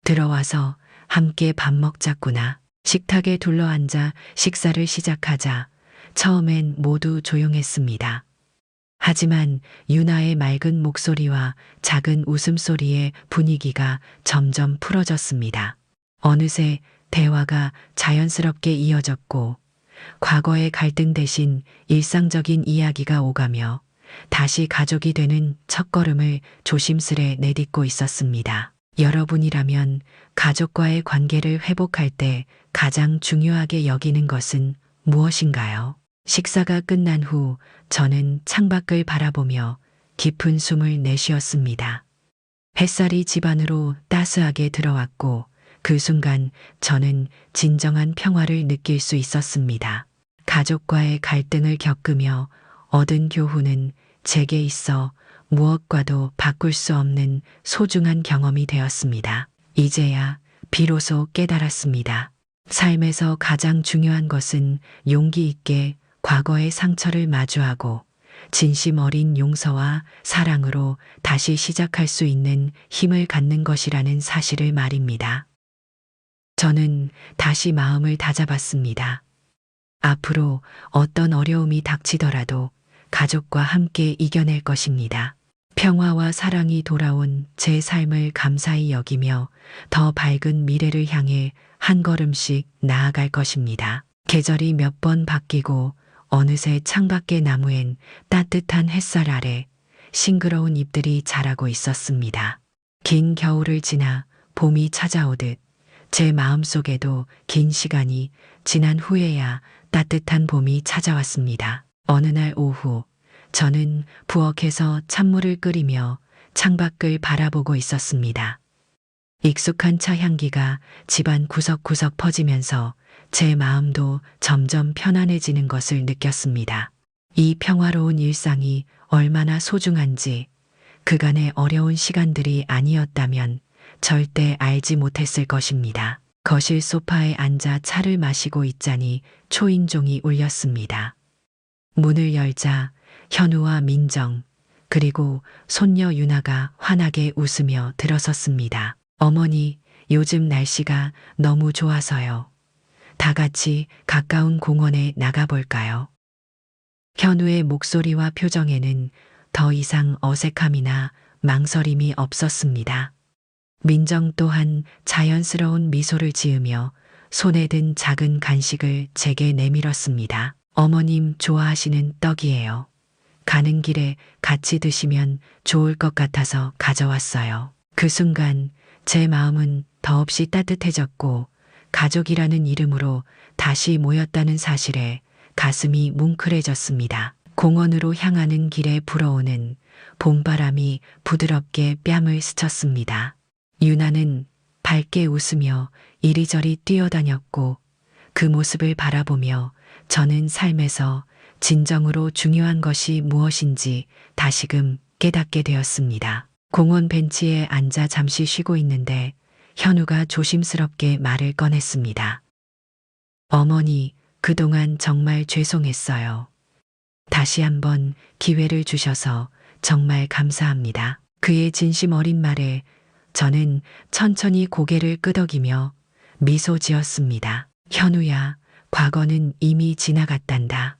Speaker 2: 들어와서 함께 밥 먹자꾸나. 식탁에 둘러앉아 식사를 시작하자 처음엔 모두 조용했습니다. 하지만 유나의 맑은 목소리와 작은 웃음소리에 분위기가 점점 풀어졌습니다. 어느새 대화가 자연스럽게 이어졌고 과거의 갈등 대신 일상적인 이야기가 오가며 다시 가족이 되는 첫걸음을 조심스레 내딛고 있었습니다. 여러분이라면 가족과의 관계를 회복할 때 가장 중요하게 여기는 것은 무엇인가요? 식사가 끝난 후 저는 창밖을 바라보며 깊은 숨을 내쉬었습니다. 햇살이 집 안으로 따스하게 들어왔고 그 순간 저는 진정한 평화를 느낄 수 있었습니다. 가족과의 갈등을 겪으며 얻은 교훈은 제게 있어 무엇과도 바꿀 수 없는 소중한 경험이 되었습니다. 이제야 비로소 깨달았습니다. 삶에서 가장 중요한 것은 용기 있게 과거의 상처를 마주하고 진심 어린 용서와 사랑으로 다시 시작할 수 있는 힘을 갖는 것이라는 사실을 말입니다. 저는 다시 마음을 다잡았습니다. 앞으로 어떤 어려움이 닥치더라도 가족과 함께 이겨낼 것입니다. 평화와 사랑이 돌아온 제 삶을 감사히 여기며 더 밝은 미래를 향해 한 걸음씩 나아갈 것입니다. 계절이 몇 번 바뀌고 어느새 창밖의 나무엔 따뜻한 햇살 아래 싱그러운 잎들이 자라고 있었습니다. 긴 겨울을 지나 봄이 찾아오듯 제 마음속에도 긴 시간이 지난 후에야 따뜻한 봄이 찾아왔습니다. 어느 날 오후 저는 부엌에서 찬물을 끓이며 창밖을 바라보고 있었습니다. 익숙한 차 향기가 집안 구석구석 퍼지면서 제 마음도 점점 편안해지는 것을 느꼈습니다. 이 평화로운 일상이 얼마나 소중한지 그간의 어려운 시간들이 아니었다면 절대 알지 못했을 것입니다. 거실 소파에 앉아 차를 마시고 있자니 초인종이 울렸습니다. 문을 열자 현우와 민정 그리고 손녀 유나가 환하게 웃으며 들어섰습니다. 어머니, 요즘 날씨가 너무 좋아서요. 다 같이 가까운 공원에 나가볼까요? 현우의 목소리와 표정에는 더 이상 어색함이나 망설임이 없었습니다. 민정 또한 자연스러운 미소를 지으며 손에 든 작은 간식을 제게 내밀었습니다. 어머님 좋아하시는 떡이에요. 가는 길에 같이 드시면 좋을 것 같아서 가져왔어요. 그 순간 제 마음은 더없이 따뜻해졌고 가족이라는 이름으로 다시 모였다는 사실에 가슴이 뭉클해졌습니다. 공원으로 향하는 길에 불어오는 봄바람이 부드럽게 뺨을 스쳤습니다. 유나는 밝게 웃으며 이리저리 뛰어다녔고 그 모습을 바라보며 저는 삶에서 진정으로 중요한 것이 무엇인지 다시금 깨닫게 되었습니다. 공원 벤치에 앉아 잠시 쉬고 있는데 현우가 조심스럽게 말을 꺼냈습니다. 어머니, 그동안 정말 죄송했어요. 다시 한번 기회를 주셔서 정말 감사합니다. 그의 진심 어린 말에 저는 천천히 고개를 끄덕이며 미소 지었습니다. 현우야, 과거는 이미 지나갔단다.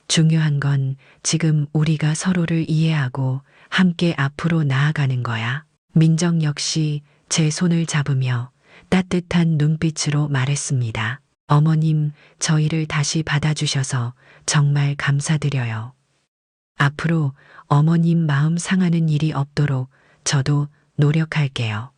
Speaker 2: 중요한 건 지금 우리가 서로를 이해하고 함께 앞으로 나아가는 거야. 민정 역시 제 손을 잡으며 따뜻한 눈빛으로 말했습니다. 어머님, 저희를 다시 받아주셔서 정말 감사드려요. 앞으로 어머님 마음 상하는 일이 없도록 저도 노력할게요.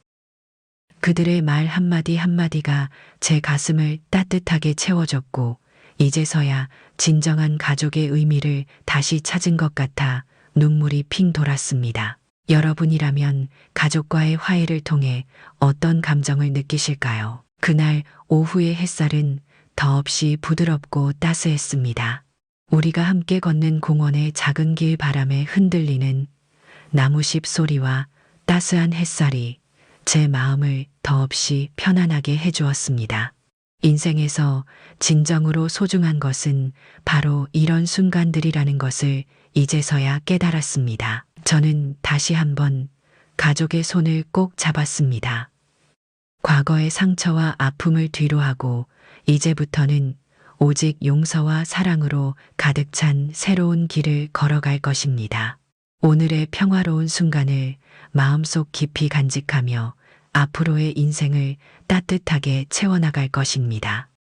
Speaker 2: 그들의 말 한마디 한마디가 제 가슴을 따뜻하게 채워줬고 이제서야 진정한 가족의 의미를 다시 찾은 것 같아 눈물이 핑 돌았습니다. 여러분이라면 가족과의 화해를 통해 어떤 감정을 느끼실까요? 그날 오후의 햇살은 더없이 부드럽고 따스했습니다. 우리가 함께 걷는 공원의 작은 길 바람에 흔들리는 나무십 소리와 따스한 햇살이 제 마음을 더없이 편안하게 해주었습니다. 인생에서 진정으로 소중한 것은 바로 이런 순간들이라는 것을 이제서야 깨달았습니다. 저는 다시 한번 가족의 손을 꼭 잡았습니다. 과거의 상처와 아픔을 뒤로하고 이제부터는 오직 용서와 사랑으로 가득 찬 새로운 길을 걸어갈 것입니다. 오늘의 평화로운 순간을 마음속 깊이 간직하며 앞으로의 인생을 따뜻하게 채워나갈 것입니다.